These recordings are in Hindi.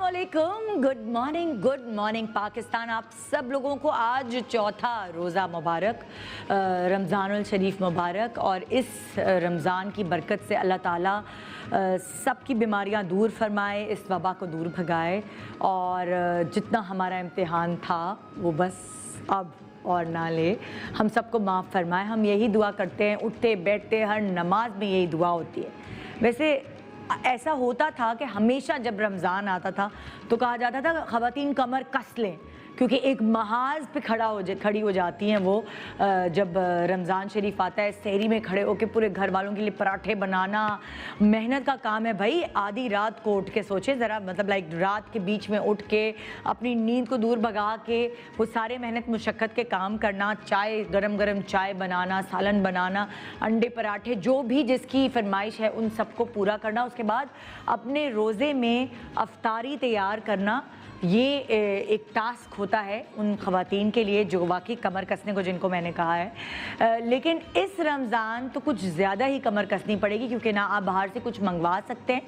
अस्सलामुअलैकुम, गुड मॉर्निंग पाकिस्तान। आप सब लोगों को आज चौथा रोज़ा मुबारक, रमज़ानुल शरीफ मुबारक। और इस रमज़ान की बरकत से अल्लाह ताला सबकी बीमारियां दूर फरमाए, इस वबा को दूर भगाए। और जितना हमारा इम्तिहान था वो बस अब और ना ले, हम सबको माफ़ फरमाए। हम यही दुआ करते हैं, उठते बैठते हर नमाज में यही दुआ होती है। वैसे ऐसा होता था कि हमेशा जब रमज़ान आता था तो कहा जाता था ख़वातीन कमर कस लें, क्योंकि एक महाज पे खड़ी हो जाती हैं वो। जब रमज़ान शरीफ आता है, सहरी में खड़े होकर पूरे घर वालों के लिए पराठे बनाना मेहनत का काम है भाई। आधी रात को उठ के सोचे ज़रा, मतलब लाइक रात के बीच में उठ के अपनी नींद को दूर भगा के वो सारे मेहनत मुशक्क़त के काम करना, चाय गरम गरम चाय बनाना, सालन बनाना, अंडे पराठे, जो भी जिसकी फरमाइश है उन सबको पूरा करना। उसके बाद अपने रोज़े में अफ्तारी तैयार करना, ये एक टास्क होता है उन ख़वातीन के लिए जो वाकई कमर कसने को, जिनको मैंने कहा है। लेकिन इस रमज़ान तो कुछ ज़्यादा ही कमर कसनी पड़ेगी, क्योंकि ना आप बाहर से कुछ मंगवा सकते हैं,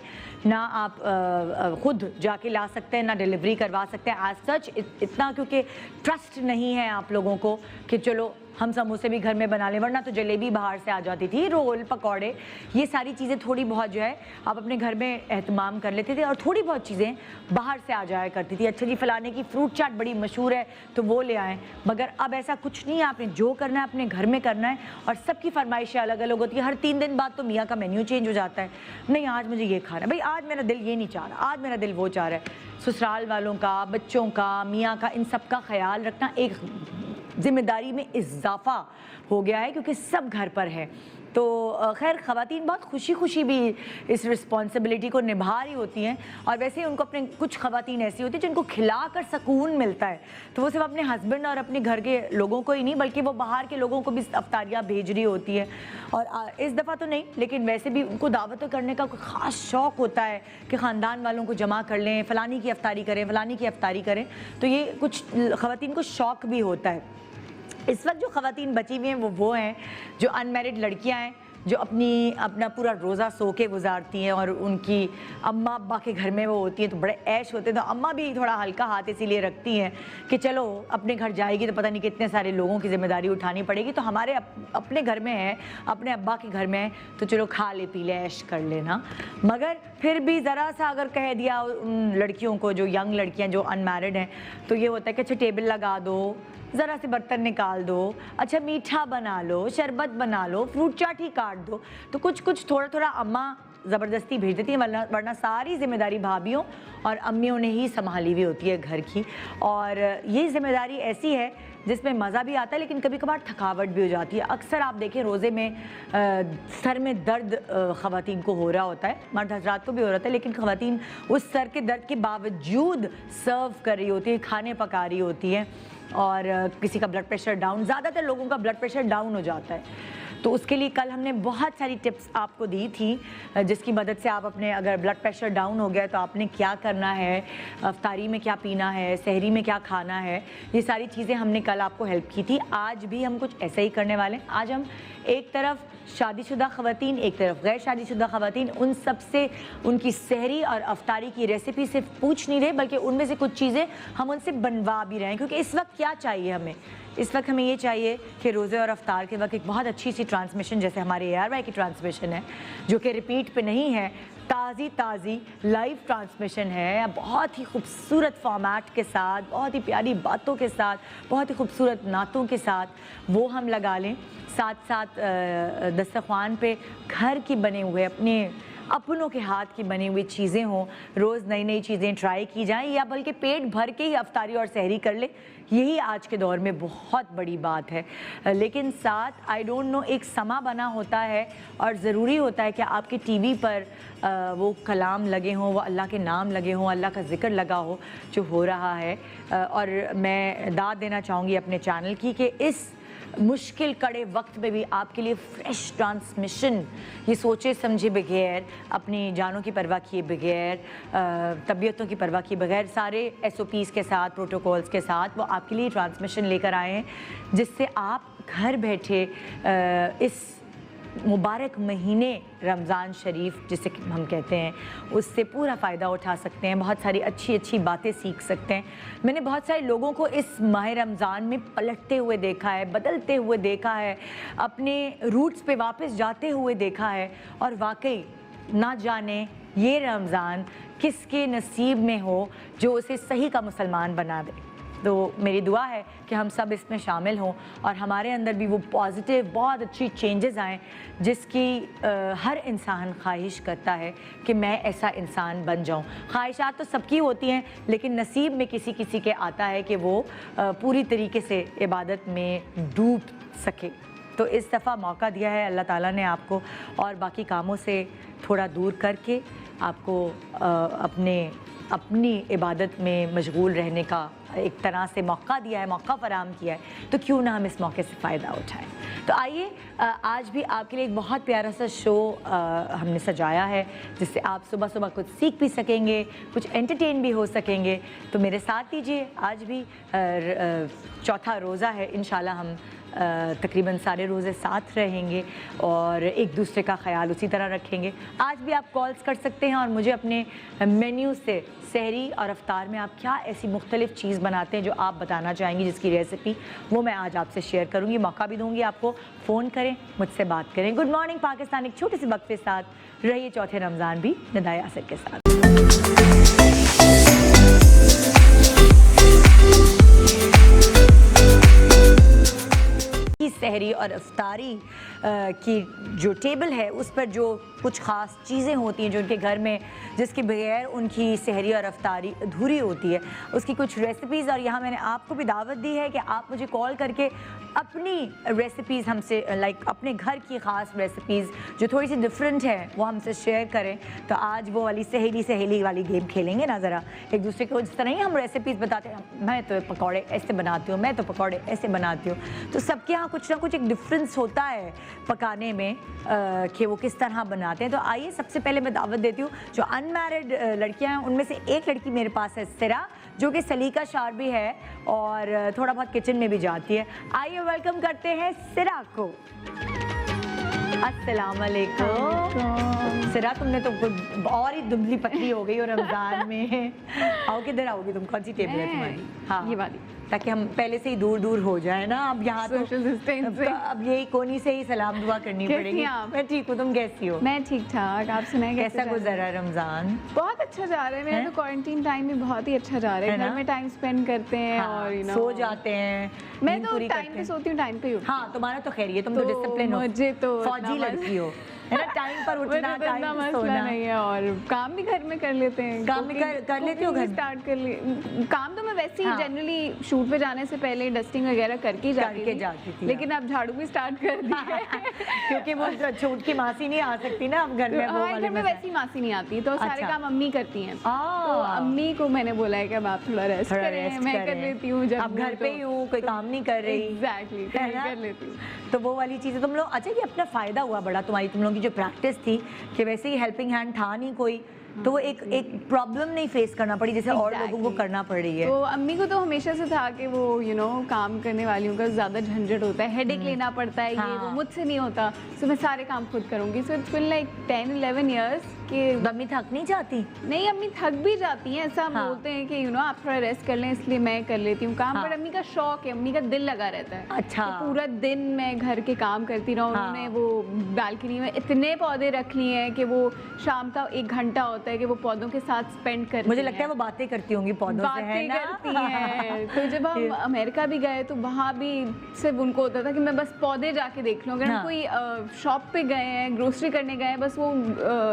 ना आप ख़ुद जाके ला सकते हैं, ना डिलीवरी करवा सकते हैं। एज सच इतना क्योंकि ट्रस्ट नहीं है आप लोगों को कि चलो हम समोसे भी घर में बना लें, वरना तो जलेबी बाहर से आ जाती थी, रोल पकौड़े, ये सारी चीज़ें थोड़ी बहुत जो है आप अपने घर में एहतमाम कर लेते थे, और थोड़ी बहुत चीज़ें बाहर से आ जाया करती थी। अच्छा जी फलाने की फ्रूट चाट बड़ी मशहूर है तो वो ले आएँ, मगर अब ऐसा कुछ नहीं है। आपने जो करना है अपने घर में करना है, और सबकी फरमाइशें अलग अलग होती है। हर 3 दिन बाद तो मियाँ का मेन्यू चेंज हो जाता है। नहीं आज मुझे ये खाना है भाई, आज मेरा दिल ये नहीं चाह रहा, आज मेरा दिल वो चाह रहा है। ससुराल वालों का, बच्चों का, मियाँ का, इन सब का ख्याल रखना एक ज़िम्मेदारी में इजाफा हो गया है, क्योंकि सब घर पर है। तो खैर ख़वातीन बहुत खुशी खुशी भी इस रिस्पॉन्सिबिलिटी को निभा रही होती हैं। और वैसे ही उनको अपने कुछ ख़वातीन ऐसी होती हैं जिनको खिलाकर सुकून मिलता है, तो वो सिर्फ अपने हस्बैंड और अपने घर के लोगों को ही नहीं, बल्कि वो बाहर के लोगों को भी अफ्तारियाँ भेज रही होती है। और इस दफ़ा तो नहीं, लेकिन वैसे भी उनको दावत करने का कोई ख़ास शौक़ होता है कि ख़ानदान वालों को जमा कर लें, फ़लानी की अफ्तारी करें, फ़लानी की अफ्तारी करें। तो ये कुछ ख़वातीन को शौक़ भी होता है। इस वक्त जो ख़वातीन बची हुई हैं वो हैं जो अनमैरिड लड़कियां हैं, जो अपना पूरा रोज़ा सो के गुजारती हैं, और उनकी अम्मा अब्बा के घर में वो होती हैं तो बड़े ऐश होते हैं। तो अम्मा भी थोड़ा हल्का हाथ इसीलिए रखती हैं कि चलो अपने घर जाएगी तो पता नहीं कितने सारे लोगों की ज़िम्मेदारी उठानी पड़ेगी, तो हमारे अपने घर में है, अपने अब्बा के घर में है, तो चलो खा ले पी ले ऐश कर लेना। मगर फिर भी ज़रा सा अगर कह दिया उन लड़कियों को, जो यंग लड़कियाँ जो अनमैरिड हैं, तो ये होता है कि अच्छा टेबल लगा दो, ज़रा से बर्तन निकाल दो, अच्छा मीठा बना लो, शरबत बना लो, फ्रूट चाट ही काट दो। तो कुछ थोड़ा थोड़ा अम्मा ज़बरदस्ती भेज देती हैं, वरना सारी जिम्मेदारी भाभीयों और अम्मियों ने ही संभाली हुई होती है घर की। और ये जिम्मेदारी ऐसी है जिसमें मज़ा भी आता है, लेकिन कभी कभार थकावट भी हो जाती है। अक्सर आप देखें रोज़े में सर में दर्द ख़वातीन को हो रहा होता है, मर्द हज़रात को भी हो रहा है, लेकिन ख़वातीन उस सर के दर्द के बावजूद सर्व कर रही होती है, खाने पका रही होती हैं। और किसी का ब्लड प्रेशर डाउन, ज़्यादातर लोगों का ब्लड प्रेशर डाउन हो जाता है, तो उसके लिए कल हमने बहुत सारी टिप्स आपको दी थी, जिसकी मदद से आप अपने, अगर ब्लड प्रेशर डाउन हो गया तो आपने क्या करना है, अफ्तारी में क्या पीना है, सहरी में क्या खाना है, ये सारी चीज़ें हमने कल आपको हेल्प की थी। आज भी हम कुछ ऐसा ही करने वाले हैं। आज हम एक तरफ शादीशुदा ख़वातीन, एक तरफ गैर शादीशुदा ख़वातीन, उन सब से उनकी सहरी और अफ्तारी की रेसिपी सिर्फ पूछ नहीं रहे, बल्कि उनमें से कुछ चीज़ें हम उनसे बनवा भी रहे हैं। क्योंकि इस वक्त क्या चाहिए हमें, इस वक्त हमें ये चाहिए कि रोज़े और अफ्तार के वक्त एक बहुत अच्छी सी ट्रांसमिशन, जैसे हमारे ARY की ट्रांसमिशन है, जो कि रिपीट पे नहीं है, ताज़ी लाइव ट्रांसमिशन है, बहुत ही खूबसूरत फॉर्मेट के साथ, बहुत ही प्यारी बातों के साथ, बहुत ही खूबसूरत नातों के साथ, वो हम लगा लें। साथ साथ दस्तरख़्वान पे घर की बने हुए, अपनों के हाथ की बनी हुई चीज़ें हों, रोज़ नई नई चीज़ें ट्राई की जाएं, या बल्कि पेट भर के ही अफ्तारी और सहरी कर ले, यही आज के दौर में बहुत बड़ी बात है। लेकिन साथ आई डोंट नो एक समा बना होता है, और ज़रूरी होता है कि आपके टीवी पर वो कलाम लगे हों, वो अल्लाह के नाम लगे हों, अल्लाह का ज़िक्र लगा हो जो हो रहा है। और मैं दाद देना चाहूँगी अपने चैनल की कि इस मुश्किल कड़े वक्त में भी आपके लिए फ्रेश ट्रांसमिशन, ये सोचे समझे बगैर, अपनी जानों की परवाह किए बगैर, तबीयतों की परवाह किए बगैर, सारे SOPs के साथ, प्रोटोकॉल्स के साथ वो आपके लिए ट्रांसमिशन लेकर आए हैं, जिससे आप घर बैठे इस मुबारक महीने रमज़ान शरीफ जिसे हम कहते हैं, उससे पूरा फ़ायदा उठा सकते हैं, बहुत सारी अच्छी अच्छी बातें सीख सकते हैं। मैंने बहुत सारे लोगों को इस माह रमज़ान में पलटते हुए देखा है, बदलते हुए देखा है, अपने रूट्स पे वापस जाते हुए देखा है, और वाकई ना जाने ये रमज़ान किसके नसीब में हो जो उसे सही का मुसलमान बना दे। तो मेरी दुआ है कि हम सब इसमें शामिल हों और हमारे अंदर भी वो पॉजिटिव बहुत अच्छी चेंजेस आएँ जिसकी हर इंसान ख्वाहिश करता है कि मैं ऐसा इंसान बन जाऊं। ख्वाहिशात तो सबकी होती हैं, लेकिन नसीब में किसी किसी के आता है कि वो पूरी तरीके से इबादत में डूब सके। तो इस दफ़ा मौका दिया है अल्लाह ताला ने आपको, और बाकी कामों से थोड़ा दूर करके आपको अपनी इबादत में मशगूल रहने का एक तरह से मौका दिया है, मौका फराहम किया है, तो क्यों ना हम इस मौके से फ़ायदा उठाएं। तो आइए आज भी आपके लिए एक बहुत प्यारा सा शो हमने सजाया है जिससे आप सुबह सुबह कुछ सीख भी सकेंगे, कुछ एंटरटेन भी हो सकेंगे। तो मेरे साथ दीजिए, आज भी चौथा रोज़ा है, इंशाल्लाह हम तकरीबन सारे रोज़े साथ रहेंगे और एक दूसरे का ख्याल उसी तरह रखेंगे। आज भी आप कॉल्स कर सकते हैं और मुझे अपने मेन्यू से सहरी और अफ्तार में आप क्या ऐसी मुख्तलिफ़ चीज़ बनाते हैं जो आप बताना चाहेंगी, जिसकी रेसिपी वो मैं आज आपसे शेयर करूँगी। मौका भी दूँगी आपको, फ़ोन करें, मुझसे बात करें। गुड मॉर्निंग पाकिस्तान एक छोटे से वक्त के साथ रहिए चौथे रमज़ान भी निदा यासिर के साथ। सहरी और अफ्तारी की जो टेबल है उस पर जो कुछ ख़ास चीज़ें होती हैं जो उनके घर में, जिसके बगैर उनकी सहरी और अफ्तारी अधूरी होती है, उसकी कुछ रेसिपीज़। और यहाँ मैंने आपको भी दावत दी है कि आप मुझे कॉल करके अपनी रेसिपीज़ हमसे, लाइक अपने घर की ख़ास रेसिपीज़ जो थोड़ी सी डिफरेंट है वो हमसे शेयर करें। तो आज वो वाली सहेली वाली गेम खेलेंगे ना, ज़रा एक दूसरे को जिस तरह ही हम रेसिपीज़ बताते हैं, मैं तो पकौड़े ऐसे बनाती हूँ, मैं तो पकौड़े ऐसे बनाती हूँ, तो सबके यहाँ कुछ ना कुछ एक डिफरेंस होता है पकाने में कि वो किस तरह बनाते हैं। तो आइए सबसे पहले मैं दावत देती हूँ जो अनमैरिड लड़कियाँ हैं, उनमें से एक लड़की मेरे पास है सिरा, जो कि सलीका शार भी है और थोड़ा बहुत किचन में भी जाती है। आइए वेलकम करते हैं सिरा को। अस्सलाम वालेकुम। सिरा, तुमने तो कुछ और ही दुबली पतली हो गई हो रमज़ान में। आओ, किधर आओगी तुम? कौन सी टेबल है तुम्हारी? हाँ, ये वाली, ताकि हम पहले से ही दूर दूर हो जाए ना। अब यहाँ तो अब यही कोनी से ही सलाम दुआ करनी पड़ेगी। मैं ठीक हूँ, तुम कैसी हो? मैं ठीक ठाक, आप सुनाएं कैसा गुजरा रमज़ान? बहुत अच्छा जा रहा है। मेरा तो क्वारंटीन टाइम में बहुत ही अच्छा जा रहा है। घर में टाइम स्पेंड करते हैं और सो जाते हैं। मैं तो टाइम पे सोती हूँ, टाइम पे उठती हूँ। हाँ, तुम्हारा तो खैर है, तुम तो डिसिप्लिन हो, मुझे तो फौजी लड़की हो, है ना, टाइम पर उठना, टाइम पर सोना नहीं है। और काम भी घर में कर लेते हैं। काम भी कर लेते हो घर में? स्टार्ट कर लिए काम तो मैं वैसे ही जनरली शूट पे जाने से पहले डस्टिंग वगैरह करके ही जाती थी, लेकिन अब झाड़ू भी स्टार्ट कर दिया क्योंकि वो छूट की मासी नहीं आ सकती ना अब घर में। हमारे घर में वैसी मासी नहीं आती, तो सारे काम अम्मी करती हैं। तो अम्मी को मैंने बोला है कि अब आप थोड़ा रेस्ट करें, मैं कर लेती हूँ। जब अब घर पे ही हूँ, कोई काम नहीं कर रही, एग्जैक्टली कर लेती हूँ। तो वो वाली चीज़ें तुम लोग, अच्छा ये अपना फ़ायदा हुआ बड़ा तुम्हारी, तुम लोगों की जो प्रैक्टिस थी कि वैसे ही हेल्पिंग हैंड था नहीं कोई, तो वो एक प्रॉब्लम नहीं फेस करना पड़ी जैसे और लोगों को करना पड़ रही है। तो अम्मी को तो हमेशा से था कि वो काम करने वालियों का ज़्यादा झंझट होता है, हेडेक लेना पड़ता है, ये वो मुझसे नहीं होता, सो मैं सारे काम खुद करूँगी। So it's been like 10-11 years कि अम्मी थक नहीं जाती? नहीं, अम्मी थक भी जाती हैं, ऐसा बोलते हैं कि आप थोड़ा रेस्ट कर लें, इसलिए मैं कर लेती हूँ काम। पर अम्मी का शौक है, अम्मी का दिल लगा रहता है। अच्छा, तो पूरा दिन मैं घर के काम करती रहूँ। उन्होंने वो बालकनी में इतने पौधे रख लिए हैं कि वो शाम का 1 घंटा होता है कि वो पौधों के साथ स्पेंड करती हैं। मुझे लगता है वो बातें करती होंगी पौधों से, है ना? करती हैं। तो जब हम अमेरिका भी गए तो वहाँ भी सिर्फ उनको होता था कि मैं बस पौधे जाके देख लूँ। अगर हम कोई शॉप पे गए हैं, ग्रोसरी करने गए हैं, बस वो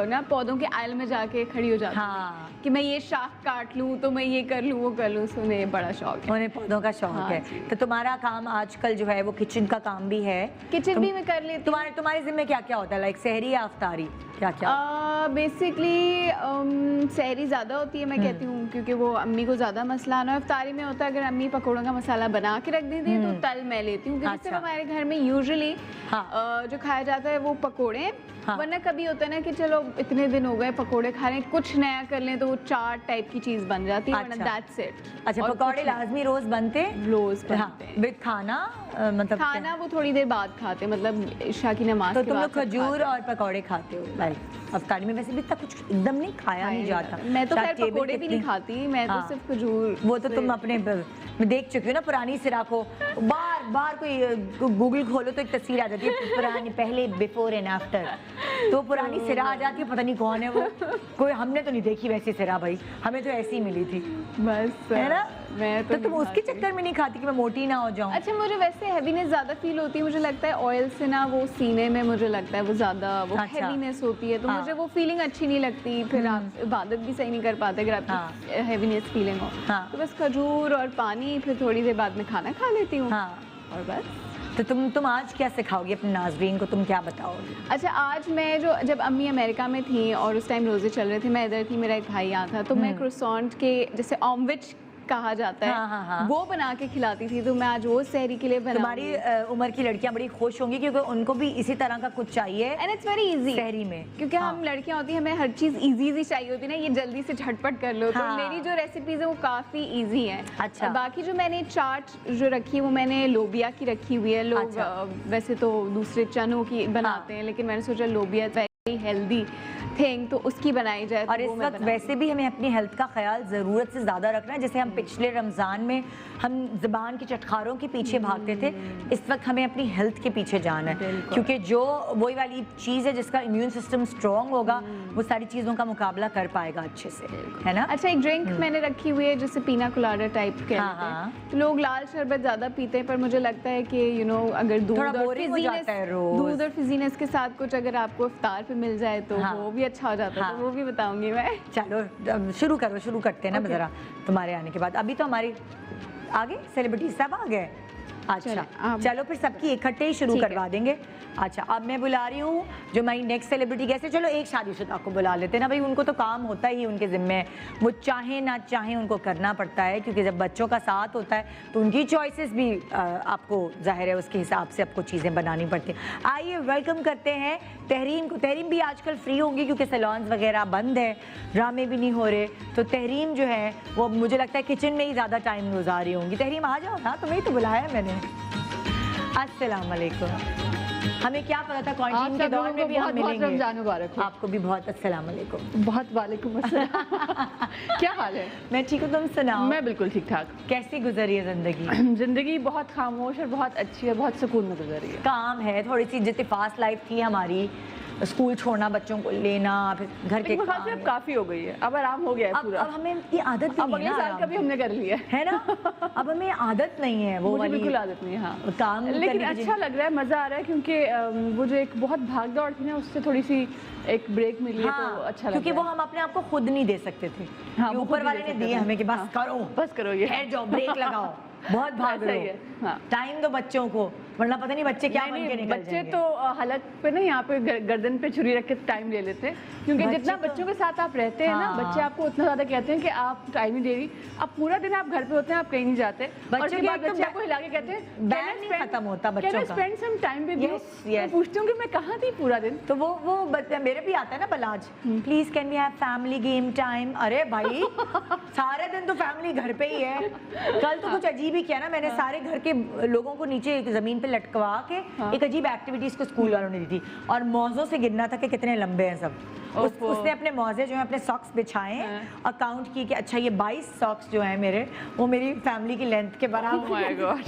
ना पौधों के आयल में जाके खड़ी हो जाती है कि मैं ये शाख काट लूँ, तो मैं ये कर लूँ, वो कर लूँ। सो उन्हें बड़ा शौक है, उन्हें पौधों का शौक है। तो तुम्हारा काम आजकल जो है वो किचन का काम भी है? किचन भी मैं कर लेती हूँ। तुम्हारे जिम्मे क्या क्या होता है, लाइक सहरी या अफ्तारी, क्या क्या? बेसिकली सहरी ज़्यादा होती है, मैं कहती हूँ, क्योंकि वो अम्मी को ज़्यादा मसला आना है। इफ्तारी में होता है अगर अम्मी पकौड़ों का मसाला बना के रख देती है तो तल मैं लेती हूँ, क्योंकि सिर्फ हमारे घर में यूजुअली जो खाया जाता है वो पकौड़े। वरना कभी होता है ना कि चलो इतने दिन हो गए पकौड़े खा रहे हैं, कुछ नया कर लें तो वो चाट टाइप की चीज़ बन जाती है, वरना दैट्स इट। अच्छा, पकौड़े लाजमी रोज बनते हैं विद खाना, मतलब खाना वो थोड़ी देर बाद खाते, मतलब ईशा की नमाज तो के तुम बाद लोग खजूर और पकौड़े खाते हो? राइट। अफ्तारी में वैसे भी इतना कुछ एकदम नहीं खाया नहीं जाता। मैं तो खैर पकौड़े भी नहीं खाती, मैं तो सिर्फ खजूर। वो तो तुम अपने मैं देख चुकी हूँ ना, पुरानी सिरा को बार बार कोई गूगल खोलो तो एक तस्वीर आ जाती है पुरानी, पहले बिफोर एंड आफ्टर, तो पुरानी सिरा आ जाती है, पता नहीं कौन है वो। कोई हमने तो नहीं देखी वैसी सिरा भाई, हमें तो ऐसी ही मिली थी बस, है ना। मैं तो तुम उसके चक्कर में नहीं खाती कि मैं मोटी ना हो जाऊं? अच्छा, मुझे वैसे हैवीनेस ज़्यादा फील होती है, मुझे लगता है ऑयल से ना वो सीने में मुझे लगता है वो ज़्यादा वो हैवीनेस होती है, तो मुझे वो फीलिंग अच्छी नहीं लगती, फिर आप इबादत भी सही नहीं कर पाते अगर आपकी हैवीनेस फीलिंग हो। तो बस खजूर और पानी, फिर थोड़ी देर बाद में खाना खा लेती हूँ और बस। तो तुम आज क्या सिखाओगी अपने नाज़रीन को, तुम क्या बताओगी? अच्छा, आज मैं जब अम्मी अमेरिका में थी और उस टाइम रोज़े चल रहे थे, मैं इधर थी, मेरा एक भाई यहाँ था, तो मैं क्रोसॉन्ट के जैसे ऑमविच कहा जाता है वो बना के खिलाती थी, तो मैं आज वो सहरी के लिए बना। तुम्हारी उम्र की लड़कियां बड़ी खुश होंगी क्योंकि उनको भी इसी तरह का कुछ चाहिए, एंड इट्स वेरी इजी सहरी में, क्योंकि हम लड़कियां होती हैं, हमें हर चीज इजी चाहिए होती है ना, ये जल्दी से झटपट कर लो। तो मेरी जो रेसिपीज है वो काफी इजी है। अच्छा, बाकी जो मैंने चाट जो रखी है वो मैंने लोबिया की रखी हुई है। लोग वैसे तो दूसरे चनों की बनाते हैं, लेकिन मैंने सोचा लोबिया वेरी हेल्दी थिंग, तो उसकी बनाई जाए। और इस वक्त वैसे भी हमें अपनी हेल्थ का ख्याल ज़रूरत से ज़्यादा रखना है। जैसे हम पिछले रमज़ान में हम ज़ुबान की चटखारों के पीछे भागते थे, इस वक्त हमें अपनी हेल्थ के पीछे जाना है, क्योंकि जो वही वाली चीज़ है जिसका इम्यून सिस्टम स्ट्रॉन्ग होगा वो सारी चीज़ों का मुकाबला कर पाएगा अच्छे से, है ना। अच्छा, एक ड्रिंक मैंने रखी हुई है जैसे पीना कोलाडा टाइप के, तो लोग लाल शरबत ज़्यादा पीते हैं, पर मुझे लगता है कि अगर दूध और फिजीनेस के साथ कुछ अगर आपको इफ्तार पे मिल जाए तो वो भी अच्छा हो जाता है, तो वो भी बताऊंगी मैं। चलो शुरू करते हैं ना जरा तुम्हारे आने के बाद। अभी तो हमारी आगे सेलिब्रिटी सब आ गए। अच्छा चलो फिर सबकी इकट्ठे ही शुरू करवा देंगे। अच्छा, अब मैं बुला रही हूँ जो हमारी नेक्स्ट सेलिब्रिटी गेस्ट है। चलो एक शादीशुदा को बुला लेते हैं ना भाई, उनको तो काम होता ही उनके जिम्मे, वो चाहे ना चाहे उनको करना पड़ता है, क्योंकि जब बच्चों का साथ होता है तो उनकी चॉइसेस भी आपको जाहिर है उसके हिसाब से आपको चीज़ें बनानी पड़ती हैं। आइए वेलकम करते हैं तहरीम को। तहरीम भी आजकल फ्री होंगी क्योंकि सैलॉन्स वगैरह बंद है, ड्रामे भी नहीं हो रहे, तो तहरीम जो है वो मुझे लगता है किचन में ही ज़्यादा टाइम गुजार रही होंगी। तहरीम आ जाओ ना, तुम्हें तो बुलाया है मैंने। अस्सलाम वालेकुम। हमें क्या पता था क्वारंटाइन के दौर में भी हम मिलेंगे। रमजान मुबारक हो। आपको भी बहुत अस्सलाम वालेकुम। बहुत वालेकुम अस्सलाम। क्या हाल है? मैं ठीक हूँ, तुम सुनाओ? मैं बिल्कुल ठीक ठाक। कैसी गुजरी है जिंदगी? जिंदगी बहुत खामोश और बहुत अच्छी है, बहुत सुकून में गुजरी है। काम है, थोड़ी सी जितनी फास्ट लाइफ थी हमारी, स्कूल छोड़ना, बच्चों को लेना, फिर घर के काम, अब काफी हो गई है, अब आराम हो गया है पूरा। अब हमें ये आदत नहीं है, अगले साल का भी हमने कर लिया है ना। अब हमें आदत नहीं है वो वाली, बिल्कुल आदत नहीं है। हाँ, काम लेकिन अच्छा लग रहा है, मजा आ रहा है, क्योंकि वो जो एक बहुत भाग दौड़ थी ना, उससे थोड़ी सी एक ब्रेक मिली है, तो अच्छा लग रहा है। क्योंकि वो हम अपने आप को खुद नहीं दे सकते थे, ऊपर वाले ने दिए हमें कि बस करो ये ठहर जाओ, ब्रेक लगाओ, बहुत भाग रहे हो, टाइम दो बच्चों को, वरना पता नहीं बच्चे क्या बन के निकल बच्चे जाएंगे। तो हलक पे ना, यहाँ पे गर्दन पे छुरी रख के टाइम ले लेते हैं, क्योंकि जितना बच्चों के साथ आप रहते हैं ना, बच्चे आपको उतना ज्यादा कहते हैं कि आप टाइम नहीं दे रही, अब पूरा दिन आप घर पे होते हैं, आप कहीं नहीं जाते, बच्चे आपको हिला के कहते हैं बैलेंस खत्म होता बच्चों का, spend some time with you. मैं पूछती हूँ कि मैं कहाँ थी पूरा दिन, तो वो मेरे भी आता है ना बलाज, please can we have family game time. अरे भाई सारे दिन तो फैमिली घर पे ही है। कल तो कुछ अजीब ही किया ना, मैंने सारे घर के लोगों को नीचे जमीन पे लटकवा के एक अजीब एक्टिविटीज को स्कूल वालों ने दी थी, और मौजों से गिनना था कि कितने लंबे हैं सब। उसने अपने मौजे जो है अपने सॉक्स बिछाए और काउंट किए कि अच्छा ये 22 सॉक्स जो है मेरे, वो मेरी फैमिली की लेंथ के बराबर।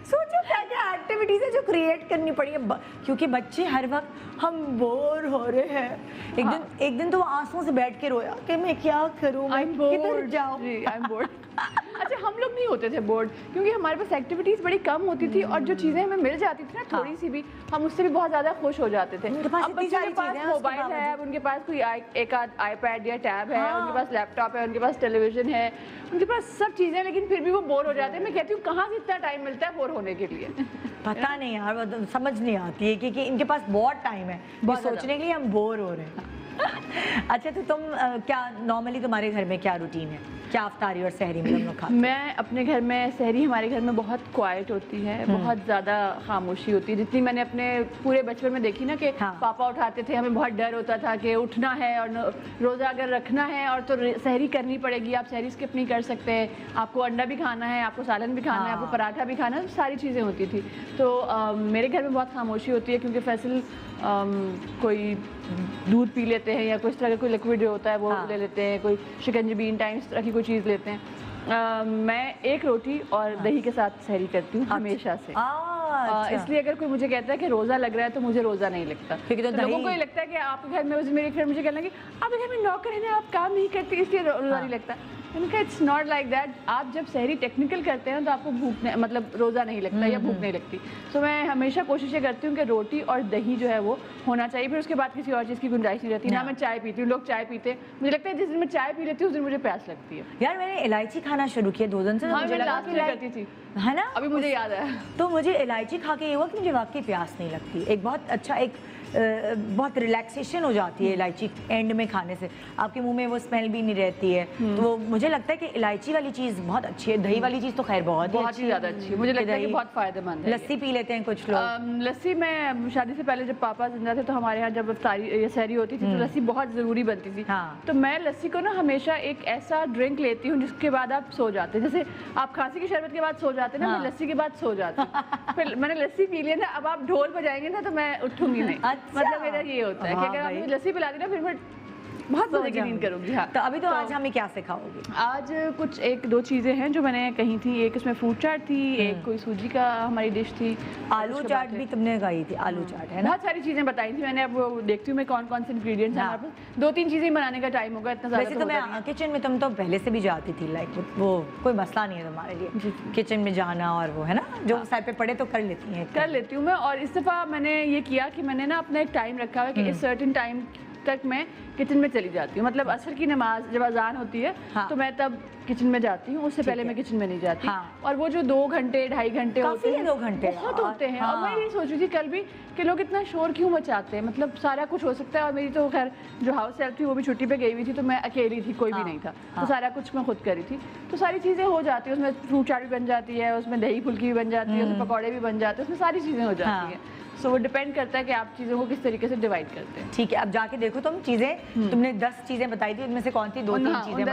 सोचो क्या क्या एक्टिविटीज है जो क्रिएट करनी पड़ी है, क्योंकि बच्चे हर वक्त हम बोर हो रहे हैं। एक दिन तो वो आंसुओं से बैठ के रोया कि मैं क्या करूं, किधर जाऊं। अच्छा, हम लोग नहीं होते थे बोर्ड, क्योंकि हमारे पास एक्टिविटीज बड़ी कम होती थी, और जो चीजें हमें मिल जाती थी ना थोड़ी सी भी, हम उससे भी बहुत ज्यादा खुश हो जाते थे। अब बच्चों के पास मोबाइल है, अब उनके पास कोई एक आध आईपैड या टैब है, उनके पास लैपटॉप है, उनके पास टेलीविजन है, उनके पास सब चीजें, लेकिन फिर भी वो बोर हो जाते हैं। मैं कहती हूँ कहाँ से इतना टाइम मिलता है बोर होने के लिए। पता नहीं यार, वो तो समझ नहीं आती है क्योंकि इनके पास बहुत टाइम है ये सोचने के लिए हम बोर हो रहे हैं। अच्छा, तो तुम क्या नॉर्मली तुम्हारे घर में क्या रूटीन है, क्या अफ्तारी और सहरी में तुम लोग खाते हो? मैं अपने घर में सहरी हमारे घर में बहुत क्वाइट होती है, बहुत ज़्यादा खामोशी होती है। जितनी मैंने अपने पूरे बचपन में देखी ना कि हाँ। पापा उठाते थे, हमें बहुत डर होता था कि उठना है और रोज़ा अगर रखना है और तो सहरी करनी पड़ेगी, आप सहरी स्किप नहीं कर सकते, आपको अंडा भी खाना है, आपको सालन भी खाना है, आपको पराठा भी खाना है, सारी चीज़ें होती थी। तो मेरे घर में बहुत खामोशी होती है क्योंकि फैसल कोई दूध पी लेते हैं या कुछ तरह का कोई लिक्विड जो होता है वो ले लेते हैं, कोई शिकंजी इन टाइम इस तरह की कोई चीज़ लेते हैं। मैं एक रोटी और दही के साथ सहरी करती हूँ हमेशा से। अच्छा। इसलिए अगर कोई मुझे कहता है कि रोज़ा लग रहा है तो मुझे रोज़ा नहीं लगता, क्योंकि तो लोगों को ये लगता है कि आपके घर में, मेरे फ्रेंड मुझे कहना कि आपके घर में नौकर है ना, आप काम नहीं करती इसलिए रोज़ा नहीं लगता। उनका इट्स नॉट लाइक दैट। आप जब सहरी टेक्निकल करते हैं तो आपको भूख मतलब रोज़ा नहीं लगता या भूख नहीं लगती। सो मैं हमेशा कोशिश करती हूँ कि रोटी और दही जो है वो होना चाहिए, फिर उसके बाद किसी और चीज़ की गुंजाइश नहीं रहती। ना मैं चाय पीती हूँ, लोग चाय पीते हैं, मुझे लगता है जिस दिन मैं चाय पी लेती हूँ उस दिन मुझे प्यास लगती है। यार मैंने इलायची खाना शुरू किया 2 दिन से, तो हाँ, मुझे मैं लगा लास्ट कि में करती थी, है ना, अभी मुझे याद आया। तो मुझे इलायची खा के ये हुआ कि मुझे वाकई प्यास नहीं लगती। एक बहुत अच्छा एक बहुत रिलैक्सेशन हो जाती है इलायची एंड में खाने से, आपके मुंह में वो स्मेल भी नहीं रहती है। तो मुझे लगता है कि इलायची वाली चीज़ बहुत अच्छी है। दही वाली चीज़ तो खैर बहुत ही ज़्यादा अच्छी है, मुझे लगता है कि बहुत फ़ायदेमंद है। लस्सी पी लेते हैं कुछ लोग। लस्सी में शादी से पहले जब पापा जिंदा थे तो हमारे यहाँ जब सहरी होती थी तो लस्सी बहुत ज़रूरी बनती थी। हाँ। तो मैं लस्सी को ना हमेशा एक ऐसा ड्रिंक लेती हूँ जिसके बाद आप सो जाते हैं। जैसे आप खांसी की शरबत के बाद सो जाते हैं ना, मैं लस्सी के बाद सो जाती हूँ। फिर मैंने लस्सी पी लिया ना, अब आप ढोल बजाएंगे ना तो मैं उठूंगी नहीं। अच्छा। मतलब मेरा ये होता है कि अगर आप मुझे लस्सी पिला दी ना फिर मैं बहुत मजे की नींद करूँगी। हाँ, तो अभी तो आज हमें क्या सिखाओगी? आज कुछ 1-2 चीज़ें हैं जो मैंने कही थी। एक उसमें फ्रूट चाट थी, एक कोई सूजी का हमारी डिश थी, आलू चाट भी तुमने कही थी, आलू चाट है ना? बहुत सारी चीज़ें बताई थी मैंने। अब वो देखती हूँ मैं कौन कौन से इंग्रेडिएंट्स हैं हमारे पास। 2-3 चीज़ें बनाने का टाइम होगा, इतना ज़्यादा वैसे तो मैं किचन में, तुम तो पहले से भी जाती थी, लाइक वो कोई मसला नहीं है तुम्हारे लिए किचन में जाना, और वो है ना जो साइड पे पड़े तो कर लेती हूँ मैं। और इस दफ़ा मैंने ये किया कि मैंने ना अपना एक टाइम रखा हुआ है कि इस सर्टेन टाइम तक मैं किचन में चली जाती हूँ। मतलब असर की नमाज जब अजान होती है तो मैं तब किचन में जाती हूँ, उससे पहले मैं किचन में नहीं जाती। और वो जो 2 घंटे 2.5 घंटे होते हैं, 2 घंटे बहुत होते हैं। और मैं ये सोच रही थी कल भी कि लोग इतना शोर क्यों मचाते हैं, मतलब सारा कुछ हो सकता है। और मेरी तो खैर जो हाउस हेल्प थी वो भी छुट्टी पे गई हुई थी, तो मैं अकेली थी, कोई भी नहीं था, तो सारा कुछ मैं खुद करी थी। तो सारी चीज़ें हो जाती है, उसमें फ्रूट चाट भी बन जाती है, उसमें दही फुल्की भी बन जाती है, उसमें पकौड़े भी बन जाते हैं, उसमें सारी चीज़ें हो जाती हैं। सो वो डिपेंड करता है कि आप चीज़ों को किस तरीके से डिवाइड करते हैं। ठीक है, अब जाके देखो तुम चीज़ें, तुमने 10 चीज़ें बताई थी, उनमें से कौन सी 2-3 चीज़ें?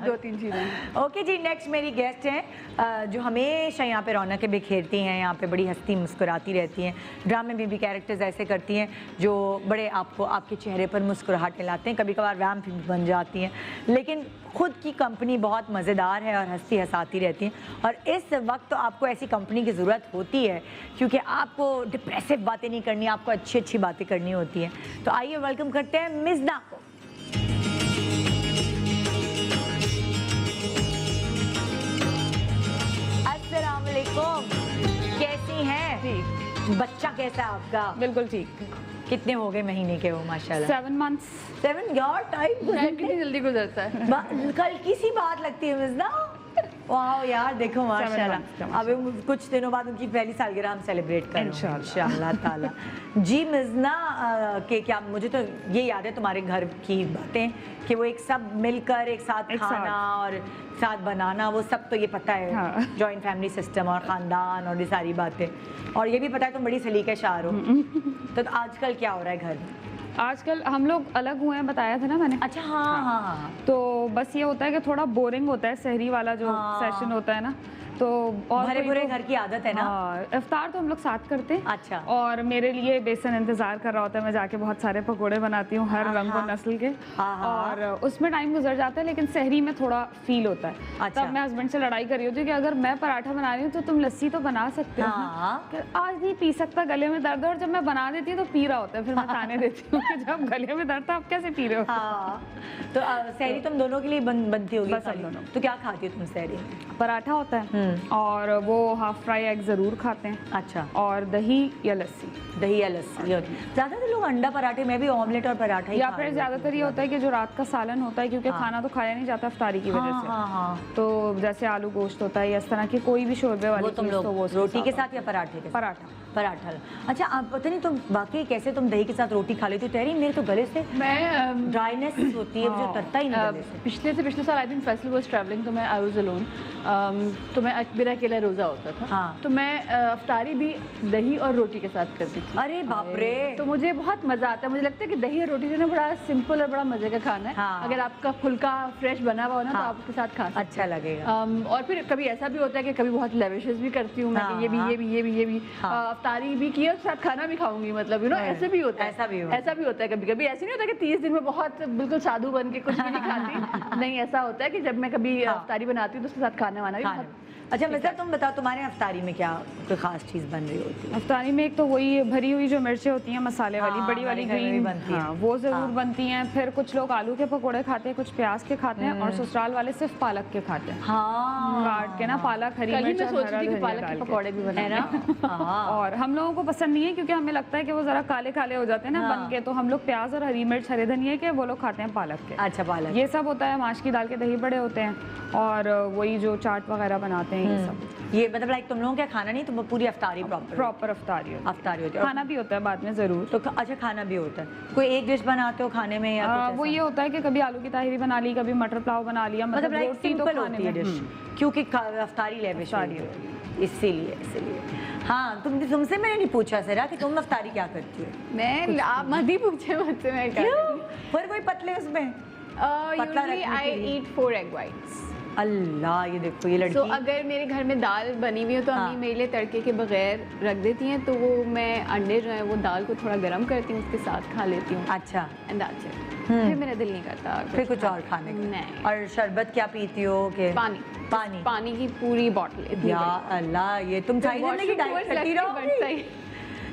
2-3 चीज़ें। ओके जी, नेक्स्ट मेरी गेस्ट हैं जो हमेशा यहाँ पे रौनकें बिखेरती हैं, यहाँ पे बड़ी हंसती मुस्कुराती रहती हैं, ड्रामे में भी कैरेक्टर्स ऐसे करती हैं जो बड़े आपको आपके चेहरे पर मुस्कुराहटें लाते हैं, कभी कभार वैम्प भी बन जाती हैं, लेकिन खुद की कंपनी बहुत मज़ेदार है और हंसती हंसाती रहती हैं। और इस वक्त तो आपको ऐसी कंपनी की ज़रूरत होती है क्योंकि आपको डिप्रेसिव बातें नहीं करनी, आपको अच्छी अच्छी बातें करनी होती हैं। तो आइए वेलकम करते हैं मिज़ना को। अस्सलाम वालेकुम, कैसी हैं? ठीक। बच्चा कैसा है आपका? बिल्कुल ठीक। कितने हो गए महीने के हो माशाल्लाह? 7 months। 7 यार, टाइम कितनी जल्दी गुजरता है। कल की सी बात लगती है मिज़ना। वाह यार, देखो माशाल्लाह, अब कुछ दिनों बाद उनकी पहली सालगिरह हम सेलिब्रेट करेंगे इंशाअल्लाह ताला। जी मिज़ना के क्या, मुझे तो ये याद है तुम्हारे घर की बातें कि वो एक सब मिलकर एक साथ खाना और साथ बनाना, वो सब तो ये पता है, जॉइंट फैमिली सिस्टम और ख़ानदान और ये सारी बातें, और ये भी पता है तुम बड़ी सलीक़ेशार हो। तो आजकल क्या हो रहा है घर में? आजकल हम लोग अलग हुए हैं, बताया था ना मैंने। अच्छा, हाँ। तो बस ये होता है कि थोड़ा बोरिंग होता है सहरी वाला जो सेशन होता है ना, तो और भरे भरे घर की आदत है ना। इफ्तार तो हम लोग साथ करते हैं। अच्छा। और मेरे लिए बेसन इंतजार कर रहा होता है, मैं जाके बहुत सारे पकोड़े बनाती हूँ हर रंग और नस्ल के, और उसमें टाइम गुजर जाता है, लेकिन सहरी में थोड़ा फील होता है। अच्छा। तब मैं हस्बैंड से लड़ाई कर रही होती हूँ कि अगर मैं पराठा बना रही हूँ तो तुम लस्सी तो बना सकते हो। आज नहीं पी सकता, गले में दर्द है, और जब मैं बना देती हूँ तो पी रहा होता है, फिर मैं ताने देती हूँ कि जब गले में दर्द था आप कैसे पी रहे हो। तो सहरी तुम दोनों के लिए बनती होगी? बस हम दोनों। तो क्या खाती हो तुम सहरी? पराठा होता है और वो हाफ फ्राई एग ज़रूर खाते हैं। अच्छा, और दही या लस्सी। दही या लस्सी होती है। ज़्यादातर लोग अंडा पराठे में भी ऑमलेट और पराठा ही या खा फिर लेते ज़्यादातर ये होता है कि जो रात का सालन होता है, क्योंकि खाना तो खाया नहीं जाता अफ्तारी की वजह से, हाँ। तो जैसे आलू गोश्त होता है या इस तरह की कोई भी शोरबे वाली वो तुम चीज़, लोग तो वो उसके रोटी के साथ या पराठे के साथ? पराठा। पराठा। अच्छा, आप पता नहीं तुम बाकी कैसे तुम दही के साथ रोटी खा लेती हो तहरी? मेरे तो गले से मैं ड्राइनेस होती है, मुझे तरता ही नहीं गले से। पिछले से पिछले साल I think festival was travelling, तो मैं आई वाज अलोन, तो मैं मेरा अकेला रोज़ा होता था। हाँ। तो मैं अफ्तारी भी दही और रोटी के साथ करती थी। अरे बाप रे। तो मुझे बहुत मज़ा आता है। मुझे लगता है कि दही और रोटी जो है ना बड़ा सिंपल और बड़ा मज़े का खाना है। हाँ। अगर आपका फुल्का फ्रेश बना हुआ हो ना, तो हाँ। आप उसके साथ खा सकते अच्छा हैं। लगेगा। और फिर कभी ऐसा भी होता है कि कभी बहुत लेविशेस भी करती हूँ मैं, हाँ, कि ये भी हाँ। ये भी ये भी ये भी हाँ। अफ्तारी भी की और साथ खाना भी खाऊंगी, मतलब यू नो ऐसे भी होता है। ऐसा भी होता है। ऐसा भी होता है कभी कभी। ऐसे नहीं होता कि 30 दिन में बहुत बिल्कुल साधु बन के कुछ भी नहीं खाती। नहीं, ऐसा होता है कि जब मैं कभी अफ्तारी बनाती हूँ तो उसके साथ खाना वाना भी खाना। बहुत। अच्छा मिस्टर, तुम बताओ तुम्हारे अफ्तारी में क्या कोई खास चीज़ बन रही होती है? अफ्तारी में एक तो वही भरी हुई जो मिर्चें होती हैं मसाले वाली, हाँ, बड़ी वाली हमारे घर में भी ग्रीन, बनती हैं। हाँ, वो ज़रूर हाँ। बनती हैं। फिर कुछ लोग आलू के पकोड़े खाते हैं, कुछ प्याज के खाते हैं, और ससुराल वाले सिर्फ पालक के खाते हैं। हाँ, काट के ना पालक, हरी कल ही मिर्च मैं और सोच हरा रही थी कि धनिया पालक डाल के के। पकौड़े भी है बनाए ना? हाँ। और हम लोगों को पसंद नहीं है, क्योंकि हमें लगता है कि वो ज़रा काले काले हो जाते हैं ना हाँ। बन के, तो हम लोग प्याज और हरी मिर्च, हरे धनिया के, वो लोग खाते हैं पालक के। अच्छा, पालक। ये सब होता है। माश की दाल के दही बड़े होते हैं, और वही जो चाट वगैरह बनाते हैं, ये सब ये मतलब लाइक तुम लोगों का खाना नहीं, तुम पूरी अफ्तारी प्रॉपर अफ्तारी होती है। अफ्तारी होती है। खाना भी होता है बाद में ज़रूर। तो अच्छा, खाना भी होता है। कोई एक डिश बनाते हो खाने में या कुछ वो ऐसा? ये होता है कि कभी आलू की ताहिरी बना ली, कभी मटर पुलाव बना लिया, मतलब लाइक रोटी तो सिंपल खाने होती है में। डिश, क्योंकि अफ्तारी लेविश अफ्तारी होती है, इसीलिए। हाँ, तुमसे मैंने नहीं पूछा सरा कि तुम अफ्तारी क्या करती हो? मैं आप मत ही पूछे मुझसे मैं क्या क्यों? फिर कोई पतले उसमें पतला यूजुअली रखने आई के लिए। ईट 4 एग वाइट्स। अल्लाह, ये देखो ये लड़की। तो अगर मेरे घर में दाल बनी हुई हो तो हाँ। अम्मी मेरे लिए तड़के के बगैर रख देती हैं, तो वो मैं अंडे जो है वो दाल को थोड़ा गर्म करती हूँ, उसके साथ खा लेती हूँ, अच्छा, एंड दैट्स इट। फिर मेरा दिल नहीं करता फिर कुछ और खाने का? नहीं। और शरबत क्या पीती हो? कि पानी पानी की पूरी बॉटल। या अल्लाह, ये तुम चाहिए करने की डाइट करती रहो,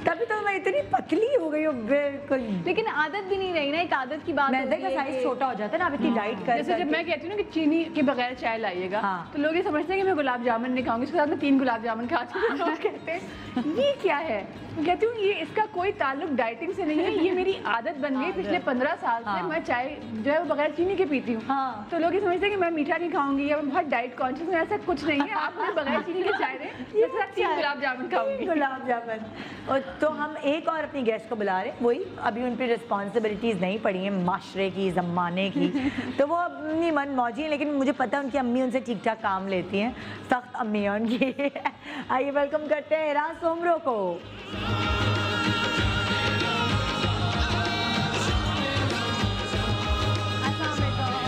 तभी तो मैं इतनी पतली हो गई हूँ बिल्कुल। लेकिन आदत भी नहीं रही ना, एक आदत की बात मैदे होती का है साइज कि- छोटा हो जाता है ना, आप इतनी डाइट कर जैसे जब मैं कहती हूँ ना कि चीनी के बगैर चाय लाइएगा, हाँ। तो लोग ये समझते हैं कि मैं गुलाब जामुन नहीं खाऊंगी, इसके साथ मैं 3 गुलाब जामुन खाती हूँ। लोग कहते हैं ये क्या है? मैं कहती हूँ ये इसका कोई ताल्लुक डाइटिंग से नहीं है, ये मेरी आदत बन गई पिछले 15 साल से। मैं चाय जो है वो बगैर चीनी के पीती हूँ। हाँ। तो लोग ये समझते हैं कि मैं मीठा नहीं खाऊंगी या मैं बहुत डाइट कॉन्शियस हूँ। ऐसा कुछ नहीं है, आप मुझे बगैर चीनी के चाय दें, मैं सिर्फ 3 गुलाब जामुन खाऊंगी। गुलाब जामुन। और तो हम एक और अपनी गेस्ट को बुला रहे हैं, वही अभी उन पर रिस्पॉन्सिबिलिटीज़ नहीं पड़ी हैं माशरे की, ज़माने की, तो वो अपनी मन मौजी हैं, लेकिन मुझे पता है उनकी अम्मी उनसे ठीक ठाक काम लेती हैं, सख्त अम्मी हैं उनकी। आइए वेलकम करते हैं हिरा सोमरो को।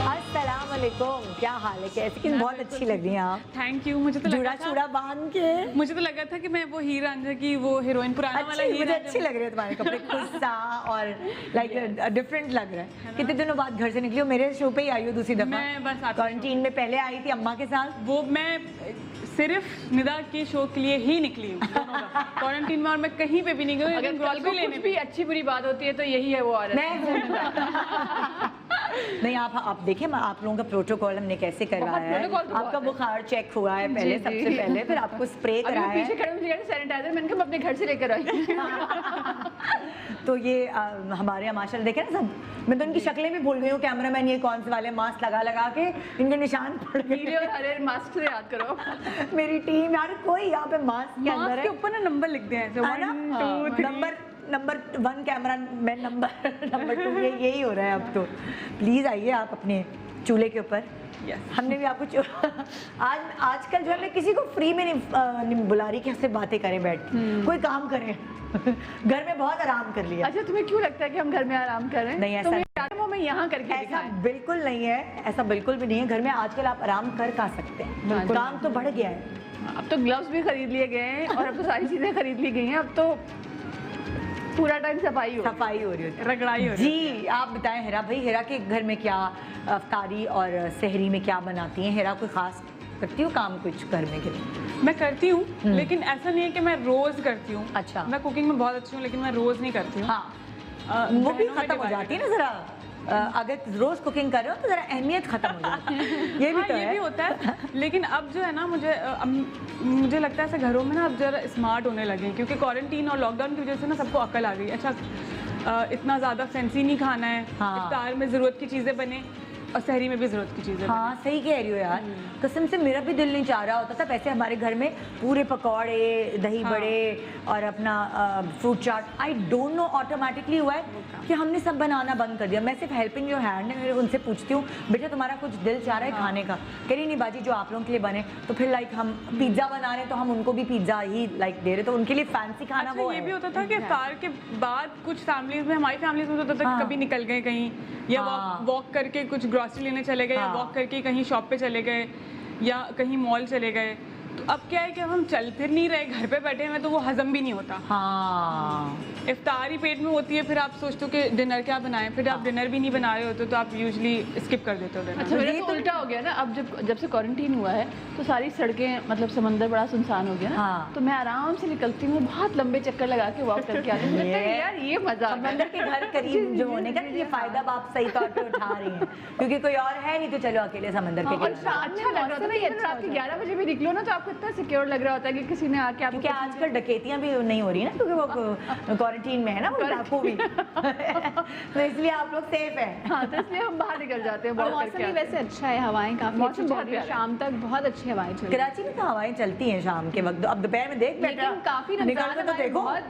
अस्सलाम वालेकुम, क्या हाल है, कैसे? किन बहुत अच्छी लग रही हैं आप, थैंक यू। मुझे तो जुड़ा लगा था चूड़ा बांध के। मुझे तो लगा था कि मैं वो हीर रांझा की वो हीरोइन पुराना वाला अच्छी, हीर मुझे रांझा। अच्छी लग रही है तुम्हारे कपड़े, गुस्सा और लाइक डिफरेंट लग रहा है। कितने दिनों बाद घर से निकली हो? मेरे शो पे ही आई हो दूसरी दफा। मैं बस आपके क्वारंटीन में पहले आई थी अम्मा के साथ। वो मैं सिर्फ निदा के शो के लिए ही निकली हूँ क्वारंटीन में, और मैं कहीं पे भी नहीं गई। अगर कल को कुछ भी अच्छी बुरी बात होती है तो यही है वो औरत। मैं हूँ। नहीं, आप देखें आप लोगों का प्रोटोकॉल हमने कैसे करवाया है। प्रोटोकॉल तो आपका बहुत है। बुखार चेक हुआ है पहले, जी, सबसे जी। पहले, फिर आपको स्प्रे अभी कराया वो पीछे है। खड़े मुझे सैनिटाइजर मैंने कहा मैं अपने घर से लेकर आई। तो ये हमारे यहाँ माशाल्लाह देखे ना सब, मैं तो उनकी शक्लें भी भूल गई हूँ। कैमरामैन ये कौन से वाले मास्क लगा के इनके निशान पड़ नीले गए। और हरे मास्क से याद करो। मेरी टीम यार, कोई यहाँ पे मास्क के अंदर मास्क है के ऊपर ना नंबर लिख दिए हैं, है ना? 1 2 3। नंबर 1 कैमरा मैन, नंबर 2, यही हो रहा है अब तो। प्लीज़ आइए आप अपने चूल्हे के ऊपर। हमने भी आपको आजकल जो है मैं किसी को फ्री में नहीं बुला रही कि हमसे बातें करें, बैठ कोई काम करें। घर में बहुत आराम कर लिया। अच्छा, तुम्हें क्यों लगता है कि हम घर में आराम कर रहे हैं? नहीं, ऐसा तुम्हें वो मैं यहाँ करके ऐसा दिखाएं। बिल्कुल नहीं है, ऐसा बिल्कुल भी नहीं है। घर में आजकल आप आराम कर सकते हैं, काम तो बढ़ गया है। अब तो ग्लव्स भी खरीद लिए गए हैं और अब तो सारी चीजें खरीद ली गई हैं। अब तो पूरा टाइम सफाई हो रही होती है, रगड़ाई हो रही जी। आप बताएं हिरा भाई, हिरा के घर में क्या अफ्तारी और सहरी में क्या बनाती हैं? हिरा कोई खास करती हो काम कुछ घर में के लिए? मैं करती हूँ, लेकिन ऐसा नहीं है कि मैं रोज करती हूँ। अच्छा। मैं कुकिंग में बहुत अच्छी हूँ, लेकिन मैं रोज नहीं करती हूँ। हाँ, वो भी खत्म हो जाती है ना जरा। अगर रोज कुकिंग कर रहे हो तो जरा अहमियत खत्म हो जाती है। ये भी हाँ, तो ये है। भी होता है, लेकिन अब जो है ना मुझे लगता है ऐसे घरों में ना अब जरा स्मार्ट होने लगे हैं, क्योंकि क्वारंटीन और लॉकडाउन की वजह से ना सबको अकल आ गई। अच्छा इतना ज़्यादा फैंसी नहीं खाना है, हाँ। इफ्तार में ज़रूरत की चीज़ें बने और सहरी में भी ज़रूरत की चीज़ें हाँ सही कह रही हो यार, कसम से मेरा भी दिल नहीं चाह रहा होता था। वैसे हमारे घर में पूरे पकौड़े, दही बड़े और अपना fruit chaat, I don't know automatically हुआ है कि हमने सब बनाना बंद कर दिया। मैं सिर्फ हेल्पिंग जो हैंड है उनसे पूछती हूँ, बेटा तुम्हारा कुछ दिल चाह रहा है खाने का? कह रही नहीं बाजी जो आप लोगों के लिए बने। तो फिर लाइक हम पिज्ज़ा बना रहे हैं तो हम उनको भी पिज्ज़ा ही लाइक दे रहे, तो उनके लिए फैंसी खाना अच्छा, वो ये है। भी होता था कि इफ्तार के बाद कुछ फैमिलीज में, हमारी फैमिलीज में होता था कि कभी निकल गए कहीं, या हाँ। वॉक करके कुछ ग्रॉसरी लेने चले गए, या हाँ। वॉक करके कहीं शॉप पे चले गए, या कहीं मॉल चले गए। तो अब क्या है कि अब हम चल फिर नहीं रहे, घर पे बैठे हैं, तो वो हजम भी नहीं होता। हाँ इफ्तार ही पेट में होती है, फिर आप सोचते हो कि डिनर क्या बनाएं, फिर आप डिनर भी नहीं बना रहे होते तो आप यूजली स्किप कर देते हो डिनर। अच्छा मेरा तो उल्टा हो गया ना, अब जब से क्वारंटीन हुआ है तो सारी सड़कें मतलब समंदर बड़ा सुनसान हो गया ना, हाँ। तो मैं आराम से निकलती हूँ, बहुत लंबे चक्कर लगा के वॉक करके आती हूँ। मुझे लगता है यार ये मजा आ गया। समंदर के घर करीब जो होने का ये फायदा आप सही तौर पे उठा रही हैं, क्योंकि कोई और है नहीं तो चलो अकेले समंदर के और किनारे। अच्छा लग रहा था ना, इवन रात के 11 बजे भी निकलो ना तो आपको इतना सिक्योर लग रहा होता है कि किसी ने आके आपको क्योंकि आजकल डकैतियां भी नहीं हो रही ना, क्योंकि वो क्वारंटीन में है ना, वो डाकू भी तो इसलिए आप लोग सेफ हैं। हाँ, तो इसलिए हम बाहर निकल जाते हैं और walk मौसम करके भी आते हैं। वैसे अच्छा है, हवाएं काफी मौसम अच्छी चल बहुत रही है, प्यारा है। शाम तक बहुत अच्छी हवाएं चल रही है। कराची में तो हवाएं चलती हैं शाम के वक्त, अब दोपहर में देख बेटा, लेकिन काफी निकल रमजान के तो वाले देखो। बहुत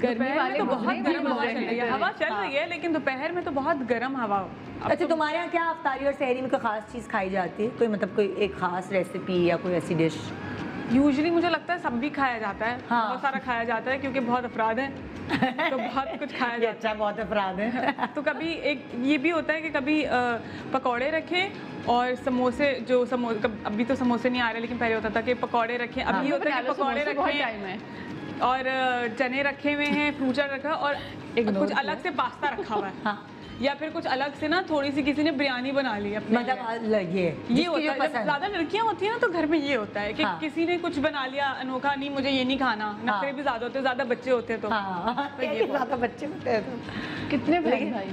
गर्मी दोपहर वाले में तो बहुत गुजरे गर्म हवा चल रही है, हवा चल रही है, लेकिन दोपहर में तो बहुत गर्म हवा। अब अच्छा तो तुम्हारे यहाँ क्या अफ्तारी और सहरी में कोई खास चीज़ खाई जाती है? कोई मतलब कोई एक खास रेसिपी या कोई ऐसी डिश? यूजुअली मुझे लगता है सब भी खाया जाता है, हाँ। बहुत सारा खाया जाता है, क्योंकि बहुत अफराद हैं तो बहुत कुछ खाया ये जाता अच्छा बहुत अपराध है। है। तो कभी एक ये भी होता है कि कभी पकौड़े रखें और समोसे, अभी तो समोसे नहीं आ रहे, लेकिन पहले होता था कि पकौड़े रखें। अभी ये होता है कि पकौड़े टाइम है। रखें और चने रखे हुए हैं, फ्रूट चाट रखा और कुछ अलग से पास्ता रखा हुआ है, हाँ। या फिर कुछ अलग से ना थोड़ी सी किसी ने बिरयानी बना ली अपने लिए। मतलब ये ये होता है, जब ज़्यादा लड़कियां होती हैं ना तो घर में ये होता है कि हाँ। किसी ने कुछ बना लिया अनोखा, नहीं मुझे ये नहीं खाना, नखरे भी ज़्यादा होते हैं, ज़्यादा बच्चे होते हैं तो हाँ तो ये ये ज़्यादा बच्चे होते हैं तो कितने बहन भाई?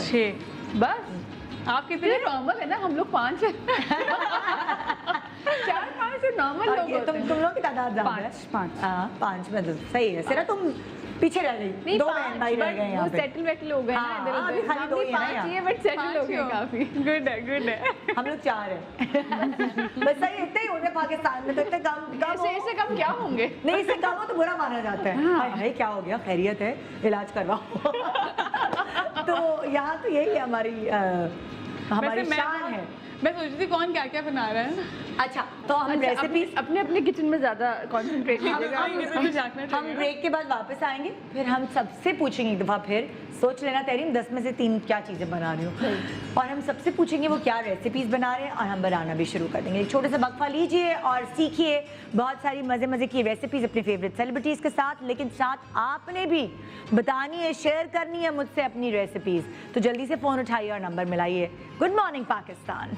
6। बस आप कितने? ये नॉर्मल है ना, हम लोग 5 हैं। 4-5 से नॉर्मल और लोग ये होते हैं। तुम लोग की तादाद ज़्यादा है? 5 हाँ 5 में तो सही है। सिरा तुम पीछे रह गई, नहीं, 2 बहन भाई रह गए यहाँ वो पे। सेटल वेटल हो गए ना हाँ, इधर अभी उधर। खाली हम दो भी ही है ना 5 यहाँ। ही है बट सेटल हो गए काफी। गुड है। हम लोग 4 हैं। बस सही इतने ही होते पाकिस्तान में, तो इतने कम इससे कम क्या होंगे? नहीं, इससे कम हो तो बुरा माना जाता है। हाय हाय क्या हो गया, खैरियत है, इलाज करवाओ। तो यहाँ तो यही हमारी हमारी वैसे शान है। मैं सोच रही थी कौन क्या क्या बना रहा है। अच्छा तो हम रेसिपी अपने अपने किचन में ज्यादा कंसंट्रेट कीजिएगा। हम ब्रेक के बाद वापस आएंगे, फिर हम सबसे पूछेंगे एक दफ़ा, फिर सोच लेना तहरीम 10 में से 3 क्या चीज़ें बना रही हो, और हम सबसे पूछेंगे वो क्या रेसिपीज़ बना रहे हैं, और हम बनाना भी शुरू कर देंगे। एक छोटे से वक्फा लीजिए और सीखिए बहुत सारी मज़े मज़े की रेसिपीज़ अपने फेवरेट सेलिब्रिटीज़ के साथ, लेकिन साथ आपने भी बतानी है, शेयर करनी है मुझसे अपनी रेसिपीज़। तो जल्दी से फ़ोन उठाइए और नंबर मिलाइए। Good morning Pakistan,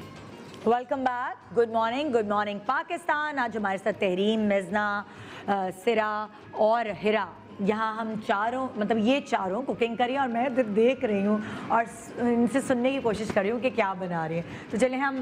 welcome back. Good morning Pakistan. आज हमारे साथ तहरीम, मिज़ना, सिरा और हिरा, यहाँ हम चारों मतलब ये चारों कुकिंग करी और मैं देख रही हूँ और इनसे सुनने की कोशिश कर रही हूँ कि क्या बना रही हैं। तो चलिए हम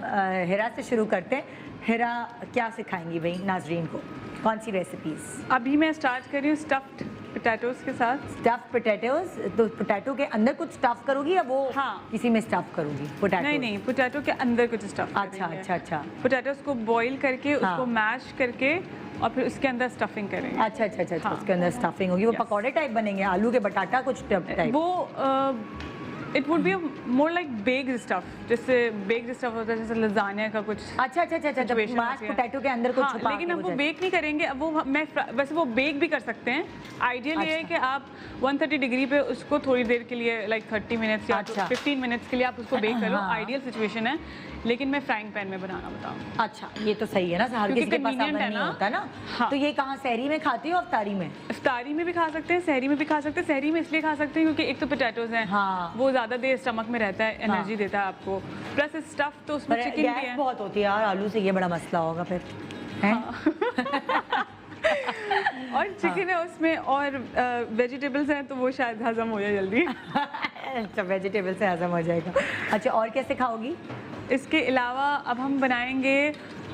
हिरा से शुरू करते हैं। हिरा क्या सिखाएंगी भाई नाजरीन को, कौन सी रेसिपीज़? अभी मैं स्टार्ट कर रही हूँ स्टफ्ड पोटैटोज के साथ। स्टफ पोटैटोज, तो पोटैटो के अंदर कुछ स्टफ करोगी या वो हाँ। किसी में स्टफ करूँगी? पोटैटो नहीं, पोटैटो के अंदर कुछ स्टफ। अच्छा। पोटैटोज को बॉईल करके हाँ। उसको मैश करके और फिर उसके अंदर स्टफिंग करेंगे। अच्छा हाँ। उसके अंदर स्टफिंग होगी। वो Yes. पकौड़े टाइप बनेंगे, आलू के बटाटा कुछ टाइप? वो it would be more like baked stuff, जैसे बेक्ड स्टफ होता है, जैसे लजानिया का कुछ। अच्छा situation मैश होती है। पोटैटो के अंदर कुछ हाँ, छुपा लेकिन के अब वो बेक नहीं करेंगे। अब वो वैसे वो बेक भी कर सकते हैं। आइडियल ये है अच्छा। कि आप 130 डिग्री पे उसको थोड़ी देर के लिए लाइक 30 मिनट्स या अच्छा। 15 मिनट्स के लिए आप उसको बेक करो। हाँ। आइडियल सिचुएशन है, लेकिन मैं फ्राइंग पैन में बनाना बताऊँ। अच्छा ये तो सही है ना, हर क्योंकि किसी के पास convenient ओवन है नहीं ना। होता ना। हाँ। तो ये कहाँ सहरी में खाती हो अफ्तारी में? इफ्तारी में भी खा सकते हैं, सहरी में भी खा सकते हैं। सहरी में इसलिए खा सकते हैं क्योंकि एक तो पोटैटोज हैं, हाँ। वो ज़्यादा देर स्टमक में रहता है, एनर्जी देता है आपको, प्लस स्टफ तो उसमें चिकन भी गैस है। बहुत होती है यार, आलू से ये बड़ा मसला होगा फिर हैं? और चिकन है उसमें और वेजिटेबल्स हैं, तो वो शायद हजम हो जाए जल्दी। अच्छा वेजिटेबल से हजम हो जाएगा। अच्छा और कैसे खाओगी? इसके अलावा अब हम बनाएंगे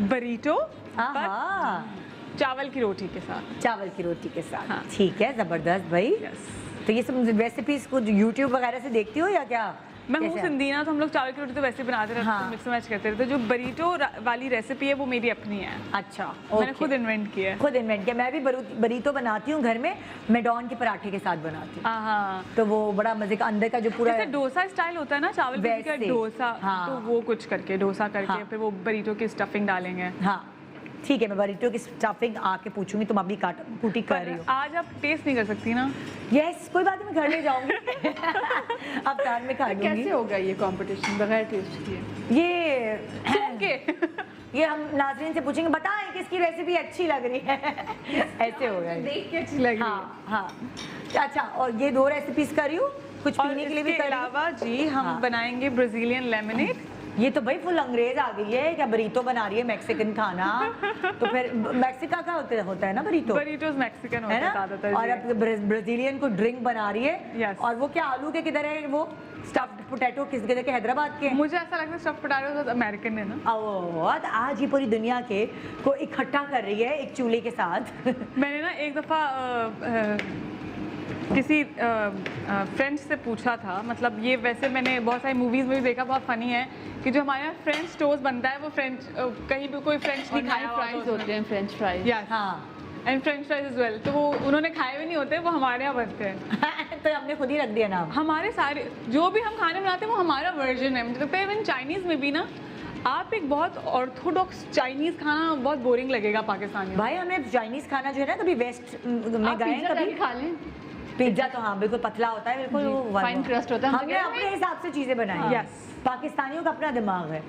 बरीटो हाँ चावल की रोटी के साथ। चावल की रोटी के साथ। हाँ। ठीक है, जबरदस्त भाई। यस। तो ये सब रेसिपीज कुछ यूट्यूब वगैरह से देखती हो या क्या? मैं हूँ कैसे? सिंधीना, तो हम लोग चावल की रोटी तो वैसे ही बनाते रहते हाँ। हैं, मिक्स मैच करते रहते हैं। जो बरीटो वाली रेसिपी है वो मेरी अपनी है। अच्छा मैंने ओके। खुद इन्वेंट किया है। खुद इन्वेंट किया। मैं भी बरीतो बनाती हूँ घर में, मैं डॉन के पराठे के साथ बनाती हूँ। हाँ, तो वो बड़ा मजे का अंदर का जो पूरा जैसे डोसा स्टाइल होता है ना चावल का वैसे। डोसा, हाँ। तो वो कुछ करके डोसा करके हाँ। फिर वो बरीटो की स्टफिंग डालेंगे। हाँ ठीक है, मैं बरीटो की स्टफिंग आके पूछूंगी, तुम अभी कुटी कर रही हो। आज आप टेस्ट नहीं कर सकती ना। यस कोई बात नहीं, मैं घर ले जाऊंगी। अब कार में खा लूंगी। कैसे होगा ये कंपटीशन बगैर टेस्ट किए? ये के ये हम नाज़रीन से पूछेंगे, बताएं किसकी रेसिपी अच्छी लग रही है। ऐसे होगा ये। देख के अच्छी लग रही है। हाँ हाँ। अच्छा और ये 2 रेसिपीज कर रही हूँ, कुछ और पीने के लिए भी इसके कर रही हूँ? अलावा जी हम हाँ। बनाएंगे ब्राजीलियन लेमनेड। ये तो भाई फुल अंग्रेज आ गई है क्या? बरीतो बना रही है मैक्सिकन खाना। तो फिर मैक्सिका का होता है ना बरीतो, बरीटोज मैक्सिकन होते है हैं ना? ज्यादातर। और जी। अब ब्राजीलियन को ड्रिंक बना रही है। Yes. और वो क्या आलू के किधर है वो स्टफ्ड पोटैटो, किस जगह के? हैदराबाद के? मुझे ऐसा लगता है स्टफ पोटैटो अमेरिकन है ना। और आज ये पूरी दुनिया के को इकट्ठा कर रही है एक चूल्हे के साथ। मैंने ना एक दफ़ा किसी फ्रेंच से पूछा था, मतलब ये वैसे मैंने बहुत सारी मूवीज़ में भी देखा, बहुत फनी है कि जो हमारे यहाँ फ्रेंच टोस्ट बनता है वो फ्रेंच कहीं भी कोई फ्रेंच नहीं खाया फ्राइज होते हैं, फ्रेंच फ्राइज। यस हाँ and french fries as well, तो वो उन्होंने खाए हुए नहीं होते, वो हमारे यहाँ बनते हैं। तो हमने खुद ही रख दिया नाम। हमारे सारे जो भी हम खाने बनाते हैं वो हमारा वर्जन है। मुझे लगता है इवन चाइनीज़ में भी ना, आप एक बहुत ऑर्थोडॉक्स चाइनीज़ खाना बहुत बोरिंग लगेगा पाकिस्तानी। भाई हमने चाइनीज खाना जो है ना, कभी वेस्ट में आप गए पिज्जा कभी? जाके खा लें। पिज्जा तो हाँ बिल्कुल पतला होता है, बिल्कुल वो फाइन क्रस्ट होता है। हमने अपने हिसाब से चीजें बनाई। Yes. पाकिस्तानियों का अपना दिमाग है,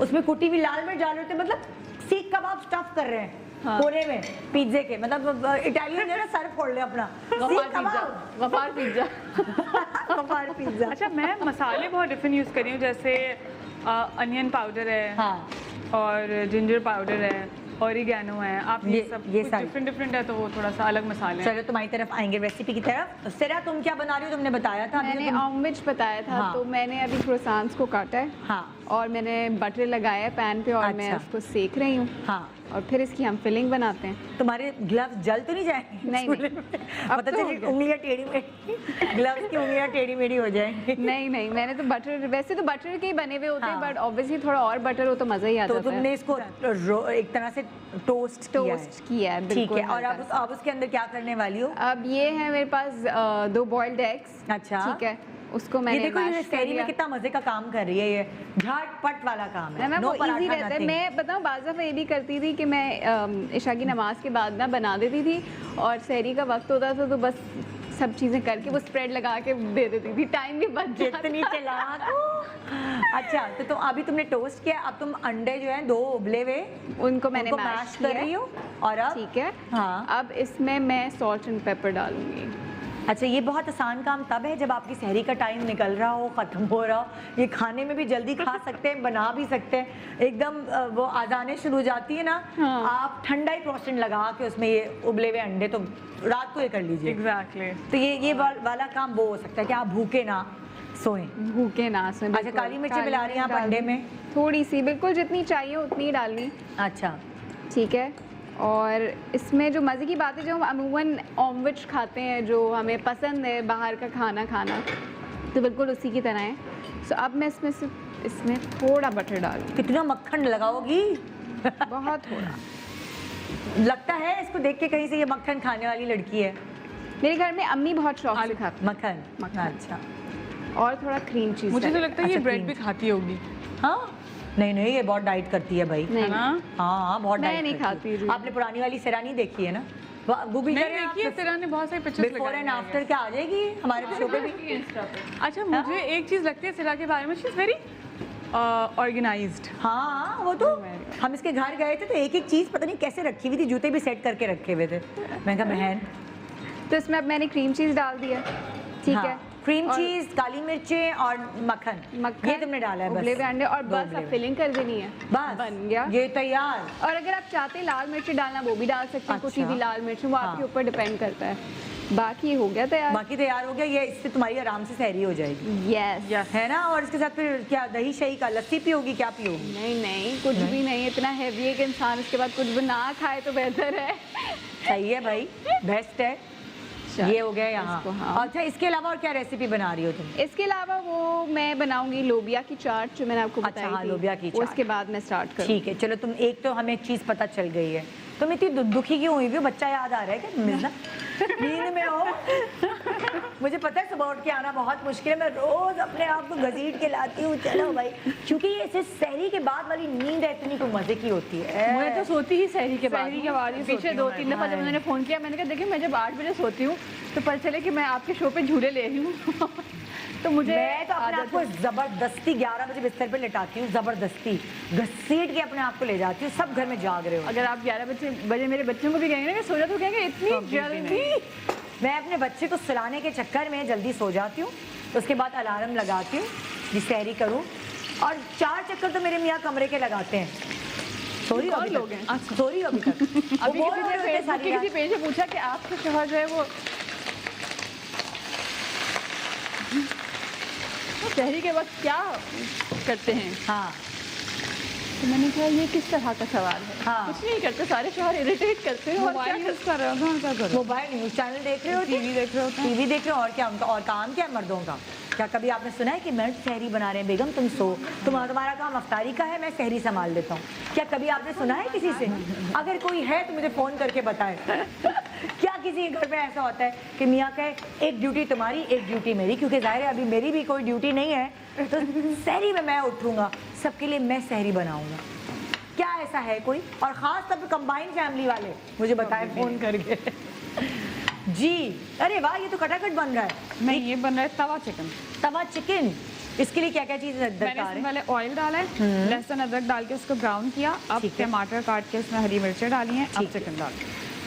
उसमें कुटी हुई लाल मिर्च डाल रहे थे, मतलब सीख कबाब स्टफ कर रहे हैं कोने में पिज्जे के, मतलब इटालियन जो है ना सर फोड़ ले अपना सीख कबाब। वफार पिज्जा। वफार पिज्जा। अच्छा मैं मसाले बहुत डिफरेंट यूज़ कर रही हूँ, जैसे अनियन पाउडर है हाँ और जिंजर पाउडर है, ऑरिगेनो है। आप ये सब ये कुछ सारे। डिफरेंट है तो वो थोड़ा सा अलग मसाले हैं। चलो तुम्हारी तरफ आएंगे रेसिपी की तरफ। सिरा तुम क्या बना रही हो? तुमने बताया था अभी तो मैंने तुम- ऑमलेट बताया था। हाँ। तो मैंने अभी क्रोसांस को काटा है हाँ और मैंने बटर लगाया है पैन पे और मैं अच्छा। उसको सेक रही हूँ हाँ और फिर इसकी हम फिलिंग बनाते हैं। तुम्हारे ग्लव्स जल तो नहीं जाएंगे? नहीं, चूल्हे नहीं। में? अब पता तो हो चली गया। उंगलियां टेढ़ी मेढ़ी, ग्लव्स की उंगलियां टेढ़ी मेढ़ी हो जाएंगी। नहीं नहीं, मैंने तो बटर, वैसे तो बटर के ही बने हुए होते हैं, हाँ। बट ऑब्वियसली थोड़ा और बटर हो तो मज़ा ही आ तो जाता है। तुमने इसको एक तरह से टोस्ट किया है ठीक बिल्कुल है। और हल्का सा। अब उसके अंदर क्या करने वाली हो? अब ये है मेरे पास 2 बॉइल्ड एग्स। अच्छा। ठीक है, उसको ये मैंने देखो ये मैश कर शहरी में लिया। कितना मजे का काम कर रही है, ये झटपट वाला काम है। है ना, No वो इजी पराठा, रहता है। nothing। मैं बताऊँ बाज़ दफ़ा ये भी करती थी कि मैं इशा की नमाज के बाद ना बना देती थी और सहरी का वक्त होता था तो बस सब चीज़ें करके वो स्प्रेड लगा के दे देती थी, टाइम भी बच जाता। कितनी चालाक हो। अच्छा तो अभी तुमने टोस्ट किया, अब तुम अंडे जो हैं 2 उबले हुए उनको मैंने उनको मैश मैश कर रही हो। और अब ठीक है। हाँ। अब इसमें मैं सॉल्ट एंड पेपर डालूंगी। अच्छा ये बहुत आसान काम तब है जब आपकी सहरी का टाइम निकल रहा हो, ख़त्म हो रहा हो, ये खाने में भी जल्दी खा सकते हैं, बना भी सकते हैं। एकदम वो आजाने शुरू हो जाती है ना, हाँ। आप ठंडा ही प्रोसेंट लगा के उसमें ये उबले हुए अंडे तो रात को ये कर लीजिए। एग्जैक्टली। तो ये वाला काम वो हो सकता है कि आप भूखे ना सोएं। भूखे ना से। अच्छा काली मिर्ची मिला रही हैं आप अंडे में? थोड़ी सी, बिल्कुल जितनी चाहिए उतनी ही डालनी। अच्छा ठीक है। और इसमें जो मज़े की बात है, जो हम अमूमन ऑमलेट खाते हैं, जो हमें पसंद है बाहर का खाना खाना, तो बिल्कुल उसी की तरह है। सो अब मैं इसमें थोड़ा बटर डालूँ, कितना मक्खन लगाओगी? बहुत थोड़ा। लगता है इसको देख के कहीं से ये मक्खन खाने वाली लड़की है। मेरे घर में अम्मी बहुत शौक से खाती मक्खन मक्खन। अच्छा हैं। और थोड़ा क्रीम चीज़। मुझे तो लगता है ये अच्छा, ब्रेड cream। भी खाती होगी। हाँ नहीं ये बहुत डाइट करती है भाई। नहीं है ना? हाँ बहुत मैं डाइट नहीं करती है। खाती। आपने पुरानी वाली सिरा नहीं देखी है ना? गूगल नहीं करें देखिए, तेरा ने बहुत सारी पिक्चर्स बिफोर एंड आफ्टर क्या आ जाएगी हमारे शो पे भी। अच्छा मुझे एक चीज़ लगती है सिरा के बारे में, शी इज़ वेरी ऑर्गेनाइज्ड। हाँ वो तो हम इसके घर गए थे तो एक चीज़ पता नहीं कैसे रखी हुई थी, जूते भी सेट करके रखे हुए थे। मैं कहा बहन। तो इसमें अब मैंने क्रीम चीज़ डाल दिया। ठीक है। क्रीम और चीज, काली मिर्चें और मक्खन ये तुमने डाला है बस। उबले हुए अंडे और दो बस उबले अब हुए। फिलिंग कर देनी है। बस बन गया। ये तैयार। और अगर आप चाहते हैं लाल मिर्ची डालना वो भी डाल सकते हैं, कुछ अच्छा। भी लाल मिर्च वो आपके हाँ। ऊपर डिपेंड करता है। बाकी हो गया तैयार। बाकी तैयार हो गया, ये इससे तुम्हारी आराम से सहरी हो जाएगी। यस है ना। और इसके साथ फिर क्या दही शही का लस्सी पियोगी, क्या पियोगी? नहीं कुछ भी नहीं, इतना हैवी है कि इंसान उसके बाद कुछ भी ना खाए तो बेहतर है। सही है भाई, बेस्ट है। ये हो गया यहाँ। हाँ। अच्छा, इसके अलावा और क्या रेसिपी बना रही हो तुम? इसके अलावा वो मैं बनाऊंगी लोबिया की चाट, जो मैंने आपको बताई हाँ, थी। लोबिया की वो चाट। इसके बाद मैं स्टार्ट करूँ। ठीक है, चलो तुम एक तो हमें एक चीज पता चल गई है, तुम इतनी दुखी क्यों हुई हो? बच्चा याद आ रहा है क्या तुम्हें ना? नींद में हो? मुझे पता है सुबह उठ के आना बहुत मुश्किल है, मैं रोज अपने आप को घसीट के लाती हूँ। चलो भाई, क्योंकि ये सिर्फ सहरी के बाद वाली नींद है, इतनी कोई मजे की होती है। मैं तो सोती ही सहरी के बाद सहरी के बाद ही सोती पीछे हूँ 2-3 दफा जब उन्होंने फोन किया, मैंने कहा देखिए मैं जब 8 बजे सोती हूँ तो पता चले कि मैं आपके शो पे झूले ले रही हूँ। तो मुझे मैं तो अपने आप आदत को है। जबरदस्ती 11 बजे बिस्तर पे लेटाती हूँ, जबरदस्ती घसीट के अपने आप को ले जाती हूँ। सब घर में जाग रहे हो। अगर आप 11 बजे मेरे बच्चों को भी कहेंगे ना कि सो जा, तो कहेंगे इतनी जल्दी? मैं अपने बच्चे को सुलाने के चक्कर में जल्दी सो जाती हूँ, उसके बाद अलार्म लगाती हूँ जी सहरी करूँ, और 4 चक्कर तो मेरे मियाँ कमरे के लगाते हैं। सोरी कौन अभी लोग तक? हैं? अच्छा, सोरी अभी तक। अभी वो किसी बोल ने रहे थे फेसबुक सारी के किसी रात। पेज से पूछा कि आपके शोहर जो है वो सहरी के वक्त क्या करते हैं? हाँ तो मैंने कहा ये किस तरह का सवाल है? हाँ। कुछ नहीं करते, सारे शोहर इरिटेट करते हैं। और क्या मोबाइल यूज कर रहे हो, क्या कर रहे हो? मोबाइल न्यूज चैनल देख रहे हो, टीवी देख रहे होते हैं। टीवी देख रहे हो, और क्या उनका और काम क्या है मर्दों का? क्या कभी आपने सुना है कि मर्द सहरी बना रहे हैं? बेगम तुम सो, तुम्हारा काम अफ्तारी का है, मैं सहरी संभाल देता हूँ। क्या कभी आपने सुना है किसी से? अगर कोई है तो मुझे फोन करके बताए। क्या किसी के घर में ऐसा होता है कि मियाँ कहे एक ड्यूटी तुम्हारी एक ड्यूटी मेरी? क्योंकि जाहिर है अभी मेरी भी कोई ड्यूटी नहीं है, तो सहरी में मैं उठूंगा, सबके लिए मैं सहरी बनाऊंगा। क्या ऐसा है कोई? और खास तौर पे कंबाइंड फैमिली वाले मुझे बताएं फोन करके। जी, अरे वाह, ये तो खटाखट बन रहा है। नहीं, ये बन रहा है तवा चिकन। तवा चिकन, इसके लिए क्या क्या चीज़ मैंने दरकार इसमें है? पहले ऑयल डाला है, लहसुन अदरक डाल के उसको ब्राउन किया, अब ठीक है। टमाटर काट के इसमें हरी मिर्चें डाली हैं, अब ठीक है। चिकन डाल।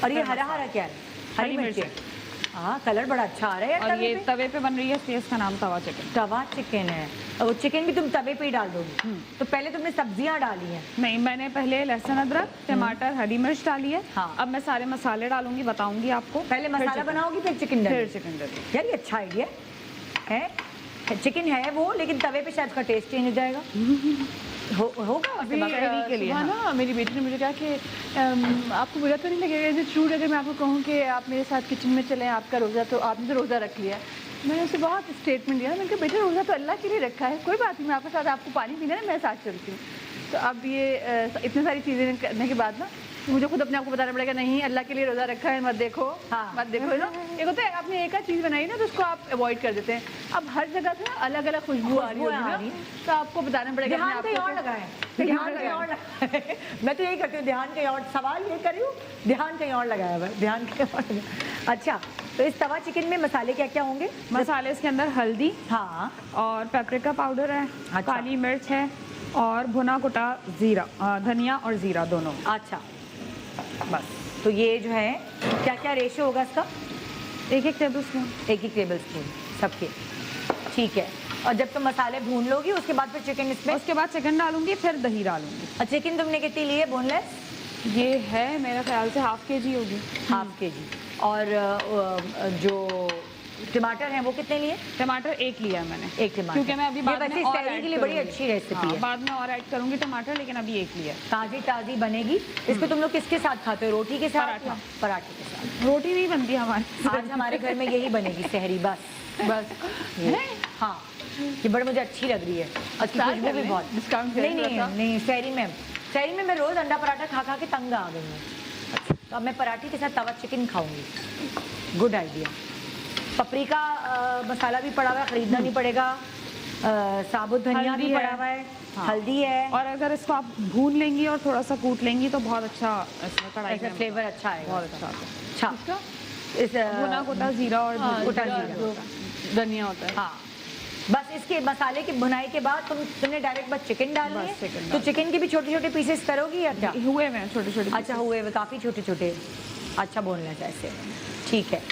और ये हरा हरा क्या है? हरी मिर्ची। मिर्ची। हाँ, कलर बड़ा अच्छा आ रहा है और तवे ये पे। तवे पे बन रही है, इसलिए इसका नाम तवा चिकन। तवा चिकन है, और वो चिकन भी तुम तवे पे ही डाल दोगी? तो पहले तुमने सब्जियां डाली हैं? नहीं, मैंने पहले लहसुन अदरक टमाटर हरी मिर्च डाली है। हाँ। अब मैं सारे मसाले डालूंगी, बताऊंगी आपको। पहले मसाला बनाओगी फिर चिकन फिर डालोगी? चिकन डाली। यार ये अच्छा आइडिया है। चिकन है वो, लेकिन तवे पे शायद उसका टेस्ट चेंज हो जाएगा। होगा अभी ग्रेवी के लिए। सुबह हाँ। ना मेरी बेटी ने मुझे कहा कि आपको बुरा तो नहीं लगेगा इज इट ट्रू अगर मैं आपको कहूँ कि आप मेरे साथ किचन में चलें, आपका रोज़ा तो आपने तो रोज़ा रख लिया? मैंने उसे बहुत स्टेटमेंट दिया। मैंने कहा बेटे रोज़ा तो अल्लाह के लिए रखा है, कोई बात नहीं, मैं आपके साथ, आपको पानी पीना है ना, मैं साथ चलती हूँ। तो अब ये इतनी सारी चीज़ें करने के बाद ना मुझे खुद अपने आप को बताना पड़ेगा, नहीं अल्लाह के लिए रोज़ा रखा है, मत देखो। हाँ। मत देखो ना। एक होता है आपने एक चीज़ बनाई ना तो उसको आप अवॉइड कर देते हैं। अब हर जगह से ना अलग अलग खुशबू आ रही खुशबू आ होगी रही ना, है। तो आपको बताना पड़ेगा अपने ध्यान आप कहीं को और कि- लगाएं, ध्यान ध्यान कहीं और लगाएं। मैं तो यही करती हूँ, ध्यान कहीं और, सवाल ये करी हूँ, ध्यान कहीं और लगाया हुआ है, ध्यान कहीं और लगाया। अच्छा, तो इस तवा चिकन में मसाले क्या क्या होंगे? मसाले इसके अंदर हल्दी हाँ, और पेपरिका पाउडर है, अच्छा। काली मिर्च है, और भुना कुटा जीरा, धनिया और जीरा दोनों। अच्छा, बस। तो ये जो है क्या क्या रेशो होगा इसका? एक टेबल स्पून। एक टेबल स्पून सबके, ठीक है। और जब तुम मसाले भून लोगी उसके बाद फिर चिकन इसमें? उसके बाद चिकन डालूंगी, फिर दही डालूंगी। और चिकन तुमने कितनी ली है बोनलेस? ये है मेरा ख्याल से हाफ kg होगी। ½ kg। और जो टमाटर हैं वो कितने लिए? टमाटर एक लिया है मैंने, एक टमाटर। क्योंकि मैं अभी ये बाद वैसे में और सहरी ऐड के लिए बड़ी करूंगी। अच्छी रेसिपी हाँ, है। बाद में और ऐड करूंगी टमाटर, लेकिन अभी एक लिया है। ताजी ताजी बनेगी। इसको तुम लोग किसके साथ खाते हो? रोटी के साथ? पराठा। पराठे के साथ। रोटी नहीं बनती हमारे। आज हमारे घर में यही बनेगी सहरी, बस बस ये। हाँ, ये बड़ी मुझे अच्छी लग रही है, अच्छी स्टार्ट खुशबू कर भी लें, बहुत। डिस्काउंट नहीं करें नहीं थोड़ा सा। नहीं, सहरी में मैं रोज अंडा पराठा खा खा के तंग आ गई हूँ। तो अब मैं पराठे के साथ तवा चिकन खाऊंगी। Good idea. पपरिका मसाला भी पड़ा हुआ है, खरीदना नहीं पड़ेगा। साबुत धनिया हल्दी भी है। पड़ा हुआ है, हाँ। हल्दी है, और अगर इसको आप भून लेंगी और थोड़ा सा कूट लेंगी तो बहुत अच्छा इसमें कढ़ाई ऐसा में फ्लेवर अच्छा आएगा। बहुत अच्छा आता है। अच्छा, इस भुना कुटा जीरा और कुटा जीरा, जीरा। जो धनिया होता है। हाँ, बस इसके मसाले की भुनाई के बाद तुमने डायरेक्ट बस चिकन डालनी बस है? चिकन तो डाल चिकन के भी छोटे छोटे पीसेस करोगी या क्या? हुए में छोटे छोटे। अच्छा, हुए हुए काफ़ी छोटे छोटे। अच्छा, बोलना चाहिए, ठीक है।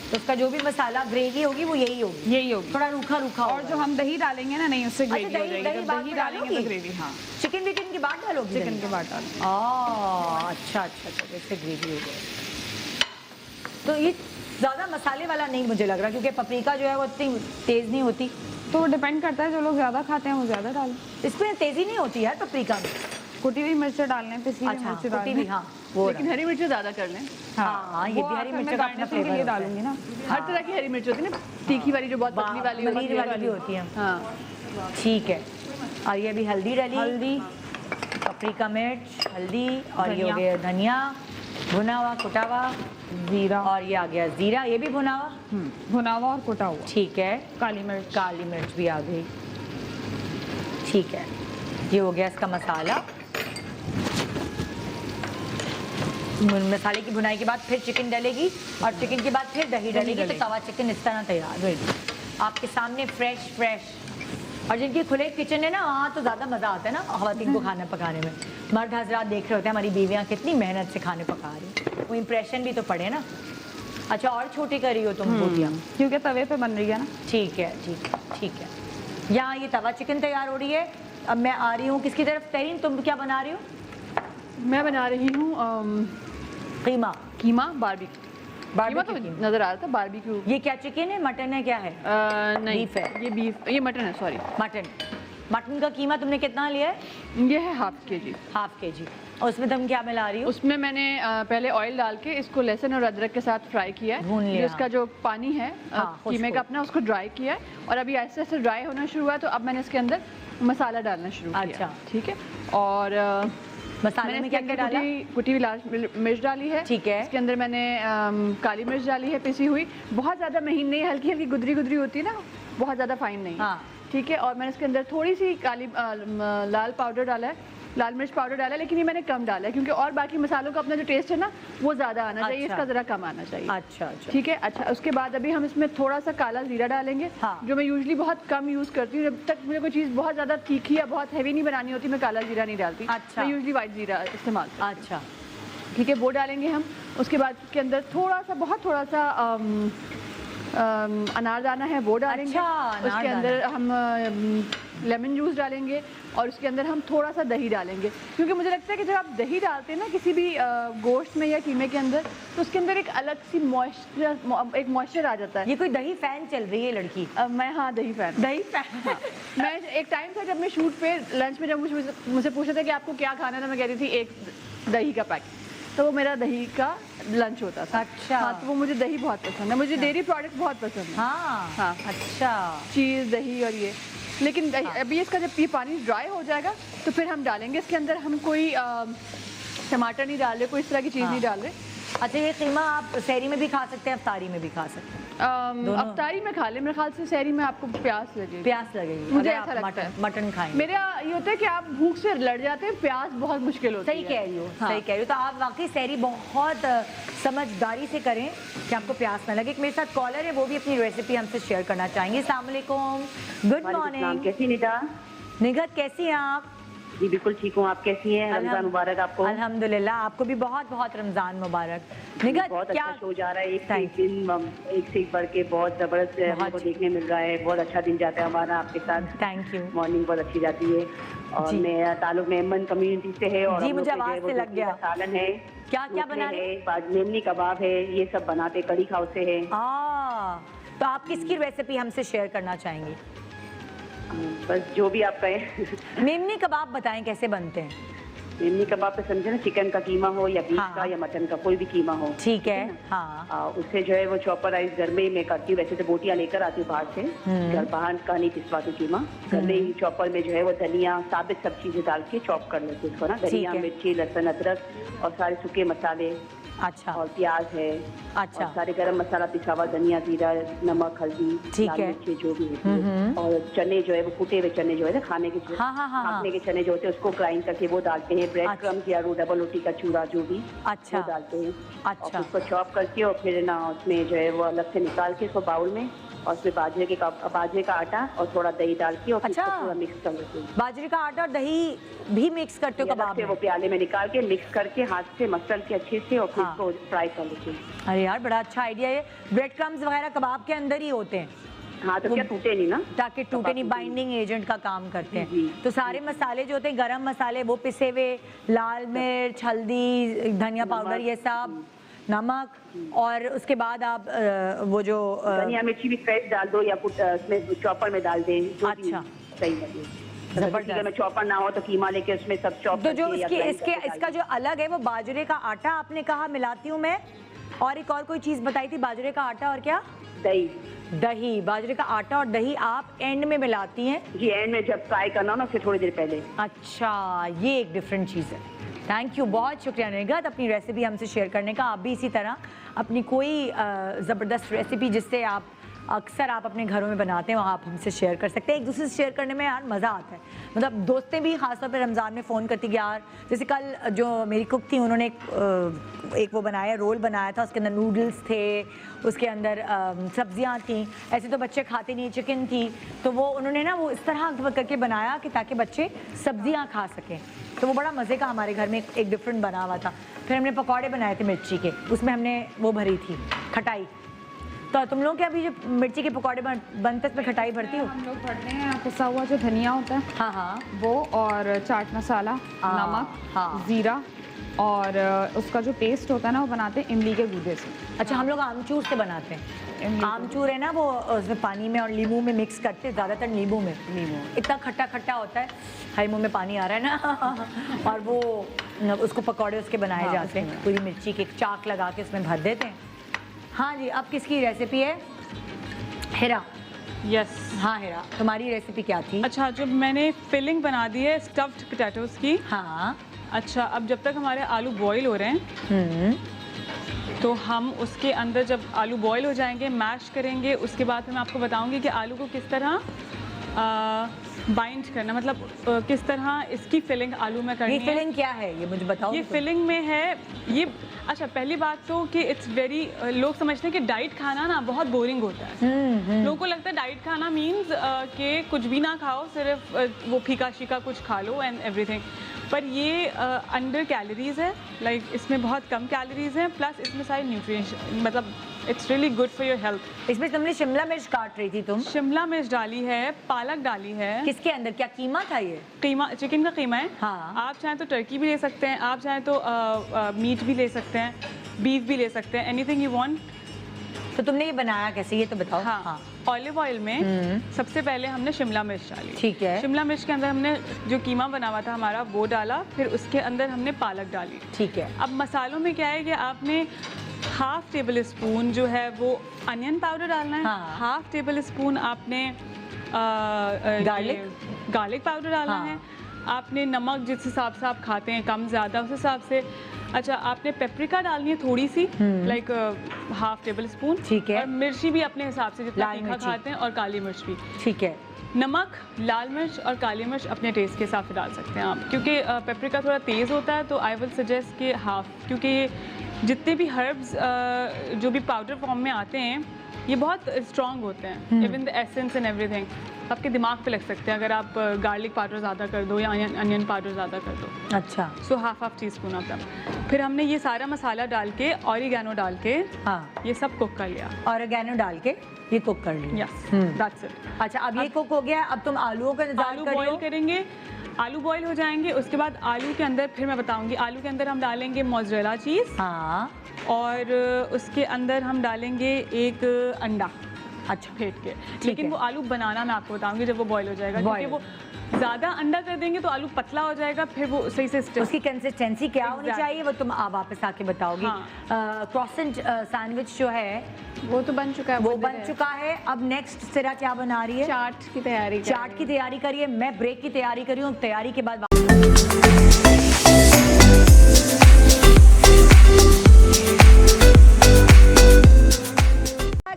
तो उसका जो भी मसाला ग्रेवी होगी वो यही होगी, यही होगी। थोड़ा रूखा रूखा और जो हम दही डालेंगे ना, नहीं उससे ग्रेवी हो दही- जाएगी। दही जब बाद दही में डालेंगे तो डालोगी? ग्रेवी। हाँ, चिकन विकन के बाद डालोगी? चिकन दही? के बाद डालेंगे। अच्छा अच्छा अच्छा, इससे ग्रेवी हो गई। तो ये ज़्यादा मसाले वाला नहीं मुझे लग रहा, क्योंकि पपरिका जो है वो इतनी तेज़ नहीं होती। तो डिपेंड करता है, जो लोग ज़्यादा खाते हैं वो ज़्यादा डालें। इसमें तेज़ी नहीं होती यार पपरिका में। कुटी हुई मिर्च डालने, पिसी हुई मिर्च कुटी डालने। भी, हाँ वो लेकिन हरी मिर्च ज़्यादा कर लें। हाँ, ये भी हरी मिर्च का अपना के लिए फ्लेवर डालूंगी ना। हर तरह की हरी मिर्च होती है ना, तीखी वाली जो बहुत पतली वाली होती पनीर है। वाली भी होती है। हाँ ठीक है, और ये भी हल्दी डाली, हल्दी, पपरिका मिर्च, हल्दी, और ये हो धनिया। गया धनिया भुना हुआ कुटा हुआ, जीरा, और ये आ गया जीरा, ये भी भुना हुआ। भुना हुआ और कुटा हुआ। ठीक है, काली मिर्च, काली मिर्च भी आ गई। ठीक है, ये हो गया इसका मसाला। मसाले की भुनाई के बाद फिर चिकन डलेगी, और चिकन के बाद फिर दही डलेगी, तो तवा चिकन इस तरह तैयार रेडी आपके सामने, फ्रेश। और जिनके खुले किचन है ना, वहाँ तो ज़्यादा मज़ा आता है ना ख़वातीन को खाना पकाने में। मर्द हजरात देख रहे होते हैं हमारी बीवियाँ कितनी मेहनत से खाने पका रही, वो इम्प्रेशन भी तो पड़े ना। अच्छा, और छोटी कर रही हो तुम रोटियाँ? क्योंकि तवे पे बन रही है ना। ठीक है, ठीक है। यहाँ ये तवा चिकन तैयार हो रही है। अब मैं आ रही हूँ किसकी तरफ? तरीन, तुम क्या बना रही हो? मैं बना रही हूँ कीमा। कीमा बारबेक्यू। कीमा तो कीमा। नजर आ रहा था, बारबेक्यू ये क्या चिकन है, मटन है, क्या है? नहीं बीफ है। ये बीफ, ये मटन है, सॉरी। मटन का कीमा तुमने कितना लिया है? ये है हाफ kg। Half kg। और उसमें तुम क्या मिला रही हो? उसमें मैंने पहले ऑयल डाल के इसको लहसुन और अदरक के साथ फ्राई किया है। भून लिया। जो इसका जो पानी है हाँ, कीमे का अपना, उसको ड्राई किया है, और अभी ऐसे ऐसे ड्राई होना शुरू हुआ है, तो अब मैंने इसके अंदर मसाला डालना शुरू किया। अच्छा। ठीक है, और मसाले में क्या क्या डाला? कुटी हुई लाल मिर्च डाली है। ठीक है। इसके अंदर मैंने काली मिर्च डाली है पिसी हुई, बहुत ज़्यादा महीन नहीं, हल्की हल्की गुदरी गुदरी होती है ना, बहुत ज़्यादा फाइन नहीं। हाँ। ठीक है, और मैंने इसके अंदर थोड़ी सी लाल पाउडर डाला है, लाल मिर्च पाउडर डाला है, लेकिन ये मैंने कम डाला है, क्योंकि और बाकी मसालों का अपना जो टेस्ट है ना वो ज़्यादा आना चाहिए, अच्छा। इसका ज़रा कम आना चाहिए। अच्छा। ठीक है। अच्छा, उसके बाद अभी हम इसमें थोड़ा सा काला जीरा डालेंगे। हाँ। जो मैं यूजुअली बहुत कम यूज़ करती हूँ, जब तक मुझे कोई चीज़ बहुत ज़्यादा तीखी या बहुत हैवी नहीं बनानी होती, मैं काला जीरा नहीं डालती। अच्छा। मैं यूजुअली वाइट जीरा इस्तेमाल करती हूँ। अच्छा। ठीक है, वो डालेंगे हम। उसके बाद के अंदर थोड़ा सा, बहुत थोड़ा सा अनारदाना है, वो डालेंगे। अच्छा, उसके अंदर हम लेमन जूस डालेंगे, और उसके अंदर हम थोड़ा सा दही डालेंगे, क्योंकि मुझे लगता है कि जब आप दही डालते हैं ना किसी भी गोश्त में या कीमे के अंदर, तो उसके अंदर एक अलग सी मॉइस्चर आ जाता है। ये कोई दही फैन चल रही है लड़की? मैं, हाँ, दही फैन। दही फैन। मैं एक टाइम था जब मैं शूट पे लंच में, जब मुझसे पूछा था कि आपको क्या खाना है, तो मैं कह रही थी एक दही का पैकेट, तो वो मेरा दही का लंच होता था। अच्छा। हाँ, तो वो मुझे दही बहुत पसंद है, मुझे डेयरी प्रोडक्ट बहुत पसंद है। हाँ। अच्छा। चीज़, दही और ये, लेकिन अभी इसका जब ये पानी ड्राई हो जाएगा तो फिर हम डालेंगे इसके अंदर, हम कोई टमाटर नहीं डाल रहे, कोई इस तरह की चीज़ नहीं डाल रहे। अच्छा, ये कीमा आप सहरी में भी खा सकते हैं, अफ्तारी में भी खा सकते हैं? अफ्तारी में खा ले, मेरे ख्याल से सहरी में आपको प्यास लगेगी। प्यास लगेगी मुझे अगर ऐसा आप लगता है। मटन खाएंगे। मेरा ये होता है कि आप भूख से लड़ जाते हैं, प्यास बहुत मुश्किल होती सही है। कह रही हो, हाँ। सही कह रही हो। तो आप वाकई सहरी बहुत समझदारी से करें कि आपको प्यास ना लगे। एक मेरे साथ कॉलर है, वो भी अपनी रेसिपी हमसे शेयर करना चाहेंगे। अस्सलाम वालेकुम, गुड मॉर्निंग। कैसी निदा? निगहत कैसी हैं आप? जी बिल्कुल ठीक हूँ, आप कैसी हैं? रमजान मुबारक आपको। अल्हम्दुलिल्लाह, आपको भी बहुत बहुत रमजान मुबारक। निगहत बहुत क्या अच्छा शो जा रहा है, एक से Thank एक दिन, एक से एक बढ़ के बहुत जबरदस्त हमको देखने मिल रहा है। बहुत अच्छा दिन जाता है हमारा आपके साथ। Thank you. मॉर्निंग बहुत अच्छी जाती है, और जी। मेरा ताल्लुक मेमन कम्युनिटी से है, और जी, हम लोग मुझे के जो है आवाज़ वो से लग रोटी गया। का सालन है, क्या क्या बना रोटले रहे? है, मेमनी कबाब है, ये सब बनाते, कड़ी खाओ से है। तो आप किसकी रेसिपी हमसे शेयर करना चाहेंगे? बस जो भी आप कहें। मेमनी कबाब बताएं कैसे बनते हैं? मेमनी कबाब पे समझे ना, चिकन का कीमा हो या बीफ हाँ। का या मटन का, कोई भी कीमा हो। ठीक है। ना? हाँ। उससे जो है वो चॉपराइज घर में मैं करती हूँ। वैसे तो बोटियाँ लेकर आती हूँ बाहर से, घर बाहर का नहीं पिसवाती कीमा। घर में ही चॉपर में जो है वो धनिया, साबित सब चीजें डाल के चॉप कर लेती हूँ उसको ना, धनिया, है। मिर्ची, लहसुन, अदरक और सारे सूखे मसाले, अच्छा। और प्याज है, अच्छा। और सारे गरम मसाला पिसा हुआ, धनिया, जीरा, नमक, हल्दी, ठीक लाल है। मिर्ची जो भी होती है, और चने जो है वो कुटे हुए चने जो है ना, खाने के जो हाँ, हाँ, हाँ, हाँ। खाने के चने जो होते हैं उसको ग्राइंड करके वो डालते हैं। ब्रेड अच्छा। क्रम्स या डबल रोटी का चूरा जो भी, अच्छा। वो डालते हैं। अच्छा। और उसको चॉप करके, और फिर ना उसमें जो है वो अलग से निकाल के उसको बाउल में, और उसमें बाजरे का आटा और थोड़ा दही डाल के, और फिर अच्छा। उसको पूरा मिक्स कर लेते हैं। बाजरे का आटा और दही भी मिक्स करते हो अलग कबाब से में? वो प्याले में निकाल के मिक्स करके हाथ से मसल के अच्छे से, और फिर हाँ। उसको फ्राई कर लेते हैं। अरे यार, बड़ा अच्छा आइडिया है। ब्रेड क्रम्स वगैरह कबाब के अंदर ही होते हैं, हाँ, तो क्या टूटे नहीं ना, ताकि टूटे नहीं, टूटे बाइंडिंग एजेंट का काम करते हैं। जी। तो सारे मसाले जो होते हैं, गरम मसाले वो पिसे हुए, लाल मिर्च, हल्दी, धनिया पाउडर, ये सब नमक और उसके बाद आप वो जो धनिया मिर्ची भी फ्रेश डाल दो या कुछ इसमें चॉपर में डाल दें, जो भी अच्छा। सही लगे। अगर में चॉपर ना हो तो कीमा लेके उसमें सब चॉप तो जो करके या इसके grind इसके करके डाल इसका जो अलग है वो बाजरे का आटा आपने कहा मिलाती हूँ मैं, और एक और कोई चीज़ बताई थी, बाजरे का आटा और क्या? दही। दही, बाजरे का आटा और दही आप एंड में मिलाती हैं? जी, एंड में जब फ्राई करना हो ना उससे थोड़ी देर पहले। अच्छा, ये एक डिफरेंट चीज़ है। थैंक यू, बहुत शुक्रिया निर्गत अपनी रेसिपी हमसे शेयर करने का। आप भी इसी तरह अपनी कोई ज़बरदस्त रेसिपी जिससे आप अक्सर आप अपने घरों में बनाते हैं वहाँ आप हमसे शेयर कर सकते हैं। एक दूसरे से शेयर करने में यार मज़ा आता है। मतलब दोस्तें भी खासतौर पर रमज़ान में फ़ोन करती कि यार, जैसे कल जो मेरी कुक थी उन्होंने एक वो बनाया, रोल बनाया था, उसके अंदर नूडल्स थे, उसके अंदर सब्जियां थी। ऐसे तो बच्चे खाते नहीं, चिकन थी, तो वो उन्होंने ना वो इस तरह करके बनाया कि ताकि बच्चे सब्जियां खा सकें। तो वो बड़ा मज़े का हमारे घर में एक डिफरेंट बना हुआ था। फिर हमने पकौड़े बनाए थे मिर्ची के, उसमें हमने वो भरी थी खटाई। तो तुम लोग क्या अभी जो मिर्ची के पकौड़े बनते उसमें खटाई भरती हो? हम लोग भरते हैं पिसा हुआ जो धनिया होता है, हाँ हाँ, वो, और चाट मसाला, नमक, हाँ। ज़ीरा, और उसका जो पेस्ट होता है ना वो बनाते हैं इमली के गूदे से। अच्छा, हम लोग आमचूर से बनाते हैं। आमचूर है ना, वो उसमें पानी में और नींबू में मिक्स करते हैं, ज़्यादातर नींबू में। इतना खट्टा खट्टा होता है, हाय मुंह में पानी आ रहा है ना। और वो उसको पकौड़े उसके बनाए जाते हैं, पूरी मिर्ची के चाक लगा के उसमें भर देते हैं। हाँ जी, अब किसकी रेसिपी है? हिरा। यस। हाँ हिरा, तुम्हारी रेसिपी क्या थी? अच्छा, जो मैंने फिलिंग बना दी है स्टफ्ड पोटैटोज़ की। हाँ। अच्छा, अब जब तक हमारे आलू बॉईल हो रहे हैं तो हम उसके अंदर, जब आलू बॉईल हो जाएंगे, मैश करेंगे, उसके बाद मैं आपको बताऊंगी कि आलू को किस तरह बाइंड करना, मतलब किस तरह इसकी फिलिंग आलू में करनी ये है। फिलिंग क्या है ये मुझे बताओ। ये फिलिंग में है ये। अच्छा, पहली बात तो कि इट्स वेरी, लोग समझते हैं कि डाइट खाना ना बहुत बोरिंग होता है। लोगों को लगता है डाइट खाना मीन्स कि कुछ भी ना खाओ, सिर्फ वो फीका शीका कुछ खा लो एंड एवरीथिंग। पर ये अंडर कैलोरीज है, लाइक इसमें बहुत कम कैलोरीज हैं, प्लस इसमें सारे न्यूट्रिएंट्स, मतलब it's really good for your health. इसमें तुमने शिमला मिर्च काट रही थी तुम? शिमला मिर्च डाली है, पालक डाली है। किसके अंदर? क्या कीमा था ये? कीमा, चिकन का कीमा है। हाँ। आप चाहें तो टर्की भी ले सकते हैं, आप चाहें तो मीट भी ले सकते हैं, बीफ भी ले सकते हैं, एनीथिंग यू वांट। तो तुमने ये बनाया कैसे ये तो बताओ। हाँ, ऑलिव ऑयल में सबसे पहले हमने शिमला मिर्च डाली। ठीक है। शिमला मिर्च के अंदर हमने जो कीमा बना हुआ था हमारा वो डाला, फिर उसके अंदर हमने पालक डाली। ठीक है। अब मसालों में क्या है कि आपने हाफ टेबल स्पून जो है वो अनियन पाउडर डालना है। हाँ। हाफ टेबल स्पून आपने गार्लिक पाउडर डालना हाँ। है। आपने नमक जिस हिसाब से आप खाते हैं, कम ज़्यादा, उस हिसाब से। अच्छा, आपने पेपरिका डालनी है थोड़ी सी, लाइक हाफ टेबल स्पून। ठीक है। और मिर्ची भी अपने हिसाब से, जितना लाल तीखा मिर्ची। खाते हैं, और काली मिर्च भी। ठीक है। नमक, लाल मिर्च और काली मिर्च अपने टेस्ट के हिसाब से डाल सकते हैं आप, क्योंकि पेपरिका थोड़ा तेज़ होता है, तो आई विल सजेस्ट कि हाफ, क्योंकि ये जितने भी हर्ब्स जो भी पाउडर फॉर्म में आते हैं ये बहुत स्ट्रॉन्ग होते हैं, even the essence and everything आपके दिमाग पे लग सकते हैं अगर आप गार्लिक पाउडर ज़्यादा कर दो या अनियन पाउडर ज़्यादा कर दो। अच्छा। So half tea spoon of that. फिर हमने ये सारा मसाला डाल के, ऑरिगेनो डाल के, हाँ, ये सब कुक कर लिया। ऑरिगेनो डाल के ये कुक कर लिया। Yes, that's it. अच्छा, अब ये कुक हो गया, अब तुम आलूओं का इंतजार आलू कर रही बॉईल हो? करेंगे, आलू बॉईल हो जाएंगे, उसके बाद आलू के अंदर, फिर मैं बताऊंगी, आलू के अंदर हम डालेंगे मोज़रेला चीज़, हाँ। और उसके अंदर हम डालेंगे एक अंडा। अच्छा, फेंट के। ठीक लेकिन है। वो आलू बनाना मैं आपको बताऊंगी जब वो बॉईल हो जाएगा, Boil। क्योंकि वो ज़्यादा अंडा कर देंगे तो आलू पतला हो जाएगा, फिर वो सही से उसकी कंसिस्टेंसी क्या होनी Exactly। चाहिए वो तुम आप वापस आके बताओगी। हाँ। क्रॉसेंट सैंडविच जो है वो तो बन चुका है, वो बन चुका है। अब नेक्स्ट सिरा क्या बना रही है? चाट की तैयारी। चाट की तैयारी करिए, मैं ब्रेक की तैयारी कर रही हूँ। तैयारी के बाद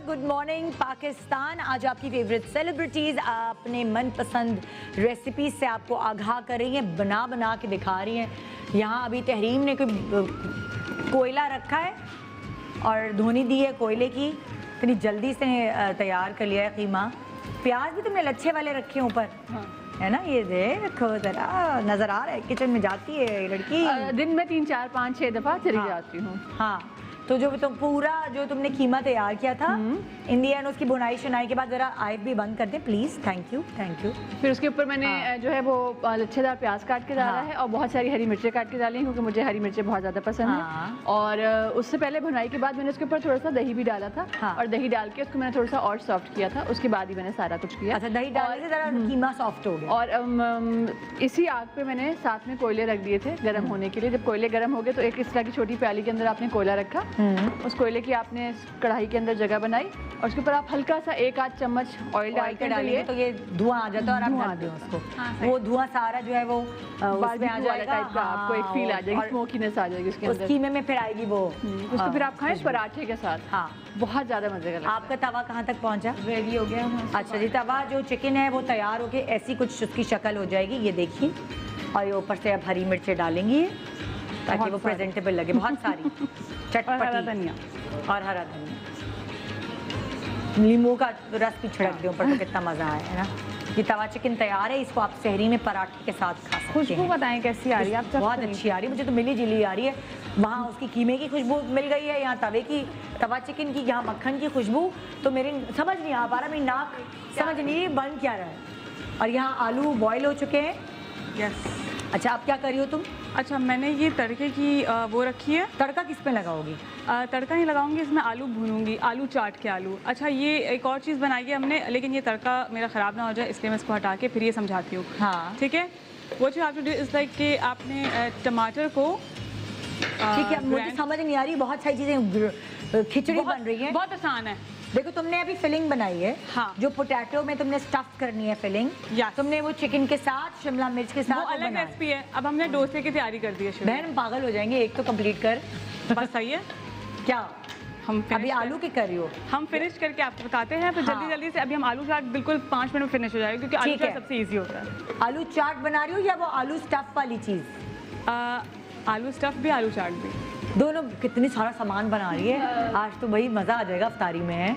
गुड मॉर्निंग पाकिस्तान। आज आपकी फेवरेट सेलिब्रिटीज़ अपने मनपसंद रेसिपी से आपको आगाह कर रही हैं, बना बना के दिखा रही हैं। यहाँ अभी तहरीम ने कोई कोयला रखा है और धोनी दी है कोयले की, इतनी जल्दी से तैयार कर लिया है कीमा। प्याज भी तुमने लच्छे वाले रखे हैं ऊपर, है ना? ये देखो ज़रा, नज़र आ रहा है किचन में जाती है ये लड़की। दिन में 3, 4, 5, 6 दफ़ा चली हाँ। जाती हूँ। हाँ, तो जो तुम पूरा जो तुमने कीमा तैयार किया था इन दी एंड उसकी बुनाई शुनाई के बाद जरा आइफ भी बंद कर दे please. Thank you thank you. फिर उसके ऊपर मैंने जो है वो लच्छेदार प्याज काट के डाला है और बहुत सारी हरी मिर्चें काट के डाली हैं क्योंकि मुझे हरी मिर्चें बहुत ज़्यादा पसंद है। और उससे पहले भुनाई के बाद मैंने उसके ऊपर थोड़ा सा दही भी डाला था और दही डाल के उसको मैंने थोड़ा सा और सॉफ्ट किया था। उसके बाद ही मैंने सारा कुछ किया। अच्छा, दही डालने से जरा कीमा सॉफ्ट हो गया। और इसी आग पे मैंने साथ में कोयले रख दिए थे गर्म होने के लिए। जब कोयले गर्म हो गए तो एक इस तरह की छोटी प्याली के अंदर आपने कोयला रखा, उस कोयले की आपने कढ़ाई के अंदर जगह बनाई और उसके ऊपर आप हल्का सा 1 आध चम्मच ऑयल डाल के डालिए तो ये धुआं आ जाता है और आप ढक दें उसको। वो धुआं सारा जो है वो उसमें आ जाएगा टाइप का, आपको एक फील आ जाएगी, स्मोकीनेस आ जाएगी उसके उस अंदर। कीमे में फिर आएगी वो उसको फिर आप खाएं पराठे के साथ। हाँ, बहुत ज़्यादा मजे का लगता है। आपका तवा कहाँ तक पहुँचा? रेडी हो गया। अच्छा जी, तवा जो चिकन है वो तैयार होके ऐसी कुछ उसकी शक्ल हो जाएगी, ये देखिए। और ये ऊपर से अब हरी मिर्चें डालेंगी ताकि वो प्रेजेंटेबल लगे, बहुत सारी चटपटी धनिया और हरा धनिया, नींबू का रस भी छिड़क दो ऊपर तो कितना मजा आया है ना। ये तवा चिकन तैयार है, इसको आप सहरी में पराठे के साथ खा सकते खुशबू हैं। बताएं कैसी आ रही है? आप बहुत अच्छी आ रही है, मुझे तो मिली जुली आ रही है। वहाँ उसकी कीमे की खुशबू मिल गई है, यहाँ तवे की तवा चिकन की, यहाँ मक्खन की खुशबू। तो मेरी समझ नहीं आ पा रहा, मेरी नाक समझ नहीं बन क्या रहा है। और यहाँ आलू बॉयल हो चुके हैं। यस। अच्छा, अब क्या कर रही हो तुम? अच्छा, मैंने ये तड़के की वो रखी है। तड़का किस पे लगाओगी? तड़का नहीं लगाऊंगी, इसमें आलू भूनूंगी, आलू चाट के आलू। अच्छा, ये एक और चीज़ बनाई है हमने, लेकिन ये तड़का मेरा ख़राब ना हो जाए इसलिए मैं इसको हटा के फिर ये समझाती हूँ। हाँ, ठीक है। वो जो आप इस लाइक कि आपने टमाटर को ठीक है। मुझे समझ नहीं आ रही, बहुत सारी चीज़ें खिचड़ी बन रही है। बहुत आसान है। देखो, तुमने अभी फिलिंग बनाई है। हाँ। जो पोटैटो में तुमने स्टफ करनी है फिलिंग, Yes। तुमने वो चिकन के साथ शिमला मिर्च के साथ वो अलग बनाया। रेसिपी है। अब हमने डोसे की तैयारी कर दी है शुरू। बहन, हम पागल हो जाएंगे, एक तो कंप्लीट कर। बस सही है। क्या हम अभी आलू की कर रही हो? हम फिनिश करके आपको बताते हैं। फिर हाँ। जल्दी जल्दी से अभी हम आलू चाट बिल्कुल 5 मिनट में फिनिश हो जाएगा क्योंकि आलू ठीक चाट है। सबसे इजी होता है। आलू चाट बना रही हो या वो आलू स्टफ वाली चीज़? आलू स्टफ भी, आलू चाट भी। दोनों। कितनी सारा सामान बना रही है आज तो, भाई मज़ा आ जाएगा अफ्तारी में।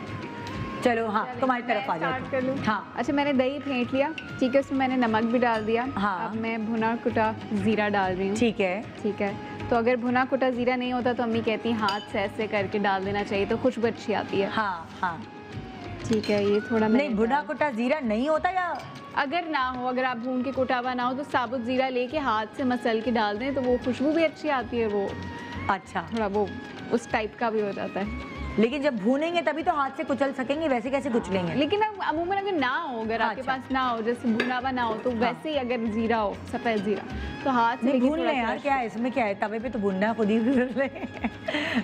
चलो, हाँ, तुम्हारी तरफ आ स्टार्ट कर जाओ। लूँ? हाँ, अच्छा, मैंने दही फेंट लिया, ठीक है, उसमें मैंने नमक भी डाल दिया। हाँ। अब मैं भुना कुटा ज़ीरा डाल रही हूँ। ठीक है। ठीक है। तो अगर भुना कुटा ज़ीरा नहीं होता तो अम्मी कहती हैं हाथ से ऐसे करके डाल देना चाहिए तो खुशबू अच्छी आती है। हाँ हाँ, ठीक है, ये थोड़ा मैंने नहीं भुना कुटा जीरा नहीं होता या? अगर ना हो, अगर आप भून के कुटा हुआ ना हो तो साबुत ज़ीरा लेके हाथ से मसल के डाल दें तो वो खुशबू भी अच्छी आती है। वो अच्छा, थोड़ा वो उस टाइप का भी हो जाता है। लेकिन जब भूनेंगे तभी तो हाथ से कुचल सकेंगे, वैसे कैसे कुचलेंगे? लेकिन अब अमूमन अगर ना हो, अगर आपके अच्छा। पास ना हो, जैसे भुना हुआ ना हो तो वैसे ही अगर जीरा हो, सफ़ेद जीरा, तो हाथ से नहीं लेके भून थोड़ा ले यार, क्रश क्या है इसमें, क्या है, तवे पे तो भूनना है, खुद ही भून ले।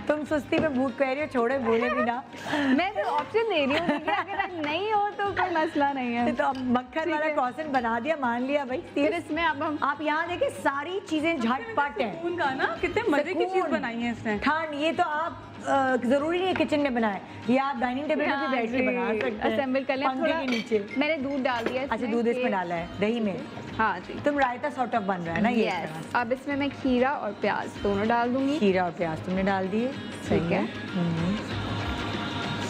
तुम सुस्ती में भूख कह रही हो, छोड़े भूले भी ना। मैं तो ऑप्शन दे रही हूँ कि अगर नहीं हो तो कोई मसला नहीं है। तो अब मक्खन वाला क्रॉसन बना दिया, मान लिया भाई। फिर इसमें अब हम आप यहाँ देखें, सारी चीजें झटपट हैं। सुकून का ना, कितने मजे की चीज सुकून। बनाई है इसने। ठंड, ये तो आप जरूरी नहीं है किचन में बनाए, ये आप डाइनिंग टेबल पे भी बैठ के बना सकते हैं, असेंबल कर लें। पंखे थोड़ा के नीचे। मैंने दूध डाल दिया अच्छा, दूध इसमें डाला है, दही में। हाँ जी। तुम रायता सॉर्ट ऑफ बन रहा है ना ये? यस। अब इसमें मैं खीरा और प्याज दोनों डाल दूंगी। खीरा और प्याज तुमने डाल दिए, सही ठीक है।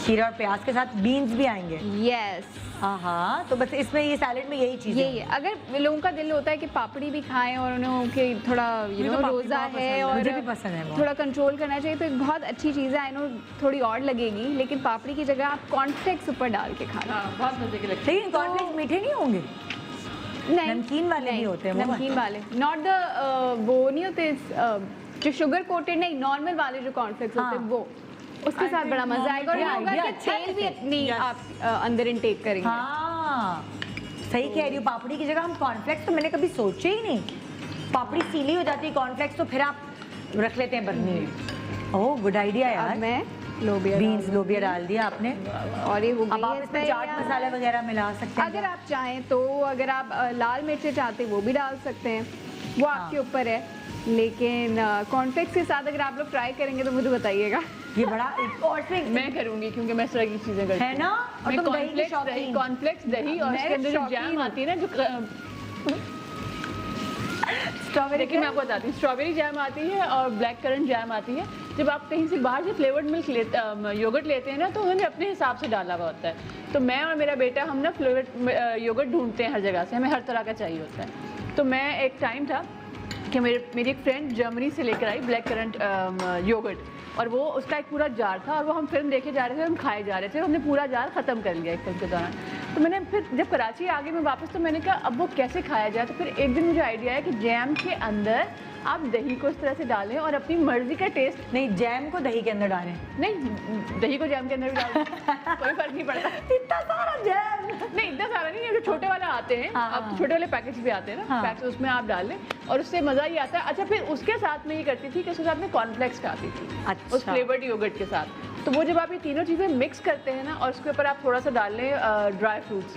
खीरा और प्याज के साथ बीन्स भी आएंगे। यस, हाँ हाँ, तो बस इसमें ये सैलेड में यही चीज़ यही है। अगर लोगों का दिल होता है कि पापड़ी भी खाएं और उन्हें कि थोड़ा मुझे तो पापड़ी रोज़ा बहुत पसंद है है। और मुझे भी पसंद है बहुत। थोड़ा कंट्रोल करना चाहिए तो एक बहुत अच्छी चीज़ है। आई नो थोड़ी और लगेगी, लेकिन पापड़ी की जगह आप कॉर्नफ्लेक्स ऊपर डाल के खाना। हाँ, बहुत मजे के लगते लेकिन कॉर्नफ्लेक्स मीठे नहीं होंगे? नहीं, नमकीन वाले भी होते हैं वो? नमकीन वाले, नॉट द वो नहीं होते जो शुगर कोटेड, नहीं, नॉर्मल वाले जो कॉर्नफ्लेक्स होते हैं हाँ। वो, उसके साथ बड़ा मजा आएगा। और ये normal होगा कि अच्छा है तेल भी वैसे। नहीं आप अंदर इनटेक करेंगे। हाँ, सही कह रही हो। पापड़ी की जगह हम कॉर्नफ्लेक्स तो मैंने कभी सोचे ही नहीं। पापड़ी सीली हो जाती है, कॉर्नफ्लेक्स तो फिर आप रख लेते हैं बर्नी में। ओह, गुड आइडिया अब यार। मैं लोबिया बीन्स लोबिया डाल दिया आपने, और ये हो अब आप गई इसमें है चाट तैयार। मसाला वगैरह मिला सकते हैं। अगर आप चाहें तो, अगर आप लाल मिर्चें चाहते हैं वो भी डाल सकते हैं, वो आपके ऊपर है। लेकिन कॉर्नफ्लेक्स के साथ अगर आप लोग ट्राई करेंगे तो मुझे बताइएगा। ये बड़ा और फिर मैं करूंगी क्योंकि मैं इस तरह की चीजें करती है ना। और मैं तुम दही की कॉर्नफ्लेक्स शौकीन। कॉर्नफ्लेक्स दही और मैं इसके अंदर जो शौकीन जैम हूँ। आती है ना, जो स्ट्रॉबेरी देखिए मैं आपको बताती हूँ, स्ट्रॉबेरी जैम आती है और ब्लैक करंट जैम आती है। जब आप कहीं से बाहर से फ्लेवर्ड मिल्क योगर्ट लेते हैं ना, तो उन्होंने अपने हिसाब से डाला हुआ होता है। तो मैं और मेरा बेटा हम ना फ्लेवर्ड योगर्ट ढूंढते हैं हर जगह से, हमें हर तरह का चाहिए होता है। तो मैं एक टाइम था कि मेरी एक फ्रेंड जर्मनी से लेकर आई ब्लैक करंट योगर्ट। और वो उसका एक पूरा जार था और वो हम फिल्म देखे जा रहे थे, हम खाए जा रहे थे, हमने पूरा जार ख़त्म कर लिया एक फिल्म के दौरान। तो मैंने फिर जब कराची आ गई मैं वापस, तो मैंने कहा अब वो कैसे खाया जाए। तो फिर एक दिन मुझे आइडिया है कि जैम के अंदर आप दही को इस तरह से डालें और अपनी मर्जी का टेस्ट। नहीं, जैम को दही के अंदर डालें। नहीं, दही को जैम के अंदर भी डालें कोई फर्क नहीं पड़ता। इतना सारा जैम नहीं, इतना सारा नहीं है, जो छोटे वाले आते हैं, हाँ, अब छोटे वाले पैकेज भी आते हैं ना, हाँ। पैकेज उसमें आप डाल लें और उससे मज़ा ही आता है। अच्छा, फिर उसके साथ में ये करती थी कि उसके साथ में कॉर्नफ्लेक्स खाती थी, अच्छा। उस फ्लेवर्ड योगर्ट के साथ। तो वो जब आप ये तीनों चीज़ें मिक्स करते हैं ना और उसके ऊपर आप थोड़ा सा डाल लें ड्राई फ्रूट्स,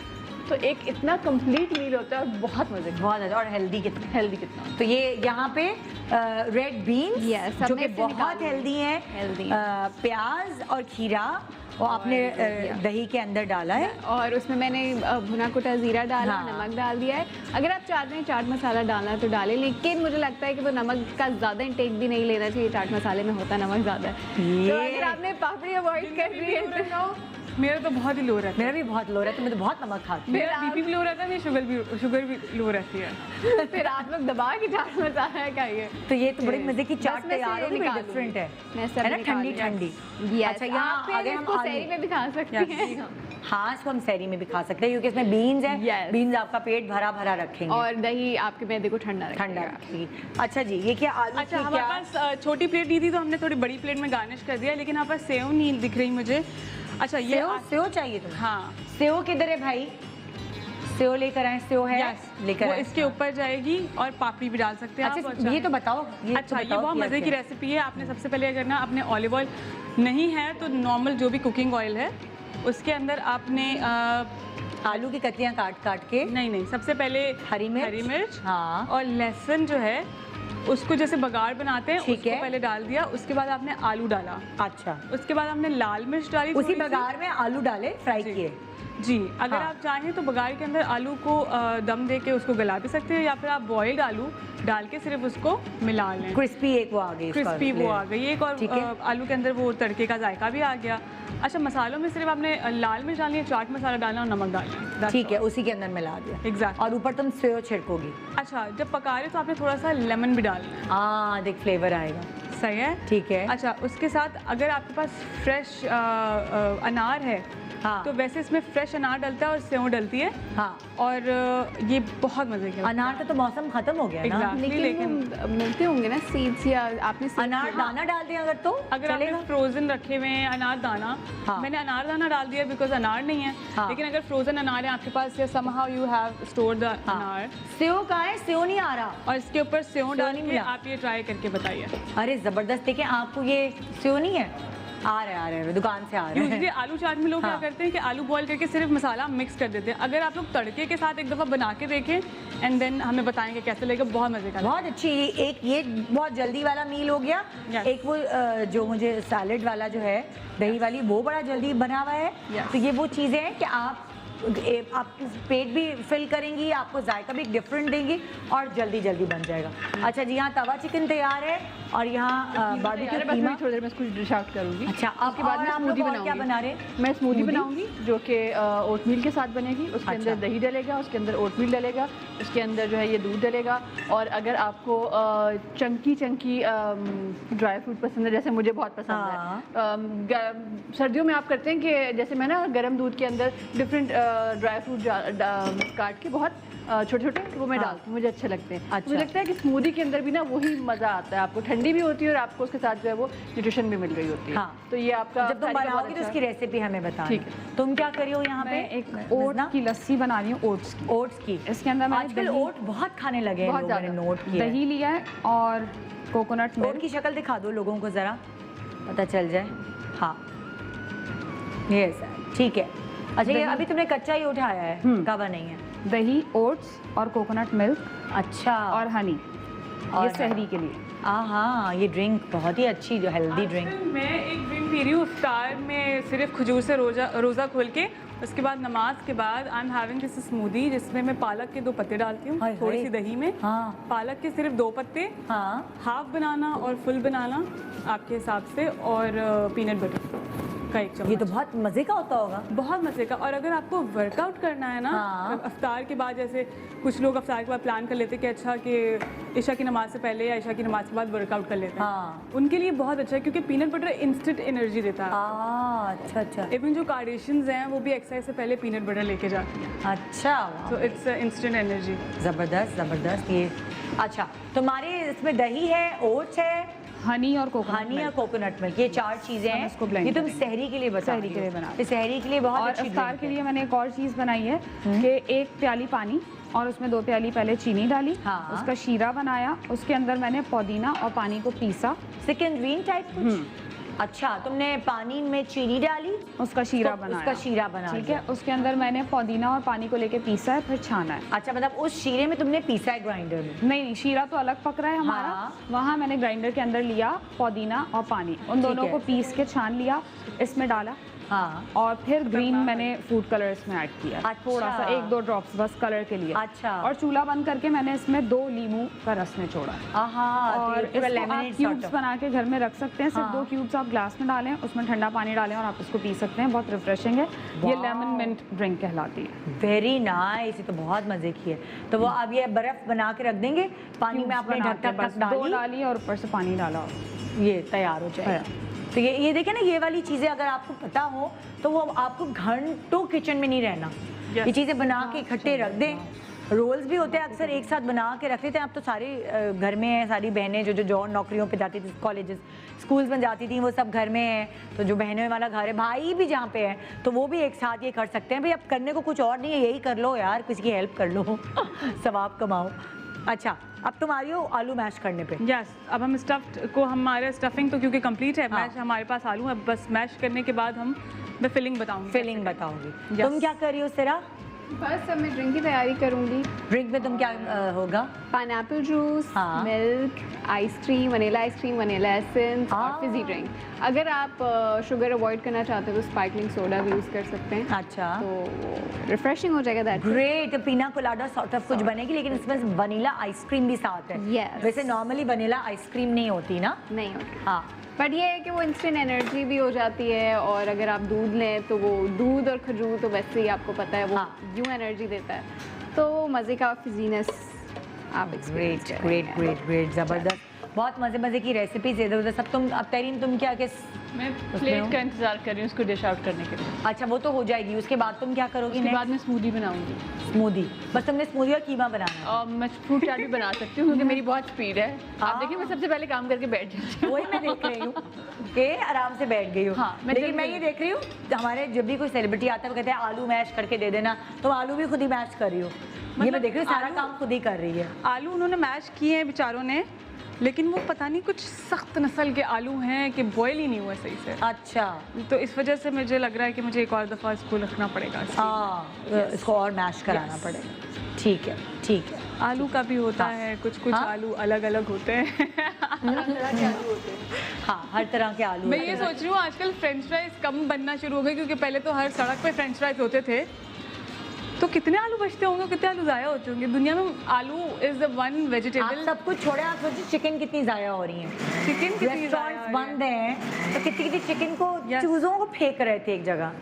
तो एक इतना कंप्लीट मील होता है और बहुत मज़े का, बहुत अच्छा और हेल्दी कितना। हेल्दी कितना। तो ये यहाँ पे रेड बीन्स Yes, सब जो में कि से बहुत निकाल हेल्दी हैं, Healthy। प्याज और खीरा वो आपने दही के अंदर डाला है। और उसमें मैंने भुना कुटा ज़ीरा डाला, हाँ। नमक डाल दिया है। अगर आप चाहते हैं चाट मसाला डालना है तो डालें, लेकिन मुझे लगता है कि वो नमक का ज़्यादा इंटेक भी नहीं लेना चाहिए, चाट मसाले में होता नमक ज़्यादा है। ये- तो अगर आपने पापड़ी अवॉइड कर रही है तो मेरा तो बहुत ही लो रहता मेरा भी बहुत लो रहता है, मैं तो बहुत नमक खाती हूँ। मेरा बीपी भी लो रहता है, मेरी शुगर भी लो रहती है। फिर आप लोग दबा के चाट मसाला खाइए। तो ये तो बड़ी मजे की बस चाट मैं से तैयार होगी, निकाल डिफरेंट है। मैं सब है ना, निकाल ठंडी लूँगी। ठंडी। Yes, अच्छा, यहाँ आप फिर आगे हम इसको आलू- सहरी में भी खा सकते हैं। हाँ, इसको हम सहरी में भी खा सकते हैं क्योंकि इसमें बीन्स हैं। Yes। बीन्स आपका पेट भरा भरा रखेंगे, और दही आपके मैदे को ठंडा ठंडा रखेगा। रखेगी। अच्छा जी, ये क्या आलू अच्छा, की हमारे क्या? पास छोटी प्लेट दी थी तो हमने थोड़ी बड़ी प्लेट में गार्निश कर दिया, लेकिन यहाँ पर सेव नहीं दिख रही मुझे। अच्छा, ये सेव सेव चाहिए तुम्हें? हाँ, सेव किधर है भाई? सेव लेकर आए, सेव है यस, लेकर वो आए। इसके ऊपर जाएगी और पापड़ी भी डाल सकते हैं आप। अच्छा, और ये तो बताओ। अच्छा, ये बहुत मज़े की रेसिपी है। आपने सबसे पहले अगर ना अपने ऑलिव ऑयल नहीं है तो नॉर्मल जो भी कुकिंग ऑयल है उसके अंदर आपने आलू की कतलियाँ काट काट के, नहीं, सबसे पहले हरी मिर्च, हाँ, और लहसुन जो है उसको जैसे बगाड़ बनाते हैं, ठीक उसको है। पहले डाल दिया। उसके बाद आपने आलू डाला, अच्छा, उसके बाद आपने लाल मिर्च डाली उसी थोड़ी सी। बघार में आलू डाले, फ्राई जी। किए। जी, अगर हाँ। आप चाहें तो बघार के अंदर आलू को दम दे के उसको गला भी सकते हैं, या फिर आप बॉइल्ड आलू डाल के सिर्फ उसको मिला लें। क्रिस्पी एक वो आ गई, इसका क्रिस्पी वो आ गई एक, और ठीक है। आलू के अंदर वो तड़के का जायका भी आ गया। अच्छा, मसालों में सिर्फ आपने लाल मिर्च डालनी है, चाट मसाला डालना और नमक डालना है। ठीक है, उसी के अंदर मिला दिया। एग्जैक्ट। और ऊपर तुम सेव छिड़कोगी। अच्छा, जब पका रहे तो आपने थोड़ा सा लेमन भी डालना है। हाँ, देख फ्लेवर आएगा। सही है, ठीक है। अच्छा, उसके साथ अगर आपके पास फ्रेश अनार है, हाँ। तो वैसे इसमें फ्रेश अनार डलता है और सेव डलती है, हाँ, और ये बहुत मजे के। अनार का तो मौसम खत्म हो गया ना। Exactly। लेकिन वो मिलते होंगे ना सीड्स, या आपने seeds अनार के- दाना डाल दें अगर तो अगर आपने चलेगा। फ्रोजन रखे हुए हैं अनार दाना, हाँ। मैंने अनार दाना डाल दिया बिकॉज अनार नहीं है, हाँ। लेकिन अगर फ्रोजन अनार है आपके पास, या somehow you have stored the हाँ। अनार, सेव कहाँ है? सेव नहीं आ रहा। और इसके ऊपर सेव डाल नहीं के मिला। आप ये ट्राई करके बताइए। अरे जबरदस्त, देखें आपको ये सेव नहीं है, आ रहे हैं दुकान से आ रहे यूजली हैं। आलू चाट में लोग हाँ। क्या करते हैं कि आलू बॉईल करके सिर्फ मसाला मिक्स कर देते हैं। अगर आप लोग तड़के के साथ एक दफ़ा बना के देखें एंड देन हमें बताएंगे कैसे लगेगा, बहुत मजे का। बहुत अच्छी, एक ये बहुत जल्दी वाला मील हो गया। Yes। एक वो जो मुझे सैलेड वाला जो है दही वाली, वो बड़ा जल्दी बना हुआ है। Yes। तो ये वो चीज़ें हैं कि आप पेट भी फिल करेंगी, आपको जायका भी डिफरेंट देंगी और जल्दी जल्दी बन जाएगा। अच्छा जी, यहाँ तवा चिकन तैयार है और यहाँ बारबेक्यू बस कीमा। मैं थोड़ी देर में इसको डिश आउट करूंगी। अच्छा, उसके बाद मैं आप स्मूदी लोग और क्या बनाऊंगी। बना रहे हैं? मैं स्मूदी स्मूदी? बनाऊंगी जो कि ओटमील के साथ बनेगी। उसके अच्छा। अंदर दही डलेगा, उसके अंदर ओटमील डलेगा, उसके अंदर जो है ये दूध डलेगा। और अगर आपको चंकी चंकी ड्राई फ्रूट पसंद है, जैसे मुझे बहुत पसंद हाँ। है, सर्दियों में आप करते हैं कि जैसे मैं ना गर्म दूध के अंदर डिफरेंट ड्राई फ्रूट काट के बहुत छोटे छोटे वो मैं हाँ। डालती हूँ, मुझे अच्छे लगते हैं। अच्छा। मुझे लगता है कि स्मूदी के अंदर भी ना वही मज़ा आता है, आपको ठंडी भी होती है और आपको उसके साथ जो है वो न्यूट्रिशन भी मिल रही होती है। हाँ। तो ये आपका जब तुम सारी का बहुत बनाओगी तो अच्छा उसकी रेसिपी हमें बताना। ठीक है। तुम क्या करी हो यहाँ पे? मैं एक ओट की लस्सी बना रही हूँ, ओट्स की। ओट्स की। इसके अंदर मैंने आजकल दही- ओट बहुत खाने लगे हैं बहुत लोगों ने, ज़्यादा। नोट किया है। दही लिया है और कोकोनट ओट मिल्क। की शक्ल दिखा दो लोगों को ज़रा, पता चल जाए। हाँ, ये ठीक है। अच्छा, ये अभी तुमने कच्चा ही उठाया है, कवा नहीं है? दही, ओट्स और कोकोनट मिल्क अच्छा। और हनी, और ये सहरी के लिए। हाँ, ये ड्रिंक बहुत ही अच्छी, जो हेल्दी ड्रिंक। आजकल मैं एक ड्रिंक पी रही हूँ इफ्तार में, सिर्फ खजूर से रोज़ा खोल के, उसके बाद नमाज के बाद I am having this smoothie, जिसमें मैं पालक के 2 पत्ते डालती हूँ, हाय थोड़ी हाय। सी दही में। हाँ। पालक के सिर्फ 2 पत्ते, हाँ, हाफ बनाना और फुल बनाना आपके हिसाब से, और पीनट बटर। का एक चम्मच। ये तो बहुत मजे का होता होगा। बहुत मजे का। और अगर आपको वर्कआउट करना है ना, हाँ। अफ्तार के बाद, जैसे कुछ लोग अफ्तार के बाद प्लान कर लेते हैं कि अच्छा कि ईशा की नमाज से पहले या ईशा की नमाज के बाद वर्कआउट कर लेते हैं, हाँ। उनके लिए बहुत अच्छा है क्योंकि पीनट बटर इंस्टेंट एनर्जी देता है। अच्छा अच्छा इवन जो कार्डिशियंस हैं वो भी एक्सरसाइज से पहले पीनट बटर लेके जाती हैं, अच्छा, तो इट्स इंस्टेंट एनर्जी। जबरदस्त जबरदस्त। ये अच्छा, तुम्हारे इसमें दही है, ओट्स है, हनी और कोकोनट हनी और कोकोनट मिल्क, ये 4 चीजें हैं। इसको blend ये तुम करेंगे। सहरी के लिए बता सहरी रही के लिए हो। बना रही ये सहरी के लिए बहुत और अच्छी इफ्तार drink के है। लिए मैंने एक और चीज़ बनाई है कि 1 प्याली पानी और उसमें 2 प्याली पहले चीनी डाली, हाँ। उसका शीरा बनाया, उसके अंदर मैंने पुदीना और पानी को पीसा, सिकंदरीन टाइप कुछ। अच्छा, तुमने पानी में चीनी डाली, उसका शीरा उसको- बनाया। उसका शीरा बना ठीक दिया। है, उसके अंदर मैंने पुदीना और पानी को लेके पीसा है, फिर छाना है। अच्छा, मतलब उस शीरे में तुमने पीसा है ग्राइंडर में। नहीं, शीरा तो अलग पक रहा है हमारा। हाँ। वहाँ मैंने ग्राइंडर के अंदर लिया पुदीना और पानी, उन दोनों है। को पीस के छान लिया, इसमें डाला हाँ, और फिर ग्रीन मैंने फूड कलर इसमें ऐड किया, अच्छा। थोड़ा सा 1-2 ड्रॉप्स बस कलर के लिए। अच्छा। और चूल्हा बंद करके मैंने इसमें 2 लीमू का रस निचोड़ा। तो और ये पूरा इसको लेमनेड आप sort क्यूब्स of। बना के घर में रख सकते हैं। सिर्फ हाँ। 2 क्यूब्स आप ग्लास में डालें, उसमें ठंडा पानी डालें और आप इसको पी सकते हैं। बहुत रिफ्रेशिंग है। ये वाह। लेमन मिंट ड्रिंक कहलाती है। वेरी नाइस, ये तो बहुत मजे की है। तो वो अब ये बर्फ बना के रख देंगे, पानी में Cubes आपने बना ढक के ढक बस ढक 2 डाली, डाली और ऊपर से पानी डाला। ये तैयार हो जाएगा। तो ये देखिए ना, ये वाली चीज़ें अगर आपको पता हो तो वो आपको घंटों किचन में नहीं रहना। ये चीज़ें बना के इकट्ठे रख दें। रोल्स भी होते हैं अक्सर एक साथ बना के रख लेते हैं। अब तो सारे घर में हैं, सारी बहनें जो जो जो नौकरियों पे जाती थी, कॉलेजेस स्कूल्स में जाती थी, वो सब घर में हैं। तो जो बहनों वाला घर है, भाई भी जहाँ पे है, तो वो भी एक साथ ये कर सकते हैं। भाई अब करने को कुछ और नहीं है, यही कर लो यार, किसी की हेल्प कर लो सवाब कमाओ। अच्छा, अब तुम आ रही हो आलू मैश करने पे। यस, अब हम स्टफ्ड को, हमारे स्टफिंग तो क्योंकि कंप्लीट है, हाँ। मैश हमारे पास आलू है, बस मैश करने के बाद मैं फिलिंग बताऊंगी। फिलिंग बताओगी। Yes. तुम क्या कर रही हो सिरा? बस अब मैं ड्रिंक की तैयारी करूँगी। ड्रिंक में तुम क्या होगा? पाइनएप्पल जूस, हाँ। मिल्क, आइसक्रीम, वनीला एसेंस और हाँ। Fiji drink. अगर आप शुगर अवॉइड करना चाहते हो तो स्पार्कलिंग सोडा भी यूज़ कर सकते हैं, अच्छा, तो रिफ्रेशिंग हो जाएगा। That great. पीना कोलाडा सॉर्ट ऑफ कुछ बनेगी, लेकिन इसमें वनीला आइसक्रीम भी साथ है। Yes. वैसे नॉर्मली वनीला आइसक्रीम नहीं होती ना। नहीं होती, हाँ, बट ये है कि वो इंस्टेंट एनर्जी भी हो जाती है। और अगर आप दूध लें तो वो दूध और खजूर तो वैसे ही आपको पता है वो हाँ। यूँ एनर्जी देता है, तो मज़े का फिजीनेस आप experience great great great great, जबरदस्त। बहुत मजे मजे की रेसिपीज इधर उधर सब। तुम अब तरीन तुम क्या किस मैं उसमें प्लेट हो? का इंतजार कर रही हूँ उसको डिश आउट करने के लिए। अच्छा, वो तो हो जाएगी, उसके बाद तुम क्या करोगी? उसके बाद मैं स्मूदी बनाऊंगी। स्मूदी। बस तुमने स्मूदी और कीमा बनाना है। और मैं फ्रूट चाट भी बना सकती हूँ क्योंकि मेरी बहुत स्पीड है। हाँ। आप देखिए मैं सबसे पहले काम करके बैठ जाती हूँ। वही मैं देख रही हूँ कि आराम से बैठ गई हूँ। हाँ, मैं लेकिन जल्दी मैं ये देख रही हूँ, हमारे जब भी कोई सेलिब्रिटी आता है वो कहते हैं आलू मैश करके दे देना, तो आलू भी खुद ही मैश कर रही हो। ये मैं देख रही हूँ, सारा काम खुद ही कर रही है। आलू उन्होंने मैश किए हैं बेचारों ने, लेकिन वो पता नहीं कुछ सख्त नस्ल के आलू हैं कि बॉयल ही नहीं हुए सही से। अच्छा, तो इस वजह से मुझे लग रहा है कि मुझे एक और दफ़ा इसको रखना पड़ेगा। हाँ, इसको और मैश कराना पड़ेगा। ठीक है, ठीक है। आलू का भी होता है, कुछ कुछ हाँ? आलू अलग अलग होते हैं। हाँ, हर तरह के आलू मैं होते ये हैं। सोच रही हूँ आजकल फ्रेंच फ्राइज कम बनना शुरू हो गए, क्योंकि पहले तो हर सड़क पे फ्रेंच फ्राइज होते थे। तो कितने आलू बचते होंगे, कितने आलू ज़ाया होते होंगे? दुनिया में आलू इज़ द वन आप वेजिटेबल। सब कुछ छोड़े, आप सोचिए चिकन कितनी ज़ाया हो रही है। चिकन कितनी ज़ाया रेस्टोरेंट्स है। बंद हैं, तो कितनी कितनी चिकन को, Yes. चूज़ों को फेंक रहे थे एक जगह,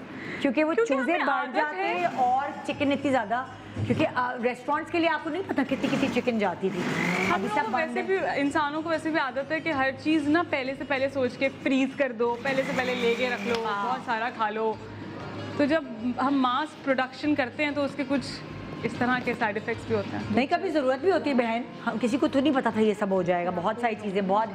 क्योंकि वो क्योंकि चूज़े हमें बढ़ आदत जाते है। और चिकन इतनी ज़्यादा, क्योंकि रेस्टोरेंट्स के लिए आपको नहीं पता कितनी कितनी चिकन जाती थी। हम अभी लोगों सब को बंद वैसे है। भी, इंसानों को वैसे भी आदत है कि हर चीज़ ना पहले से पहले सोच के फ्रीज कर दो, पहले से पहले लेके रख लो, बहुत सारा खा लो। तो जब हम मास प्रोडक्शन करते हैं तो उसके कुछ इस तरह के साइड इफ़ेक्ट्स भी होते हैं। नहीं, कभी ज़रूरत भी होती है बहन, हम किसी को तो नहीं पता था ये सब हो जाएगा। बहुत सारी चीज़ें, बहुत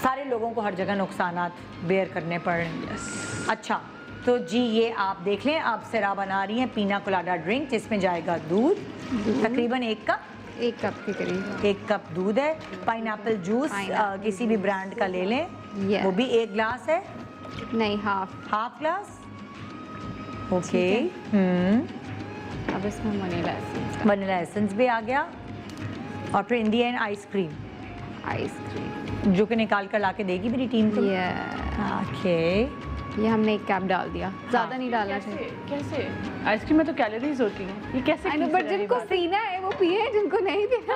सारे लोगों को हर जगह नुकसानात बेयर करने पड़ रहे हैं। अच्छा, तो जी ये आप देख लें, आप सिरा बना रही हैं पीना कोलाडा ड्रिंक, जिसमें जाएगा दूध तकरीबन 1 कप, 1 कप के करीब। 1 कप दूध है। पाइनएप्पल जूस Pineapple किसी भी ब्रांड का ले लें, Yes. वो भी 1 ग्लास है, नहीं, हाफ ग्लास। ओके, ठीक अब इसमें वनीला एसेंस, वनीला एसेंस भी आ गया, और फिर इन दी एंड आइसक्रीम, आइसक्रीम। जो कि निकाल कर ला के देगी मेरी टीम को। Yeah. ओके, ये हमने 1 कप डाल दिया, ज़्यादा नहीं डालना चाहिए। कैसे आइसक्रीम में तो कैलोरीज होती हैं, ये कैसे? बट जिनको पीना है वो पिए, जिनको नहीं पीना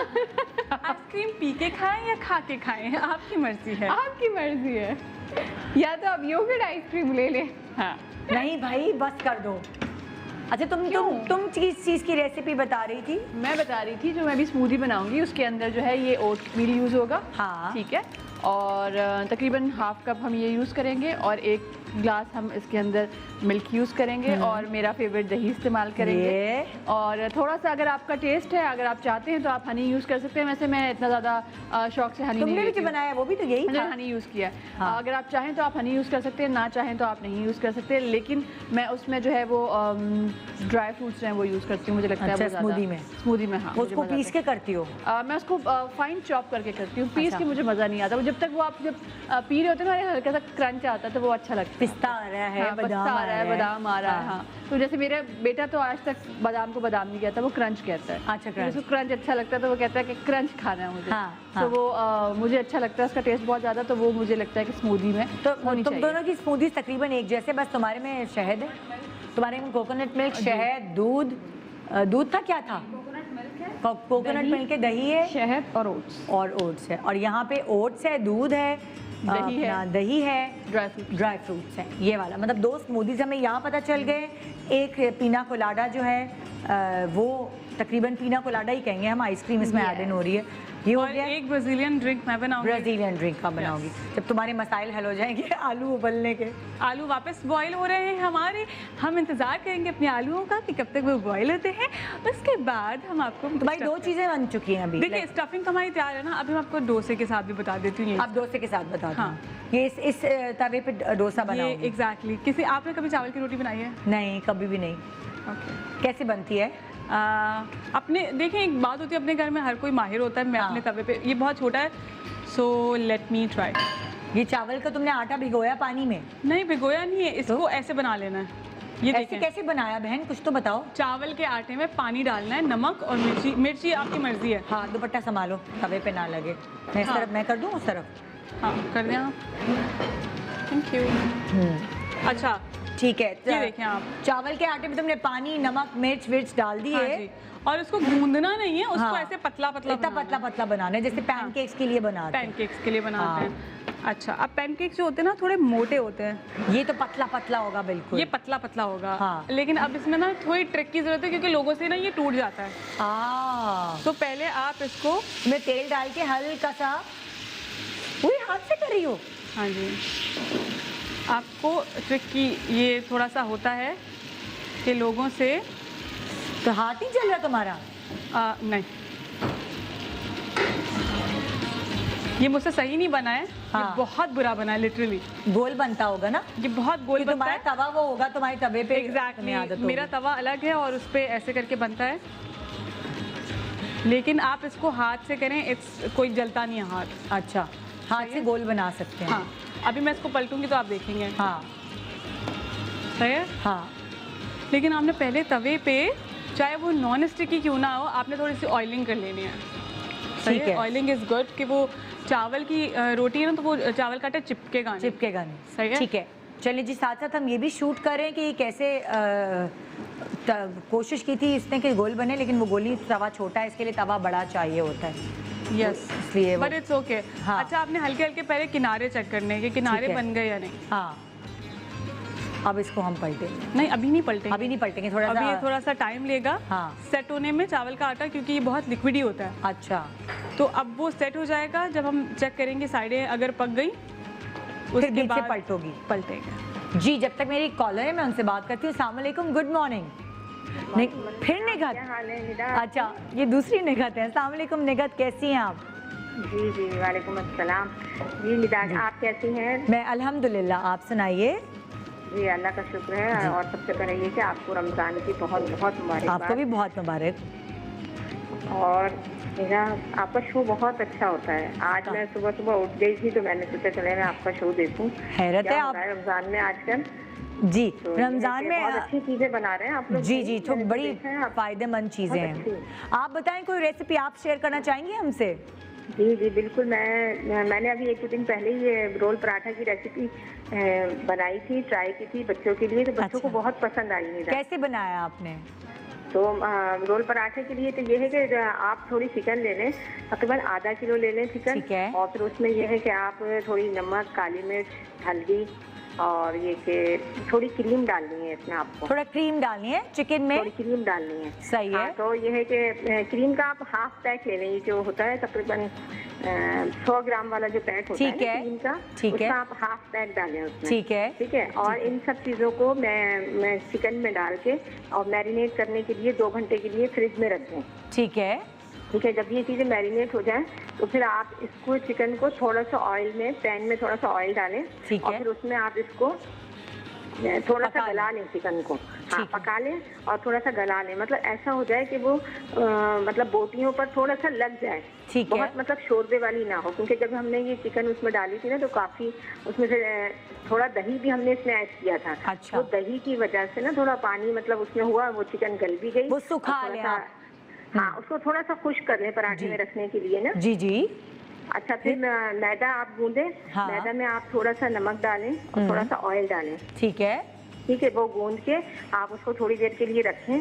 आइसक्रीम पी के खाएं या खा के खाएं, आपकी मर्जी है। आपकी मर्जी है। या तो आप योगर्ट आइसक्रीम ले लें। हाँ, नहीं भाई बस कर दो। अच्छा तुम किस चीज़ की रेसिपी बता रही थी? मैं बता रही थी जो मैं अभी स्मूदी बनाऊंगी उसके अंदर जो है ये ओट मील यूज़ होगा। हाँ। ठीक है, और तकरीबन हाफ कप हम ये यूज़ करेंगे और 1 ग्लास हम इसके अंदर मिल्क यूज़ करेंगे और मेरा फेवरेट दही इस्तेमाल करेंगे। और थोड़ा सा अगर आपका टेस्ट है, अगर आप चाहते हैं तो आप हनी यूज़ कर सकते हैं। वैसे मैं इतना ज़्यादा शौक से हनी तुमने नहीं भी लेती जो हूँ। बनाया वो भी तो यही मैंने था। हनी यूज़ किया है। हाँ। अगर आप चाहें तो आप हनी यूज़ कर सकते हैं, ना चाहें तो आप नहीं यूज़ कर सकते। लेकिन मैं उसमें जो है वो ड्राई फ्रूट्स हैं वो यूज़ करती हूँ, मुझे लगता है अच्छा, वो ज़्यादा स्मूदी में? स्मूदी में, हाँ। उसको पीस के करती हो? मैं उसको फाइन चॉप करके करती हूँ, पीस अच्छा। के मुझे मज़ा नहीं आता। वो जब तक वो आप जब पी रहे होते हैं ना, हल्का सा क्रंच आता है तो वो अच्छा लगता है। पिस्ता आ रहा है, हाँ, पिस्ता आ रहा है, बादाम आ रहा है। हाँ, तो जैसे मेरा बेटा तो आज तक बादाम को बादाम नहीं कहता, वो क्रंच कहता है। अच्छा, फिर क्रंच। उसको क्रंच अच्छा लगता है तो वो कहता है कि क्रंच खाना है मुझे। हाँ, तो हाँ। वो मुझे अच्छा लगता है, उसका टेस्ट बहुत ज़्यादा, तो वो मुझे लगता है कि स्मूदी में तो होनी तुम चाहिए। दोनों की स्मूदी तकरीबन एक जैसे, बस तुम्हारे में शहद है, तुम्हारे में कोकोनट मिल्क, शहद, दूध था, क्या था? कोकोनट मिल्क है, दही है शहद और ओट्स। और ओट्स है। और यहाँ पे ओट्स है, दूध है, दही है। अपना दही है, ड्राई फ्रूट्स है, ये वाला। मतलब 2 स्मूदीज हमें यहाँ पता चल गए। एक पीना कोलाडा जो है वो तकरीबन पीना कोलाडा ही कहेंगे हम, आइसक्रीम इसमें ऐड इन हो रही है। ये हो और गया। एक ब्राज़ीलियन ड्रिंक मैं बनाऊंगी। ब्राज़ीलियन ड्रिंक का बनाओगी जब तुम्हारे मसाइल हल हो जाएंगे आलू उबलने के। आलू वापस बॉईल हो रहे हैं हमारे, हम इंतज़ार करेंगे अपने आलूओं का कि कब तक वो बॉईल होते हैं। उसके बाद हम आपको तुम्हारी 2 चीज़ें बन चुकी हैं अभी। देखिए स्टफिंग तो हमारी तैयार है ना, अभी मैं आपको डोसे के साथ भी बता देती हूँ। आप डोसे के साथ बता दो। हाँ। ये इस तवे पे डोसा ये बनाओगी? एग्जैक्टली। किसी आपने कभी चावल की रोटी बनाई है? नहीं, कभी भी नहीं। ओके। कैसे बनती है? अपने देखें, एक बात होती है, अपने घर में हर कोई माहिर होता है। मैं हाँ। अपने तवे पे, ये बहुत छोटा है, सो लेट मी ट्राई। ये चावल का तुमने आटा भिगोया पानी में? नहीं भिगोया नहीं है, इसको ऐसे बना लेना है। ये ऐसे देखें, कैसे बनाया बहन, कुछ तो बताओ। चावल के आटे में पानी डालना है, नमक और मिर्ची। मिर्ची आपकी मर्जी है। हाँ, दुपट्टा संभालो, तवे पे ना लगे। मैं इस हाँ। तरफ, मैं कर दूँ उस तरफ? हाँ कर दें आप। Thank you. अच्छा ठीक है। ये देखें आप, चावल के आटे में तुमने पानी, नमक, मिर्च विर्च डाल हाँ दिए। जी, और उसको गूंदना नहीं है, उसको हाँ। ऐसे पतला पतला इतना पतला पतला बनाना है जैसे पैनकेक्स के लिए बनाते हैं। पैनकेक्स के लिए बनाते हाँ। हैं। अच्छा, अब पैनकेक्स जो होते हैं ना थोड़े मोटे होते हैं, ये तो पतला पतला होगा बिल्कुल। ये पतला पतला होगा। हाँ। लेकिन अब इसमें ना थोड़ी ट्रिक की जरूरत है, क्योंकि लोगों से ना ये टूट जाता है। तो पहले आप इसको, मैं तेल डाल के हल्का सा, वही हाथ से कर रही हो? हाँ जी, आपको ट्रिक की ये थोड़ा सा होता है कि लोगों से तो हाथ नहीं चल रहा तुम्हारा? नहीं, ये मुझसे सही नहीं बना है। हाँ। ये बहुत बुरा बना है, लिटरली। गोल बनता होगा ना? ये बहुत गोल कि बनता तुम्हारा है। तवा वो होगा तुम्हारे तवे पे। तुम्हें आदत एग्जैक्टली, होगी। मेरा तवा अलग है और उस पे ऐसे करके बनता है, लेकिन आप इसको हाथ से करें, इट्स कोई जलता नहीं है हाथ। अच्छा, हाथ से गोल बना सकते हैं। हाँ, अभी मैं इसको पलटूंगी तो आप देखेंगे। हाँ सही है। हाँ। लेकिन आपने पहले तवे पे, चाहे वो नॉन स्टिकी क्यों ना हो, आपने थोड़ी सी ऑयलिंग कर लेनी है। सही ठीक है। ऑयलिंग इज गुड, कि वो चावल की रोटी है ना, तो वो चावल का आटा चिपकेगा नहीं। चिपकेगा नहीं। सही है। ठीक है, चलिए जी, साथ साथ हम ये भी शूट करें कि कैसे कोशिश की थी इसने कि गोल बने, लेकिन वो गोली तवा छोटा है, इसके लिए तवा बड़ा चाहिए होता है। यस, इसलिए बट इट्स ओके। हाँ। अच्छा, आपने हल्के हल्के पहले किनारे चेक करने के किनारे ठीक है। बन गए या नहीं। हाँ, अब इसको हम पलटेंगे। नहीं, अभी नहीं पलटेंगे। अभी नहीं पलटेंगे, थोड़ा अभी ये सा। थोड़ा सा टाइम लेगा हाँ। सेट होने में चावल का आटा, क्योंकि ये बहुत लिक्विडी होता है। अच्छा, तो अब वो सेट हो जाएगा जब हम चेक करेंगे साइडें अगर पक गई, फिर उसके बीच से बाद पलटोगी। पलटेंगे। जी, जब तक मेरी कॉलर है मैं उनसे बात करती हूँ। अस्सलाम वालेकुम, गुड मॉर्निंग। फिर निगहत? अच्छा, ये दूसरी निगहत है। अस्सलाम वालेकुम निगहत, कैसी हैं आप? जी जी, वालेकुम अस्सलाम। जी निदाज, आप कैसी हैं? मैं अल्हम्दुलिल्लाह, आप सुनाइए। जी अल्लाह का शुक्र है। और सबसे पहले ये कि आपको रमज़ान की बहुत बहुत मुबारकबाद। आपको भी बहुत मुबारक। और मेरा आपका शो बहुत अच्छा होता है। आज मैं सुबह सुबह उठ गई थी तो मैंने सोचा चले मैं आपका शो देखूं। हैरत है क्या हो आप। रहा है रमज़ान में आजकल? जी, तो रमज़ान में बहुत अच्छी चीज़ें बना रहे हैं आप लोग। जी जी, तो मैंने बड़ी देखा है आप- फ़ायदेमंद चीज़ें बहुत हैं। आप बताएं, कोई रेसिपी आप शेयर करना चाहेंगी हमसे? जी जी बिल्कुल। मैंने अभी 1-2 दिन पहले ही ये रोल पराठा की रेसिपी बनाई थी, ट्राई की थी बच्चों के लिए, तो बच्चों को बहुत पसंद आई मेरा। कैसे बनाया आपने? तो रोल पराठे के लिए तो ये है कि आप थोड़ी चिकन ले लें, तकरीबन आधा किलो ले लें चिकन। ठीक है। और फिर उसमें ये है कि आप थोड़ी नमक, काली मिर्च, हल्दी और ये कि थोड़ी क्रीम डालनी है इसमें आपको। थोड़ा क्रीम डालनी है चिकन में? थोड़ी क्रीम डालनी है। सही है। हाँ, तो ये है कि क्रीम का आप हाफ पैक ले लें, जो होता है तकरीबन 100 ग्राम वाला जो पैक होता है ना क्रीम का, उसका आप हाफ पैक डालें उसमें। ठीक है। ठीक है। और इन सब चीज़ों को मैं चिकन में डाल के और मैरिनेट करने के लिए 2 घंटे के लिए फ्रिज में रख दें। ठीक है। ठीक है। जब ये चीज़ें मैरिनेट हो जाए तो फिर आप इसको चिकन को थोड़ा सा ऑयल में, पैन में थोड़ा सा ऑयल डालें। ठीक और है। फिर उसमें आप इसको थोड़ा सा गला लें चिकन को। हाँ, पका लें और थोड़ा सा गला लें, मतलब ऐसा हो जाए कि वो मतलब बोटियों पर थोड़ा सा लग जाए। ठीक है। बहुत मतलब शोरबे वाली ना हो, क्योंकि जब हमने ये चिकन उसमें डाली थी ना तो काफ़ी उसमें से थोड़ा दही भी हमने इसमें ऐड किया था। अच्छा। तो दही की वजह से ना थोड़ा पानी मतलब उसमें हुआ, वो चिकन गल भी गई। वो सुखा लें आप। हाँ, उसको थोड़ा सा खुश्क कर लें पराठे में रखने के लिए ना। जी जी। अच्छा, फिर मैदा आप गूंदें। हाँ। मैदा में आप थोड़ा सा नमक डालें और थोड़ा सा ऑयल डालें। ठीक है। ठीक है। वो गूंद के आप उसको थोड़ी देर के लिए रखें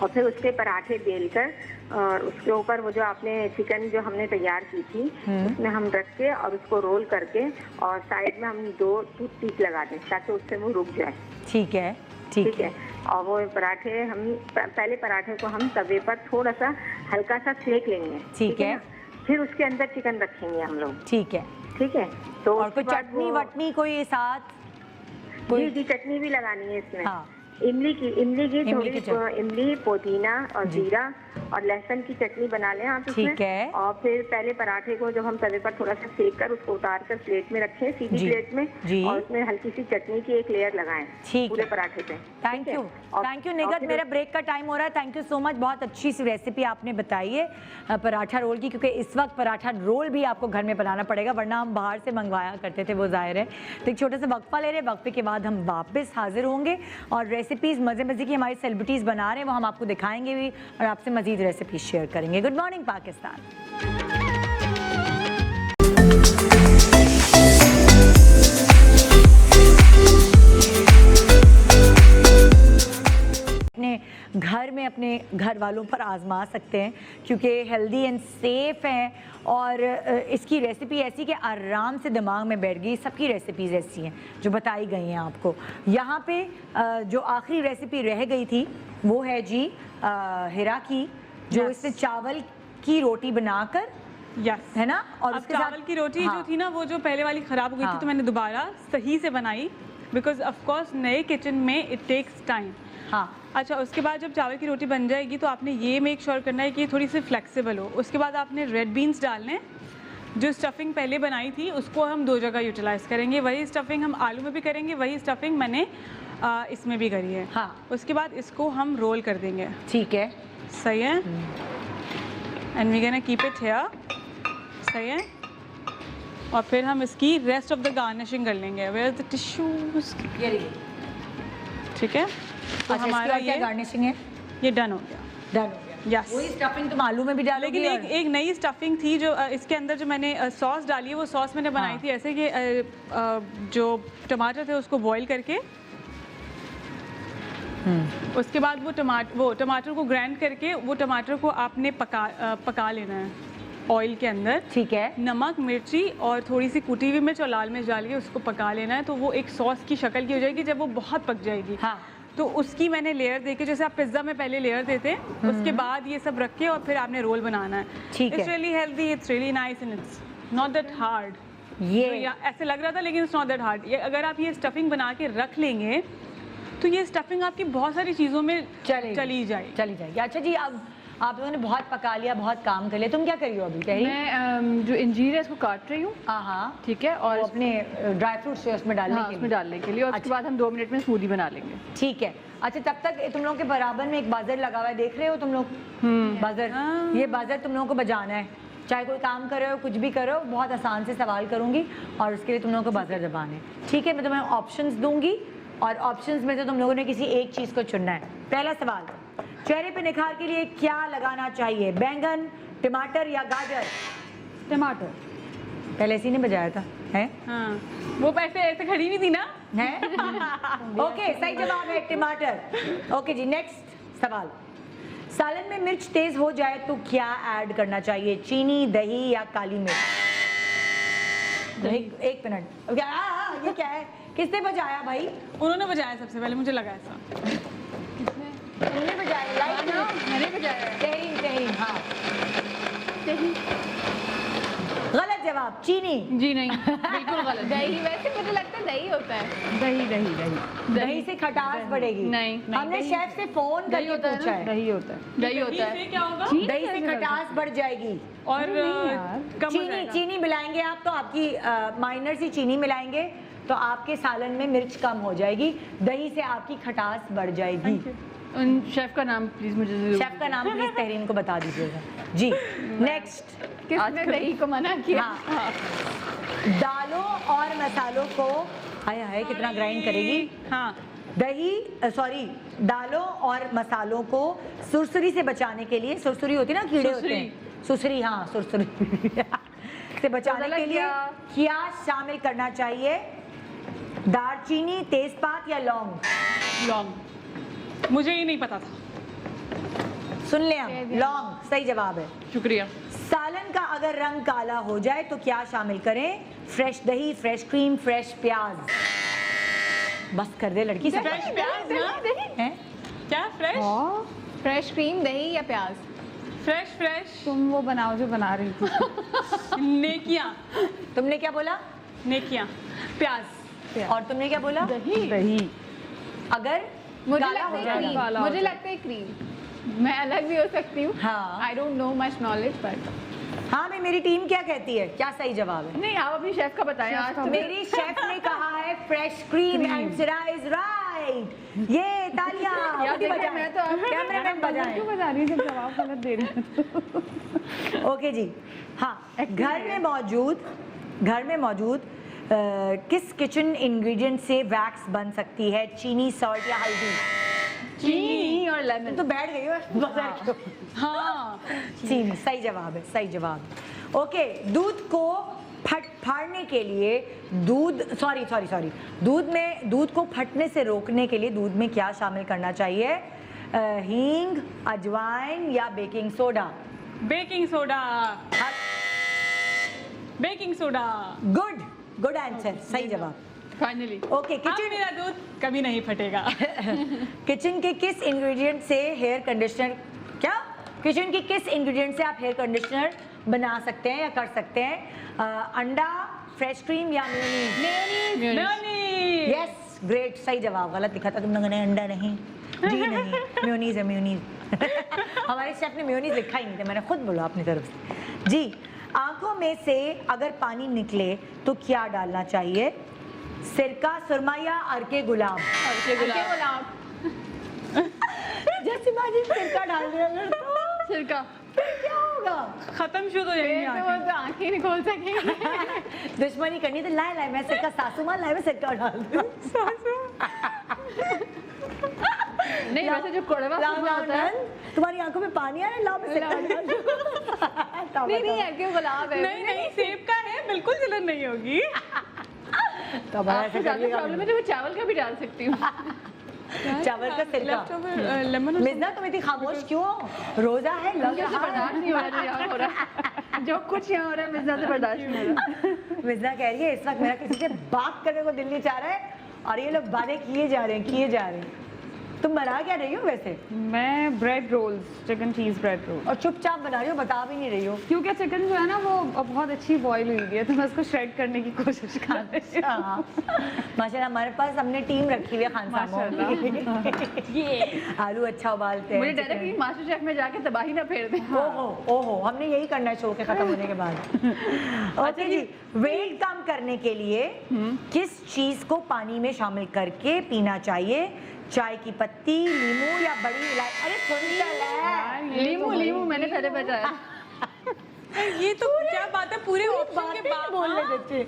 और फिर उसके पराठे बेल कर और उसके ऊपर वो जो आपने चिकन जो हमने तैयार की थी उसमें हम रख के और उसको रोल करके और साइड में हम 2 टूथपिक लगा दें ताकि उससे वो रुक जाए। ठीक है। ठीक है। और वो पराठे हम पहले पराठे को हम तवे पर थोड़ा सा हल्का सा सेक लेंगे। ठीक है। ना? फिर उसके अंदर चिकन रखेंगे हम लोग। ठीक है। ठीक है। तो और कोई चटनी वटनी कोई साथ? जी जी, चटनी भी लगानी है इसमें। हाँ। इमली की थोड़ी चटनी। इमली, पुदीना और जीरा और लहसुन की चटनी बना लें आप इसमें। ठीक है। और फिर पहले पराठे को जब हम तवे पर थोड़ा सा सेक कर उसको उतार कर प्लेट में रखें, सीधी जी। प्लेट में। जी। और उसमें हल्की सी चटनी की एक लेयर लगाएं पूरे पराठे पे। Thank you. Thank you निगत। मेरा ब्रेक का टाइम हो रहा है। Thank you so much. बहुत अच्छी सी रेसिपी आपने बताई है पराठा रोल की, क्योंकि इस वक्त पराठा रोल भी आपको घर में बनाना पड़ेगा, वरना हम बाहर से मंगवाया करते थे, वो जाहिर है। तो एक छोटा सा वक्फा ले रहे हैं, वक्फे के बाद हम वापस हाजिर होंगे और रेसिपीज़ मज़े मज़े की हमारी सेलिब्रिटीज़ बना रहे हैं, वो हम आपको दिखाएंगे भी और आपसे मज़ीद रेसिपीज शेयर करेंगे। Good morning Pakistan. घर में अपने घर वालों पर आजमा सकते हैं, क्योंकि हेल्दी एंड सेफ़ हैं और इसकी रेसिपी ऐसी कि आराम से दिमाग में बैठ गई। सबकी रेसिपीज़ ऐसी हैं जो बताई गई हैं आपको। यहाँ पे जो आखिरी रेसिपी रह गई थी वो है जी हिरा की, जो इसने चावल की रोटी बनाकर है ना, और उसके चावल की रोटी जो थी ना, वो जो पहले वाली ख़राब हो गई थी, तो मैंने दोबारा सही से बनाई, बिकॉज ऑफ कोर्स नए किचन में इट टेक्स टाइम। हाँ। अच्छा, उसके बाद जब चावल की रोटी बन जाएगी तो आपने ये मेक श्योर करना है कि थोड़ी सी फ्लेक्सिबल हो। उसके बाद आपने रेड बीन्स डालने, जो स्टफिंग पहले बनाई थी उसको हम 2 जगह यूटिलाइज करेंगे। वही स्टफिंग हम आलू में भी करेंगे, वही स्टफिंग मैंने इसमें भी करी है। हाँ। उसके बाद इसको हम रोल कर देंगे। ठीक है। सही है। And we gonna keep it here. सही है। और फिर हम इसकी रेस्ट ऑफ द गार्निशिंग कर लेंगे। Where is the tissues? ठीक है। तो अच्छा, हमारा ये गार्निशिंग है, ये डन हो गया। डन हो गया। यस। वही स्टफिंग तुम आलू में भी डालोगी? लेकिन एक नई स्टफिंग थी जो इसके अंदर जो मैंने सॉस डाली है, वो सॉस मैंने बनाई थी ऐसे कि जो टमाटर थे उसको बॉईल करके उसके बाद वो टमाटर को ग्राइंड करके वो टमाटर को आपने पका लेना है ऑयल के अंदर। ठीक है। नमक, मिर्ची और थोड़ी सी कुटी हुई मिर्च और लाल मिर्च डाल के उसको पका लेना है, तो वो एक सॉस की शक्ल की हो जाएगी। जब वो बहुत पक जाएगी, हाँ, तो उसकी मैंने लेयर देके, जैसे आप पिज्ज़ा में पहले लेयर देते हैं, उसके बाद ये सब रख के और फिर आपने रोल बनाना है। ठीक है। It's really healthy, it's really nice and it's not that hard. ये ऐसे लग रहा था लेकिन इट्स नॉट दैट हार्ड। ये अगर आप ये स्टफिंग बना के रख लेंगे तो ये स्टफिंग आपकी बहुत सारी चीज़ों में चली जाएगी। अच्छा जी, अब आप लोगों ने बहुत पका लिया, बहुत काम कर लिया, तुम क्या कर रही हो अभी? मैं जो इंजीर है इसको काट रही हूँ। हाँ, ठीक है। और अपने ड्राई फ्रूट्स उसमें डालने के लिए। और उसके बाद हम 2 मिनट में स्मूदी बना लेंगे। ठीक है। अच्छा, तब तक तुम लोगों के बराबर में एक बाजर लगा हुआ है, देख रहे हो तुम लोग? बाजर, ये बाजर तुम लोगों को बजाना है। चाहे कोई काम कर रहे हो, कुछ भी करो, बहुत आसान से सवाल करूंगी और उसके लिए तुम लोगों को बाजर दबाने। ठीक है, मैं तुम्हें ऑप्शंस दूंगी और ऑप्शंस में से तुम लोगों ने किसी एक चीज़ को चुनना है। पहला सवाल, चेहरे पे निखार के लिए क्या लगाना चाहिए? बैंगन, टमाटर या गाजर? टमाटर। पहले इसी ने बजाया था, है? हाँ, वो पैसे ऐसे खड़ी नहीं थी ना। है? ओके, सही जवाब है टमाटर। ओके जी, नेक्स्ट सवाल। सालन में मिर्च तेज हो जाए तो क्या ऐड करना चाहिए? चीनी, दही या काली मिर्च? एक मिनट, ये क्या है? किसने बजाया भाई? उन्होंने बजाया सबसे पहले, मुझे लगा ऐसा। उन्होंने बजाया, लाइट ना? मैंने बजाया। दही, हाँ। गलत जवाब, चीनी। जी नहीं, बिल्कुल गलत। दही, वैसे मुझे लगता है दही होता है। दही दही दही दही से खटास बढ़ेगी। नहीं, हमने शेफ से फोन करके पूछा है। दही होता है। दही होता है। इससे क्या होगा? दही से खटास बढ़ जाएगी। और कम हो चीनी जाएगा। चीनी मिलाएंगे आप तो आपकी माइनर सी चीनी मिलाएंगे तो आपके सालन में मिर्च कम हो जाएगी, दही से आपकी खटास बढ़ जाएगी। उन शेफ का नाम प्लीज मुझे जरूर। शेफ का नाम प्लीज तहरीन को बता दीजिएगा जी। नेक्स्ट, किसने दही को मना किया? हाँ, दालों और मसालों को हाय हाय कितना ग्राइंड करेगी। हाँ, दालों और मसालों को सुरसुरी से बचाने के लिए, सुरसुरी होती है ना, कीड़े होते हैं, सुरसुरी, हाँ सुरसुरी से बचाने के लिए क्या शामिल करना चाहिए? दालचीनी, तेजपात या लौंग? लौंग। मुझे ये नहीं पता था। सुन ले, हम लौंग सही जवाब है। शुक्रिया। सालन का अगर रंग काला हो जाए तो क्या शामिल करें? फ्रेश दही, फ्रेश क्रीम, फ्रेश प्याज? बस कर दे लड़की से। फ्रेश प्याज ना? हैं? क्या फ्रेश? फ्रेश क्रीम, दही या प्याज? फ्रेश तुम वो बनाओ जो बना रही थी। नेकियां। तुमने क्या बोला? नेकियां। प्याज। और तुमने क्या बोला? दही। अगर मुझे काला हो लगता है जाएगा। क्रीम, काला हो मुझे जाएगा। लगता है क्रीम। मैं अलग भी हो सकती हूँ। हाँ। I don't know much knowledge but हाँ भाई, मेरी टीम क्या कहती है? क्या सही जवाब है? नहीं, आप अपनी शेफ का बताएं। आज तो मेरी शेफ ने कहा है फ्रेश क्रीम एंड सिरा इज राइट। ये तालियां यार देखिए, मैं तो आप कैमरामैन बजाएं। क्यों बता रही है जब जवाब गलत दे रही है? ओके जी, हाँ। घर में मौजूद किस किचन इंग्रेडिएंट से वैक्स बन सकती है? चीनी, सॉल्ट या हल्दी? चीनी और लेमन। तो बैठ गई हो। हाँ, चीनी सही जवाब है, सही जवाब। ओके, दूध को फाड़ने के लिए दूध को फटने से रोकने के लिए दूध में क्या शामिल करना चाहिए? हींग, अजवाइन या baking soda? Baking soda. Baking soda. Good answer, सही जवाब। फाइनली। ओके, अब किचन मेरा दूध कभी नहीं फटेगा। किचन के किस इंग्रेडिएंट से हेयर कंडीशनर आप हेयर कंडीशनर बना सकते हैं या कर सकते हैं? अंडा, फ्रेश क्रीम या मेयोनीज? मेयोनीज। यस, ग्रेट, सही जवाब। गलत लिखा था तुम लोगों ने, अंडा नहीं जी नहीं, मेयोनीज है, मेयोनीज। हमारे शेफ ने मेयोनीज लिखा ही नहीं था, मैंने खुद बोला अपनी तरफ से जी। आंखों में से अगर पानी निकले तो क्या डालना चाहिए? सिरका, सुरमा या अर्के गुलाब? जैसे माजी सिरका डाल दिया अगर तो सिरका। क्या होगा? खत्म शुरू हो जाएंगी तो आंखें। वो तो आंखें नहीं खोल सकेंगे। दुश्मनी करनी तो लाए मैं सिरका, सासू माँ लाए मैं सिरका डाल दूं। नहीं, वैसे जो कड़वा सुरमा होता है। तुम्हारी आंखों में पानी आ रहा है, लाओ मैं सिरका डाल दूं। नहीं है क्यों गुलाब है? नहीं, सेब का है, बिल्कुल जलन नहीं होगी। तो अब ऐसे आपको ज्यादा करिएगा। प्रॉब्लम है तो मैं चावल का भी डाल सकती हूँ। चावल का सिरका। लेमन। मिर्जा तुम इतनी खामोश क्यों हो? रोजा है, लग मुझे रहा है। बर्दाश्त नहीं हो रहा जो यहाँ हो रहा है। जो कुछ यहाँ हो रहा है मिर्जा से बर्दाश्त नहीं हो रहा। मिर्जा कह रही है इस वक्त मेरा किसी से बात करने को दिल नहीं चाह रहा है और ये लोग बातें किए जा रहे हैं। तुम बना क्या रही हो वैसे? मैं bread rolls, chicken cheese bread roll. और चुपचाप बना रही हो, बता भी नहीं रही हो। क्योंकि चिकन जो है ना वो बहुत अच्छी बॉईल हुई है तो मैं उसको श्रेड करने की कोशिश कर रही हूँ। हाँ, माशाल्लाह हमारे पास हमने टीम रखी हुई है खान साहब। ये आलू अच्छा उबालते हैं। मुझे डर है कि मास्टर शेफ में जाके तबाही ना फेर दें। ओहो, हमने यही करना है शो के खत्म होने के बाद। ओके जी, वेट कम करने के लिए किस चीज को पानी में शामिल करके पीना चाहिए? चाय की पत्ती, नींबू या बड़ी इलायची? अरे सुन चल है। लीमू मैंने पहले बजाया। ये तो क्या बात है, पूरे ऑप्शन के बाद बोलने देते।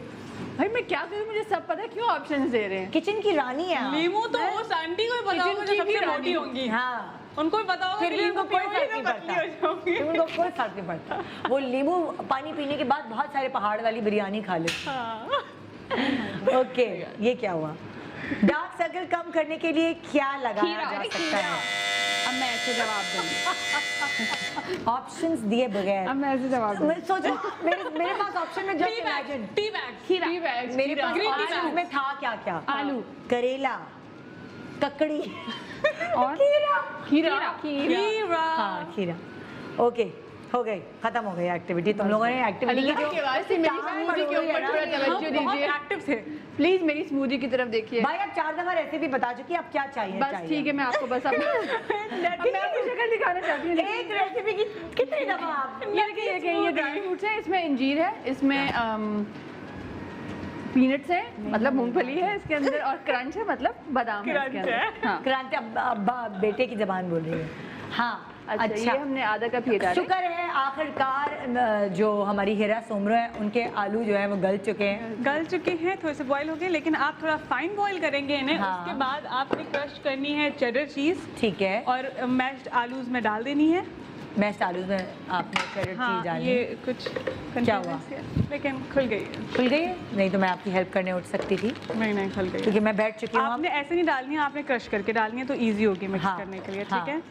भाई मैं क्या करूँ, मुझे सब पता है, क्यों ऑप्शन दे रहे हैं। किचन की रानी है आप। लीमू तो उस आंटी को ही पता होगा जो सबसे मोटी होंगी, हाँ, उनको भी पता होगा फिर कि भी लीमू उनको कोई पियोगी फर्क तो नहीं पतली हो पड़ता, जाओगी। उनको कोई फर्क नहीं पड़ता। वो नींबू पानी पीने के बाद बहुत सारे पहाड़ वाली बिरयानी खा ले। हाँ। ओके, ये क्या हुआ? डार्क सर्कल कम करने के लिए क्या लगाया जा सकता है? अब मैं ऐसे जवाब दूंगी, ऑप्शंस दिए बगैर अब मैं ऐसे जवाब दूंगी। मैं सोचो, मेरे पास ऑप्शन में जस्ट इमेजिन, टी बैग, खीरा, मेरे पास green tea ऑप्शन bags। में था क्या क्या? आलू, करेला, ककड़ी और खीरा। खीरा। हाँ, खीरा। ओके, हो गई, खत्म हो गई एक्टिविटी। तुम लोगों ने एक्टिविटी की अल्लाह के वास्ते मेरी स्मूदी के ऊपर थोड़ा तवज्जो दीजिए। एक्टिव थे। प्लीज मेरी स्मूदी की तरफ देखिए। भाई आप 4 दफा रेसिपी बता चुकी, अब क्या चाहिए? बस ठीक है, मैं आपको बस अब मैं आपको शक्ल दिखाना चाहती हूँ। एक रेसिपी की कितनी दफा आप? ये देखिए, ये ड्राई फ्रूट्स है, इसमें अंजीर है, इसमें पीनट्स है, मतलब मूंगफली है इसके अंदर, और क्रंच है, मतलब बादाम है इसके अंदर। हाँ, क्रांति अब बेटे की जबान बोल रही है। हाँ, अच्छा, ये हमने आधा कप ये डाला। शुक्र है आखिरकार जो हमारी हिरा सोमरो है उनके आलू जो है वो गल चुके हैं। गल चुके हैं, थोड़े से बॉईल हो गए, लेकिन आप थोड़ा फाइन बॉईल करेंगे इन्हें। हाँ। उसके बाद आपने क्रश करनी है चेडर चीज ठीक है, और मैश्ड आलूज में डाल देनी है। मैश्ड आलू में आपने चेडर हाँ, चीज डाली। ये कुछ क्या हुआ? लेकिन खुल गई है। खुल गई है? नहीं तो मैं आपकी हेल्प करने उठ सकती थी, नहीं खुल गई है। क्योंकि मैं बैठ चुकी हूँ। आपने ऐसे नहीं डालनी है, आपने क्रश करके डालनी है, तो इजी होगी मिक्स हाँ, करने के लिए। हाँ। ठीक है,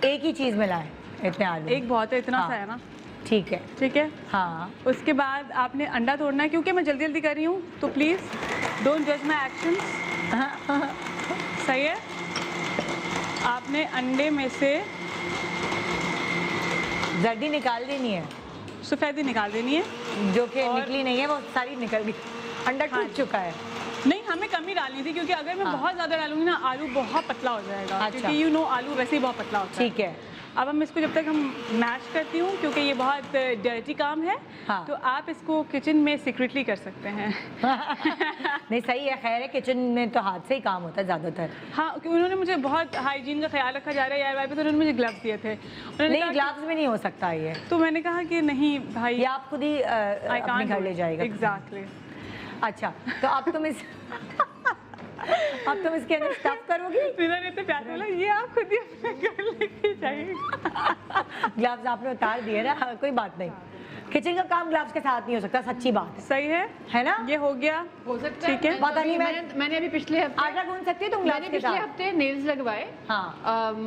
एक ही चीज मिलाएं इतने आलू। एक बहुत है, इतना हाँ। सा है ना। ठीक है, ठीक है, हाँ। उसके बाद आपने अंडा तोड़ना है। क्योंकि मैं जल्दी जल्दी कर रही हूँ, तो प्लीज़ डोंट जज माई एक्शन। सही है, आपने अंडे में से जर्दी निकाल देनी है, सफ़ेदी निकाल देनी है। जो कि और- निकली नहीं है वो सारी निकल गई। अंडा हाँ टूट चुका है। नहीं, हमें कम ही डालनी थी, क्योंकि अगर मैं हाँ। बहुत ज़्यादा डालूंगी ना, आलू बहुत पतला हो जाएगा। अच्छा। क्योंकि यू नो आलू वैसे ही बहुत पतला होता है। ठीक है, अब हम इसको जब तक हम मैश करती हूँ, क्योंकि ये बहुत डर्टी काम है, हाँ। तो आप इसको किचन में सीक्रेटली कर सकते हैं। नहीं सही है, खैर है, किचन में तो हाथ से ही काम होता है ज़्यादातर। हाँ, क्योंकि उन्होंने मुझे बहुत हाइजीन का ख्याल रखा जा रहा है यार भाई पे, तो उन्होंने मुझे ग्लव्स दिए थे। उन्होंने नहीं, कहा ग्लव्स में नहीं हो सकता ये, तो मैंने कहा कि नहीं भाई, ये आप खुद ही अपने घर ले जाएगा। एग्जैक्टली। अच्छा, तो अब तुम इसके अंदर स्टफ करोगी। मेरा इतने प्यार बोला, ये आप खुद ही अपने घर लेके जाइएगा। ग्लव्स आपने उतार दिए ना, कोई बात नहीं। किचन का काम ग्लव्स के साथ नहीं हो सकता, सच्ची बात सही है ना? ये हो गया। हो सकता ठीक है। पता नहीं, मैंने अभी पिछले हफ्ते आटा गूंथ सकती है तुम मैंने ग्लव्स के पिछले साथ? हफ्ते नेल्स लगवाए। हाँ।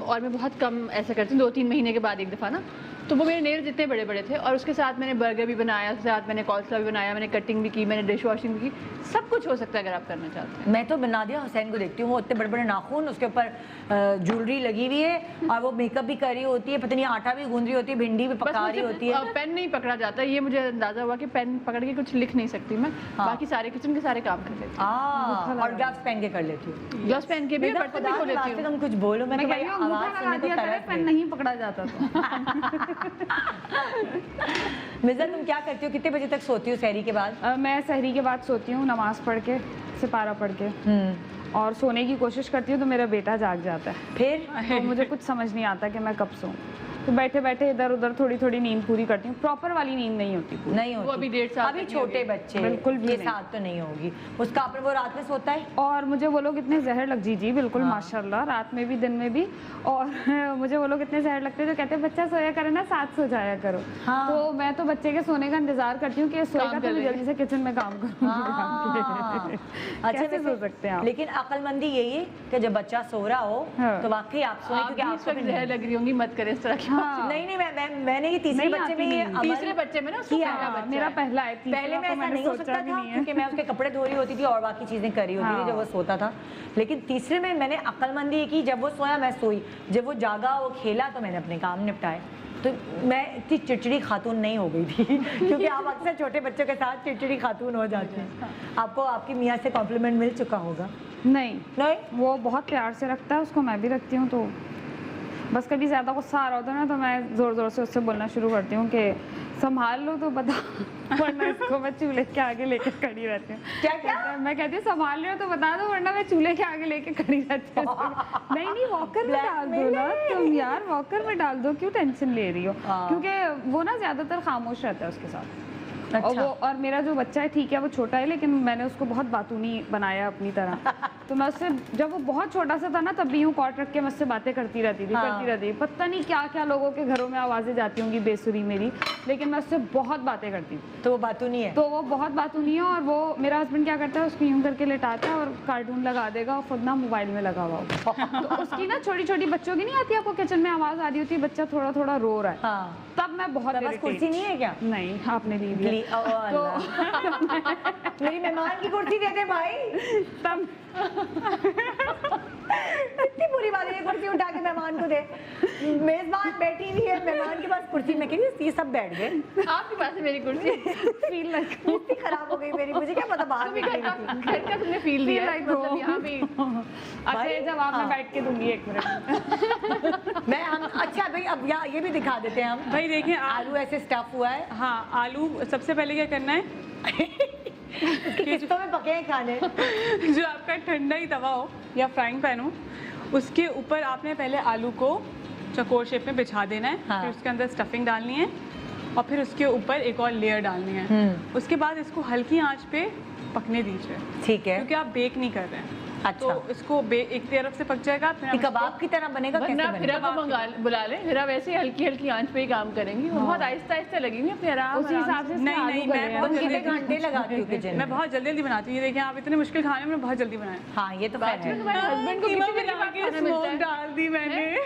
और मैं बहुत कम ऐसा करती हूँ, 2-3 महीने के बाद एक दफ़ा ना, तो वो मेरे नेल्स इतने बड़े बड़े थे, और उसके साथ मैंने बर्गर भी बनाया, उसके साथ मैंने कॉल्सला भी बनाया, मैंने कटिंग भी की, मैंने डिश वॉशिंग भी की, सब कुछ हो सकता है अगर आप करना चाहते हैं। मैं तो नादिया हुसैन को देखती हूँ, वो इतने बड़े बड़े नाखून, उसके ऊपर ज्वेलरी लगी हुई है, और वो मेकअप भी कर रही होती है, पता नहीं आटा भी गूंद रही होती है, भिंडी भी बस पका रही मुझे, होती है। पेन नहीं पकड़ा जाता, ये मुझे अंदाजा हुआ कि पेन पकड़ के कुछ लिख नहीं सकती मैं। हाँ। बाकी सारे किचन के सारे काम कर लेती हूँ। और ग्लव्स पहन के कर लेती हूँ। ग्लव्स पहन के भी, बेटा, बर्तन भी खुदा धो के लेती वास्ते हूँ। तुम कुछ बोलो, मैं मैं तो कह भाई रही हूँ अंगूठा आवाज लगा सुनने को दिया करे, तरस पेन गई। नहीं पकड़ा जाता तो। मिर्जा तुम क्या करती हो, कितने बजे तक सोती हो सहरी के बाद? मैं सहरी के बाद सोती हूँ, नमाज पढ़ के, सिपारा पढ़ के, और सोने की कोशिश करती हूँ तो मेरा बेटा जाग जाता है। फिर तो मुझे कुछ समझ नहीं आता कि मैं कब सोऊं। तो बैठे बैठे इधर उधर थोड़ी थोड़ी नींद पूरी करती हूँ। प्रॉपर वाली नींद नहीं होती पूरी। नहीं होती। वो अभी 1.5 साल अभी तक नहीं छोटे होगी। बच्चे, बिल्कुल भी ये नहीं। साथ तो नहीं होगी उसका। पर वो रात में सोता है? और मुझे वो लोग इतने जहर लग जी बिल्कुल हाँ। माशाल्लाह, रात में भी दिन में भी। और मुझे वो लोग इतने जहर लगते हैं जो कहते हैं बच्चा सोया करे ना, साथ सो जाया करो। हाँ। तो मैं तो बच्चे के सोने का इंतजार करती हूँ कि ये सोएगा तो मैं जल्दी से किचन में काम करूँ। हाँ। कैसे वैसे- सो सकते हैं आप? लेकिन अक्लमंदी यही है कि जब बच्चा सो रहा हो हाँ। तो वाकई आप सोए, आप क्योंकि भी इस आपको वक्त भी जहर नहीं- लग रही होंगी, मत करें इस तरह की हाँ। नहीं मैंने ये तीसरे नहीं बच्चे में आती ये नहीं। अमल तीसरे बच्चे में ना उसका किया। पहला बच्चा मेरा है। पहला है, तीसरा पहले में तो ऐसा मैंने नहीं हो सोचा सकता भी था, नहीं है। क्योंकि मैं उसके कपड़े धो रही होती थी और बाकी चीजें कर रही होती थी हाँ। जब वो सोता था। लेकिन तीसरे में मैंने अक्लमंदी की, जब वो सोया मैं सोई, जब वो जागा वो खेला तो मैंने अपने काम निपटाए। तो मैं इतनी चिड़चिड़ी खातून नहीं हो गई थी क्योंकि आप अक्सर छोटे बच्चों के साथ चिड़चिड़ी खातून हो जाती हैं। आपको आपकी मियाँ से कॉम्प्लीमेंट मिल चुका होगा? नहीं, नहीं? वो बहुत प्यार से रखता है उसको, मैं भी रखती हूँ। तो बस कभी ज़्यादा गुस्सा आ रहा होता है ना तो मैं ज़ोर ज़ोर से उससे बोलना शुरू करती हूँ कि संभाल लो तो बता, वरना इसको मैं चूल्हे के आगे लेकर खड़ी रहती हूँ। क्या मैं कहती हूँ संभाल रहे हो तो बता दो, वरना मैं चूल्हे के आगे लेके खड़ी रहती हूँ। नहीं वॉकर में डाल दो ना तुम यार, वॉकर में डाल दो, क्यों टेंशन ले रही हो? क्योंकि वो ना ज़्यादातर खामोश रहता है उसके साथ। अच्छा। और मेरा जो बच्चा है ठीक है वो छोटा है, लेकिन मैंने उसको बहुत बातूनी बनाया अपनी तरह। तो मैं उससे, जब वो बहुत छोटा सा था ना तब भी यूँ कॉट रख के मुझसे बातें करती रहती थी। पता नहीं क्या क्या लोगों के घरों में आवाज़ें जाती होंगी बेसुरी मेरी, लेकिन मैं उससे बहुत बातें करती थी। तो वो बातूनी है? तो वो बहुत बातूनी है। और वो मेरा हस्बैंड क्या करता है, उसको यूँ करके लेटाता है और कार्टून लगा देगा और खुद ना मोबाइल में लगा हुआ होगा। तो उसकी ना छोटी छोटी बच्चों की नहीं आती आपको किचन में आवाज़ आ रही होती है, बच्चा थोड़ा थोड़ा रो रहा है। हाँ। तब मैं बहुत कुर्सी नहीं है क्या? नहीं, आपने ली है। तो मेरी मेहमान की कुर्सी दे दे भाई। तब इतनी बुरी बात है, ये कुर्सी उठा के मेहमान को दे। मेजबान बैठी हुई है, मेहमान के पास कुर्सी, मैं कह रही हूँ ये सब बैठ गए, आपके पास है मेरी कुर्सी। फील लाइक कुर्सी खराब हो गई मेरी, मुझे क्या पता बाहर में घर का तुमने फील दिया है, मतलब यहाँ भी। अच्छा जवाब मैं बैठ के दूंगी 1 मिनट। मैं हम अच्छा भाई अब ये भी दिखा देते हैं हम। भाई देखिए आलू ऐसे स्टफ हुआ है। हाँ, आलू सबसे पहले क्या करना है किस्तों में पके हैं खाने। जो आपका ठंडा ही तवा हो या फ्राइंग पैन हो, उसके ऊपर आपने पहले आलू को चौकोर शेप में बिछा देना है। हाँ। फिर उसके अंदर स्टफिंग डालनी है और फिर उसके ऊपर एक और लेयर डालनी है। उसके बाद इसको हल्की आंच पे पकने दीजिए, ठीक है, क्योंकि आप बेक नहीं कर रहे हैं। अच्छा। तो इसको एक तरफ से पक जाएगा, फिर ये कबाब की तरह बनेगा? कैसे वरना फिर बनेगा? आप बुला लें, फिर आप ऐसे हल्की हल्की आंच पे ही काम करेंगी, वो बहुत आहिस्ता आहिस्ता लगेंगी, अपने आराम उसी हिसाब से नहीं नहीं, मैं बहुत कितने जल्दी घंटे लगाती हूँ किचन मैं में? बहुत जल्दी जल्दी बनाती हूँ। ये देखिए, आप इतने मुश्किल खाने में बहुत जल्दी बनाए। हाँ ये तो खैर है। तुम्हारे हस्बैंड को कीमा कितनी देर के बाद मिला के खाना मिलता smoke है? डाल दी मैंने।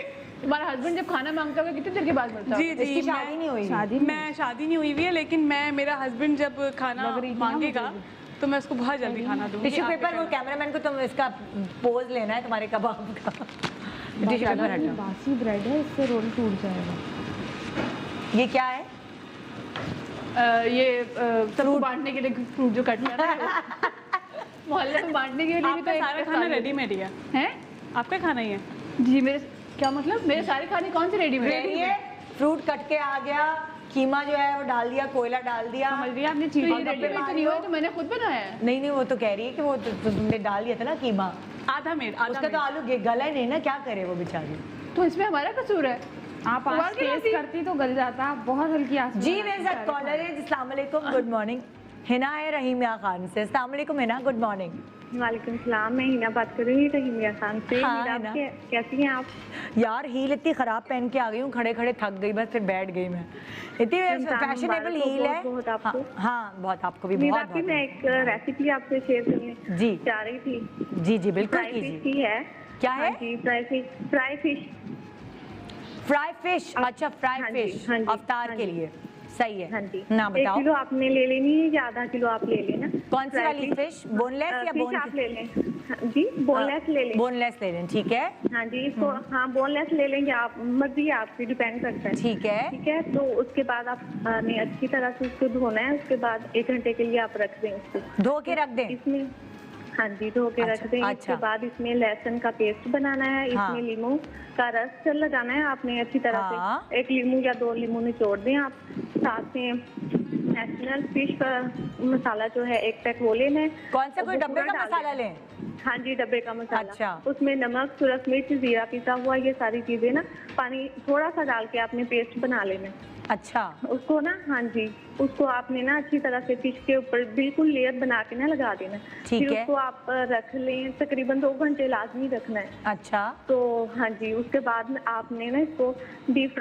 तुम्हारा हस्बैंड जब खाना मांगता होगा कितनी देर के बाद मिलता जी है? जी, इसकी शादी नहीं हुई? मैं शादी नहीं हुई हुई है, लेकिन मेरा हस्बैंड जब खाना मांगेगा तो मैं उसको बहुत जल्दी खाना दूंगी। टिश्यू पेपर, वो कैमरामैन को तुम इसका पोज लेना है तुम्हारे कबाब का। टिश्यू पेपर हटाओ। बासी ब्रेड है, इससे रोल टूट जाएगा। ये क्या है? ये सबको बांटने के लिए फ्रूट जो कट किया था मोहल्ले में बांटने के लिए भी तो आपका सारा खाना रेडीमेड ही है। आपका खाना ही है। जी मेरे क्या मतलब, मेरे सारे खाने कौन से रेडीमेड रेडी है, फ्रूट कट के आ गया, कीमा जो है वो डाल दिया, कोयला डाल दिया। समझ रही है आपने तो चीज ये रेडीमेड तो नहीं हुआ, तो मैंने खुद बनाया है। नहीं वो तो कह रही है कि वो तो तुमने डाल दिया था ना कीमा, आधा मेड, उसका तो आलू गला ही नहीं ना, क्या करे वो बेचारी। तो इसमें हमारा कसूर है? आप आंच तेज करती तो गल जाता, आप बहुत हल्की आंच। जी मेरे साथ कॉलर है। अस्सलाम वालेकुम, गुड मॉर्निंग। हिना है रहीमिया खान से। अस्सलाम वालेकुम हिना, गुड मॉर्निंग। वालेकुम सलाम, मैं हिना बात कर रही हूँ रहीमिया खान से। हाँ, हिना, हिना। कैसी हैं आप? यार हील इतनी खराब पहन के आ गई हूँ, खड़े खड़े थक गई, बस फिर बैठ गई मैं। इतनी फैशनेबल हील है। बहुत आपको। हाँ बहुत, आपको भी मीरा बहुत की मैं एक रेसिपी आपसे शेयर करने जी जा रही थी। जी जी बिल्कुल फ्राई फिश कीजिए। की है। क्या है? हाँ जी, फ्राई फिश। फ्राई फिश, अच्छा फ्राई हाँ जी, फिश हाँ जी, अवतार हाँ के जी। लिए सही है। हाँ जी, ना 1 बताओ किलो आपने ले लेनी है या आधा किलो आप ले लेना। कौन सी फ्राई वाली फिश, बोनलेस या फिश बोन? आप ले लें। हाँ जी, बोनलेस ले लें। बोनलेस ले लें, ठीक है हाँ जी, इसको हाँ बोनलेस ले लेंगे आप, मर्जी है आपकी, डिपेंड करता है। ठीक है। ठीक है, तो उसके बाद आप ने अच्छी तरह से उसको धोना है। उसके बाद 1 घंटे के लिए आप रख दें उसको, धो के रख दें। इसमें हाँ जी धो के अच्छा, रख दें। अच्छा। इसके बाद इसमें लहसुन का पेस्ट बनाना है, इसमें हाँ। लीमू का रस लगाना है आपने अच्छी तरह हाँ। से। 1 लीमू या 2 लीमू निचोड़ दें आप। साथ में नेशनल फिश का मसाला जो है 1 पैक वो लेना है। कौन सा, कोई वो डब्बे पूरा का डाल मसाला दें। लें? हाँ जी, डब्बे का मसाला। अच्छा। उसमें नमक, सुरख मिर्च, जीरा पिसा हुआ, ये सारी चीजें ना पानी थोड़ा सा डाल के आपने पेस्ट बना लेना है। अच्छा उसको ना हाँ जी, उसको आपने ना अच्छी तरह से फिश के ऊपर बिल्कुल लेयर बना के ना लगा देना। ठीक फिर है। उसको आप रख लें, तकरीबन 2 घंटे लाजमी रखना है। अच्छा तो हाँ जी, उसके बाद में आपने ना इसको डीप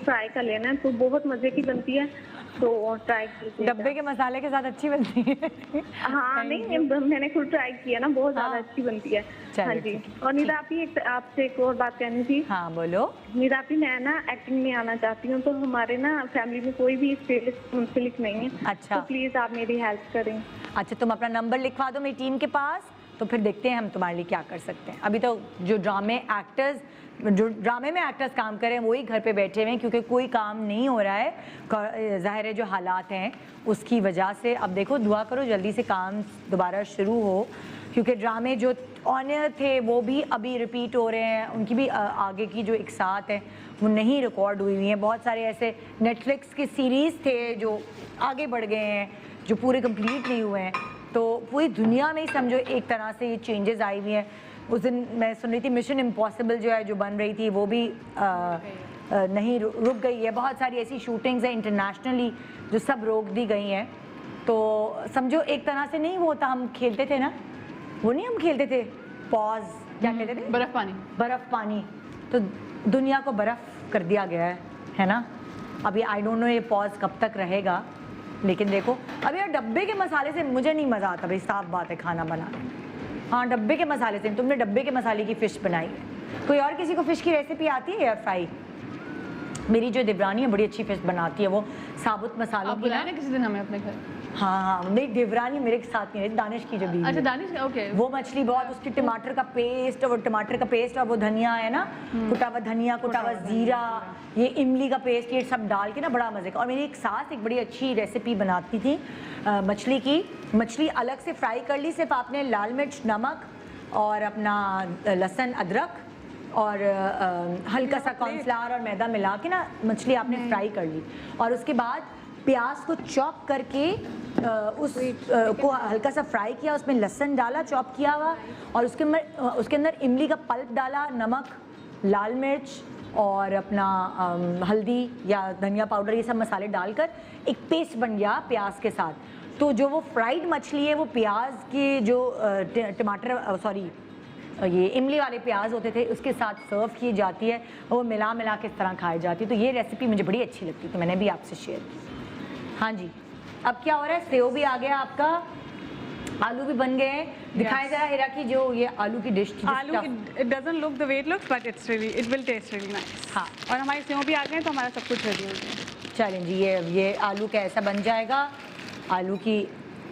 फ्राई कर लेना है, तो बहुत मजे की बनती है, तो ट्राई कीजिए। डब्बे के मसाले के साथ अच्छी बनती है। हाँ नहीं, मैंने खुद ट्राई किया ना, बहुत ज्यादा हाँ। अच्छी बनती है। चलिए, हाँ जी। ठीक और निदा आपी, आपसे एक और बात कहनी थी। हाँ बोलो। निदा आपी, मैं ना एक्टिंग में आना चाहती हूँ, तो हमारे ना फैमिली में कोई भी इस फील्ड से मुंसलिक नहीं है। अच्छा। तो प्लीज आप मेरी हेल्प करें। अच्छा तुम अपना नंबर लिखवा दो मेरी टीम के पास, तो फिर देखते हैं हम तुम्हारे लिए क्या कर सकते हैं। अभी तो जो ड्रामे में एक्टर्स काम कर रहे हैं वही घर पे बैठे हुए हैं, क्योंकि कोई काम नहीं हो रहा है। ज़ाहिर है जो हालात हैं उसकी वजह से। अब देखो, दुआ करो जल्दी से काम दोबारा शुरू हो, क्योंकि ड्रामे जो ऑन एयर थे वो भी अभी रिपीट हो रहे हैं, उनकी भी आगे की जो एक साथ है वो नहीं रिकॉर्ड हुई हुई हैं। बहुत सारे ऐसे नेटफ्लिक्स के सीरीज़ थे जो आगे बढ़ गए हैं, जो पूरे कंप्लीट नहीं हुए हैं। तो पूरी दुनिया में ही समझो एक तरह से ये चेंजेस आई हुई हैं। उस दिन मैं सुन रही थी मिशन इम्पॉसिबल जो है, जो बन रही थी, वो भी नहीं रुक गई है। बहुत सारी ऐसी शूटिंग्स हैं इंटरनेशनली जो सब रोक दी गई हैं। तो समझो एक तरह से नहीं वो होता, हम खेलते थे ना, वो नहीं हम खेलते थे पॉज, क्या कहते थे, बर्फ पानी। बर्फ पानी। तो दुनिया को बर्फ कर दिया गया है ना। अभी आई डोंट नो ये पॉज कब तक रहेगा, लेकिन देखो अभी यार डब्बे के मसाले से मुझे नहीं मज़ा आता भाई, साफ बात है खाना बनाने। हाँ डब्बे के मसाले से, तुमने डब्बे के मसाले की फ़िश बनाई है। कोई और किसी को फ़िश की रेसिपी आती है एयर फ्राई? मेरी जो देवरानी है बड़ी अच्छी फ़िश बनाती है, वो साबुत मसालों आप की बुलाए ना। ना किसी दिन हमें अपने घर। हाँ मेरी देवरानी मेरे साथ नहीं है, दानिश की जो बीवी अच्छा है। दानिश, ओके। वो मछली बहुत, उसकी टमाटर का पेस्ट, और टमाटर का पेस्ट और वो धनिया है ना, कुटा हुआ धनिया, कुटा हुआ जीरा, ये इमली का पेस्ट, ये सब डाल के ना बड़ा मज़े का। और मेरी एक सास एक बड़ी अच्छी रेसिपी बनाती थी मछली की। मछली अलग से फ्राई कर ली, सिर्फ आपने लाल मिर्च, नमक और अपना लहसुन, अदरक और हल्का सा कॉर्नफ्लावर और मैदा मिला के ना मछली आपने फ्राई कर ली। और उसके बाद प्याज को चॉप करके को हल्का सा फ्राई किया, उसमें लहसुन डाला चॉप किया हुआ, और उसके अंदर इमली का पल्प डाला, नमक, लाल मिर्च और अपना हल्दी या धनिया पाउडर, ये सब मसाले डालकर एक पेस्ट बन गया प्याज के साथ। तो जो वो फ्राइड मछली है वो प्याज के जो टमाटर सॉरी ये इमली वाले प्याज होते थे उसके साथ सर्व की जाती है, वो मिला मिला के इस तरह खाई जाती है। तो ये रेसिपी मुझे बड़ी अच्छी लगती है, तो मैंने भी आपसे शेयर की। हाँ जी, अब क्या हो रहा है? सेव भी आ गया आपका, आलू भी बन गए हैं। दिखाएं जरा हिरा की जो ये आलू की डिश थी। आलू it doesn't look the way it looks but it will test really nice. हाँ, और हमारे सेव भी आ गए हैं, तो हमारा सब कुछ रेडी हो गया। चलें जी, ये आलू का ऐसा बन जाएगा।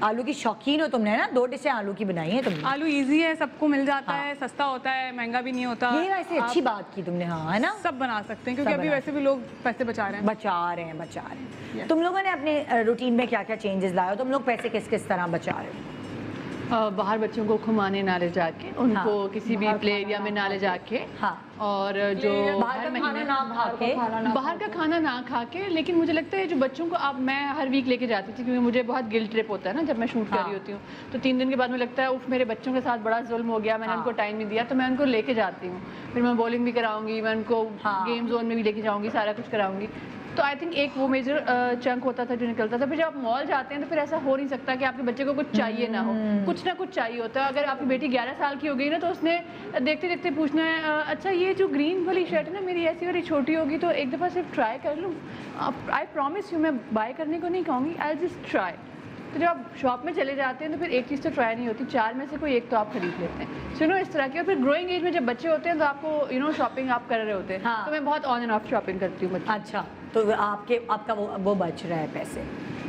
आलू की शौकीन हो तुमने ना, 2 डिशें आलू की बनाई है तुमने। आलू इजी है, सबको मिल जाता हाँ। है, सस्ता होता है, महंगा भी नहीं होता। ये वैसे अच्छी बात की तुमने, हाँ है ना, सब बना सकते हैं, क्योंकि सब अभी बना वैसे भी लोग पैसे बचा रहे हैं। बचा रहे हैं। तुम लोगों ने अपने रूटीन में क्या क्या चेंजेस लाए हो? तुम लोग पैसे किस किस तरह बचा रहे हो? बाहर बच्चों को घुमाने ना ले जाके, उनको किसी भी प्ले एरिया में ना ले जाके, हाँ, और जो बाहर का खाना ना खा के, बाहर का खाना ना खा के। लेकिन मुझे लगता है जो बच्चों को, अब मैं हर वीक लेके जाती थी, क्योंकि मुझे बहुत गिल्ट ट्रिप होता है ना जब मैं शूट कर रही होती हूँ। तो 3 दिन के बाद मुझे लगता है उफ, मेरे बच्चों के साथ बड़ा जुल्म हो गया, मैंने उनको टाइम नहीं दिया। तो मैं उनको लेके जाती हूँ, फिर मैं बॉलिंग भी कराऊंगी, मैं उनको गेम जोन में भी लेके जाऊँगी, सारा कुछ कराऊंगी। तो आई थिंक एक वो मेजर चंक होता था जो निकलता था। फिर जब आप मॉल जाते हैं तो फिर ऐसा हो नहीं सकता कि आपके बच्चे को कुछ चाहिए ना हो, कुछ ना कुछ चाहिए होता है। अगर आपकी बेटी 11 साल की हो गई ना, तो उसने देखते देखते पूछना है अच्छा ये जो ग्रीन वाली शर्ट है ना मेरी ऐसी वाली छोटी होगी, तो एक दफ़ा सिर्फ ट्राई कर लूँ। आई प्रॉमिस यू, मैं बाय करने को नहीं कहूँगी, आई जस्ट ट्राई। तो जब आप शॉप में चले जाते हैं तो फिर एक चीज़ तो ट्राई नहीं होती, 4 में से कोई एक तो आप खरीद लेते हैं। सुनो इस तरह की। और फिर ग्रोइंग एज में जब बच्चे होते हैं तो आपको शॉपिंग आप कर रहे होते हैं। हाँ। तो मैं बहुत ऑन एंड ऑफ शॉपिंग करती हूँ बच्चों। अच्छा, तो आपका वो बच रहा है पैसे।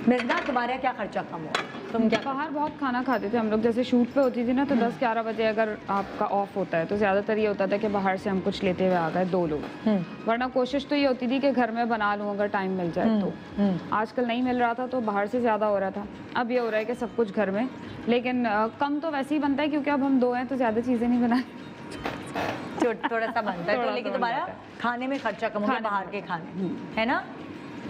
मिर्जा, तुम्हारा क्या खर्चा कम हो? तुम क्या बाहर बहुत खाना खाते थे हम लोग, जैसे शूट पे होती थी ना, तो 10-11 बजे अगर आपका ऑफ होता है तो ज़्यादातर ये होता था कि बाहर से हम कुछ लेते हुए आ गए 2 लोग, वरना कोशिश तो ये होती थी कि घर में बना लूँ अगर टाइम मिल जाए तो। आजकल नहीं मिल रहा था तो बाहर से ज़्यादा हो रहा था। अब ये हो रहा है कि सब कुछ घर में, लेकिन कम तो वैसे ही बनता है क्योंकि अब हम 2 हैं तो ज़्यादा चीज़ें नहीं बनाए, थोड़ा सा बनता है तो, लेकिन तुम्हारा खाने में खर्चा कम हो गया बाहर के खाने, है ना?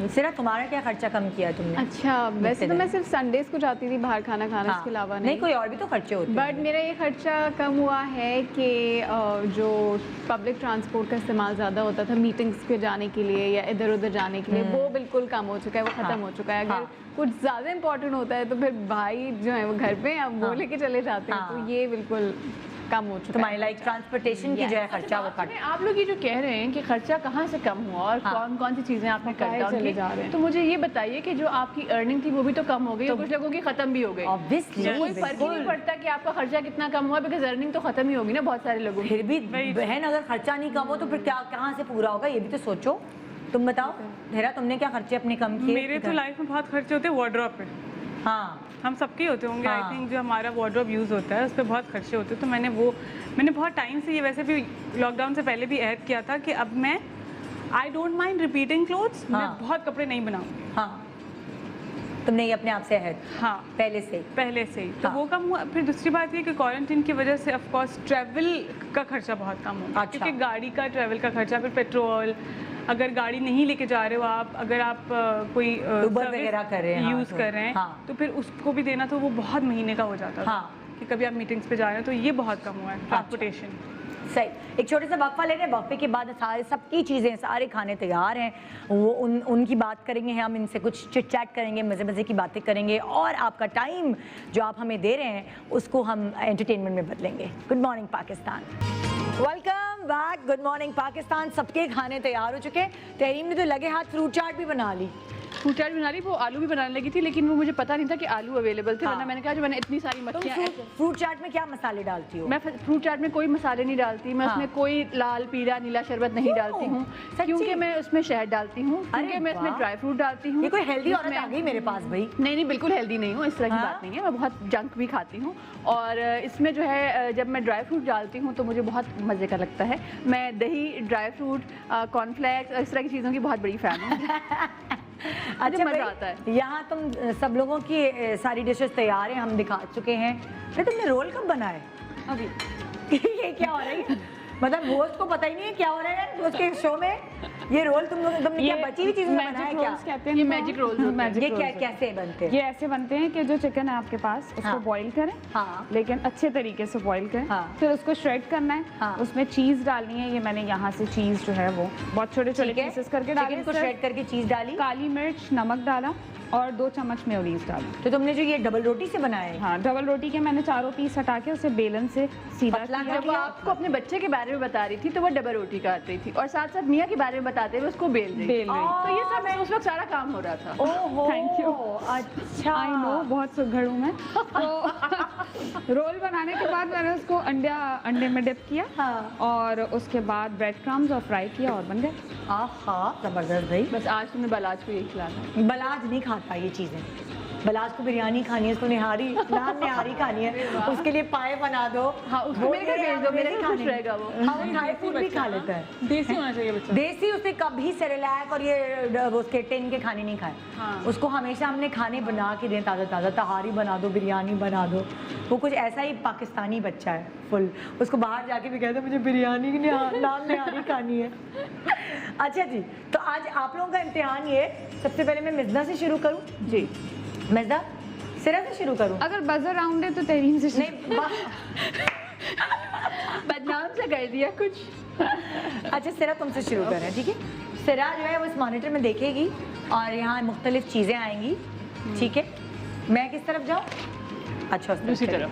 सिर्फ तुम्हारा क्या खर्चा कम किया है तुमने? अच्छा, वैसे तो मैं सिर्फ संडेज को जाती थी बाहर खाना खाना, इसके अलावा नहीं। कोई और भी तो खर्चे होते हैं। बट मेरा ये खर्चा कम हुआ है कि जो पब्लिक ट्रांसपोर्ट का इस्तेमाल ज़्यादा होता था मीटिंग्स पे जाने के लिए या इधर उधर जाने के लिए, वो बिल्कुल कम हो चुका है, वो ख़त्म हो चुका है। अगर कुछ ज़्यादा इंपॉर्टेंट होता है तो फिर भाई जो है वो घर पे अब वो लेके चले जाते हैं, तो ये बिल्कुल कम हो चुका तुम्हारी है। लाइक ट्रांसपोर्टेशन की जो है खर्चा वो कट। आप लोग ये जो कह रहे हैं कि खर्चा कहाँ से कम हुआ और कौन कौन सी चीज़ें आपने कट डाउन की, तो मुझे ये बताइए कि जो आपकी अर्निंग थी वो भी तो कम हो गई और कुछ लोगों की खत्म भी हो गई। ऑब्वियसली कोई फर्क ही नहीं पड़ता कि आपका खर्चा कितना कम हुआ, बिकॉज अर्निंग तो खत्म ही होगी ना बहुत सारे लोगों की। फिर भी बहन अगर खर्चा नहीं कम हो तो फिर क्या कहाँ से पूरा होगा, ये भी तो सोचो। तुम बताओ हेरा, तुमने क्या खर्चे अपने कम किए? मेरे तो लाइफ में बहुत खर्चे होते हैं वार्डरोब पे। हाँ, हम सबके होते होंगे। आई थिंक जो हमारा वार्डरोब यूज़ होता है उस पर बहुत खर्चे होते हैं। तो मैंने बहुत टाइम से, ये वैसे भी लॉकडाउन से पहले भी ऐड किया था कि अब मैं I don't mind repeating clothes, मैं बहुत कपड़े नहीं बनाऊंगी। हाँ, तुमने ये अपने आप से है हाँ पहले से? पहले से ही तो हाँ। वो कम हुआ। फिर दूसरी बात ये कि क्वारंटीन की वजह से ऑफ कोर्स ट्रैवल का खर्चा बहुत कम हो गया। अच्छा। क्योंकि गाड़ी का ट्रैवल का खर्चा, फिर पेट्रोल, अगर गाड़ी नहीं लेके जा रहे हो आप, अगर आप कोई Uber वगैरह कर रहे हैं, हाँ, यूज़ कर रहे हैं हाँ। तो फिर उसको भी देना, तो वो बहुत महीने का हो जाता था हाँ। कि कभी आप मीटिंग्स पे जा रहे हो, तो ये बहुत कम हुआ है ट्रांसपोर्टेशन। सही। एक छोटे सा वक्फा ले रहे हैं, वक्फे के बाद सारे सबकी चीज़ें, सारे खाने तैयार हैं, वो उनकी बात करेंगे, हम इनसे कुछ चिट चैट करेंगे, मज़े मज़े की बातें करेंगे, और आपका टाइम जो आप हमें दे रहे हैं उसको हम एंटरटेनमेंट में बदलेंगे। Good morning Pakistan, welcome back. Good morning Pakistan. सबके खाने तैयार हो चुके हैं। तहरीम ने तो लगे हाथ फ्रूट चाट भी बना ली। फ्रूट चाट बना रही, वो आलू भी बनाने लगी थी, लेकिन वो मुझे पता नहीं था कि आलू अवेलेबल थे। हाँ। वरना मैंने कहा जो मैंने इतनी सारी तुम मक्खियाँ फ्रूट चाट में क्या मसाले डालती हो? मैं फ्रूट चाट में कोई मसाले नहीं डालती, मैं हाँ। उसमें कोई लाल पीला नीला शरबत नहीं डालती हूँ, सच्ची? क्योंकि मैं उसमें शहद डालती हूँ, अरे क्योंकि मैं इसमें वाह। ड्राई फ्रूट डालती हूँ। ये कोई हेल्दी औरत इसमें- आ गई मेरे पास भाई। नहीं बिल्कुल हेल्दी नहीं हूँ, इस तरह की हाँ? बात नहीं है। मैं बहुत जंक भी खाती हूँ, और इसमें जो है जब मैं ड्राई फ्रूट डालती हूँ तो मुझे बहुत मज़े का लगता है। मैं दही, ड्राई फ्रूट, कॉर्नफ्लेक्स, इस तरह की चीज़ों की बहुत बड़ी फ़ैन हूँ। अच्छा मज़ा भाई, आता है। यहाँ तुम सब लोगों की सारी डिशेस तैयार हैं, हम दिखा चुके हैं। फिर तुमने रोल कब बनाए? अभी ये क्या हो रहा है? मतलब होस्ट को पता ही नहीं है क्या हो रहा है उसके शो में। ये रोल तुमने क्या बची हुई चीज़ों में बनाया है क्या? कहते हैं ये इनको। मैजिक रोल्स होते हैं। मैजिक ये क्या रोल्स। कैसे बनते हैं? ये ऐसे बनते हैं कि जो चिकन है आपके पास उसको हाँ। बॉईल करें, हाँ। लेकिन अच्छे तरीके से बॉईल करें, हाँ। फिर उसको श्रेड करना है, हाँ। उसमें चीज़ डालनी है। ये मैंने यहाँ से चीज़ जो है वो बहुत छोटे छोटे ठीक है, पीसेस करके डाले, चिकन को सिर्फ श्रेड करके चीज़ डाली। काली मिर्च, नमक डाला और 2 चम्मच मेयोनीज डाला। तो तुमने जो ये डबल रोटी से बनाया है, हाँ, डबल रोटी के मैंने चारों पीस हटा के उसे बेलन से सीधा पतला किया। कर जब वो आपको अपने बच्चे के बारे में बता रही थी तो वो डबल रोटी काट रही थी, और साथ साथ मियाँ के बारे में बताते हुए उसको बेल रही थी। बेल रही तो ये सब उस वक्त सारा काम हो रहा था। ओहो Thank you. अच्छा। आई नो, बहुत सुघड़ हूँ मैं। तो रोल बनाने के बाद मैंने उसको अंडे में डिप किया, हाँ। और उसके बाद ब्रेड क्रम्स और फ्राई किया और बन गए। आहा जबरदस्त भाई। बस आज तुमने बलाज को यही खिलाना। बलाज नहीं खाता ये चीज़ें। बलाज को बिरयानी खानी है, उसको नान निहारी खानी है, उसके लिए पाए बना दो। हाँ, उसको वो मेरे घर भेज दो, मेरे घर खुश रहेगा वो। हाँ, वो थाई फूड भी खा लेता है। देसी होना चाहिए बच्चा। देसी उसने कभी सेरेलैक और ये उसके टिन के खाने नहीं खाए। हाँ। उसको हमेशा हमने खाने बना के दें, ताज़ा ताज़ा तहारी बना दो, बिरयानी बना दो। वो कुछ ऐसा ही पाकिस्तानी बच्चा है फुल। उसको बाहर जाके भी कहते हैं मुझे बिरयानी नान निहारी खानी है। अच्छा जी, तो आज आप लोगों का इम्तिहान ये, सबसे पहले मैं मिज़दा से शुरू करूँ? जी, मिज़दा सिरा से शुरू करूँ? अगर बजर राउंड है तो तहरीन से नहीं बदनाम से कर दिया कुछ। अच्छा सिरा तुमसे शुरू कर रहे हैं, ठीक है? सिरा जो है वो इस मॉनिटर में देखेगी और यहाँ मुख्तलिफ चीज़ें आएंगी, ठीक है? मैं किस तरफ जाऊँ? अच्छा उस दूसरी चलिए। तरफ।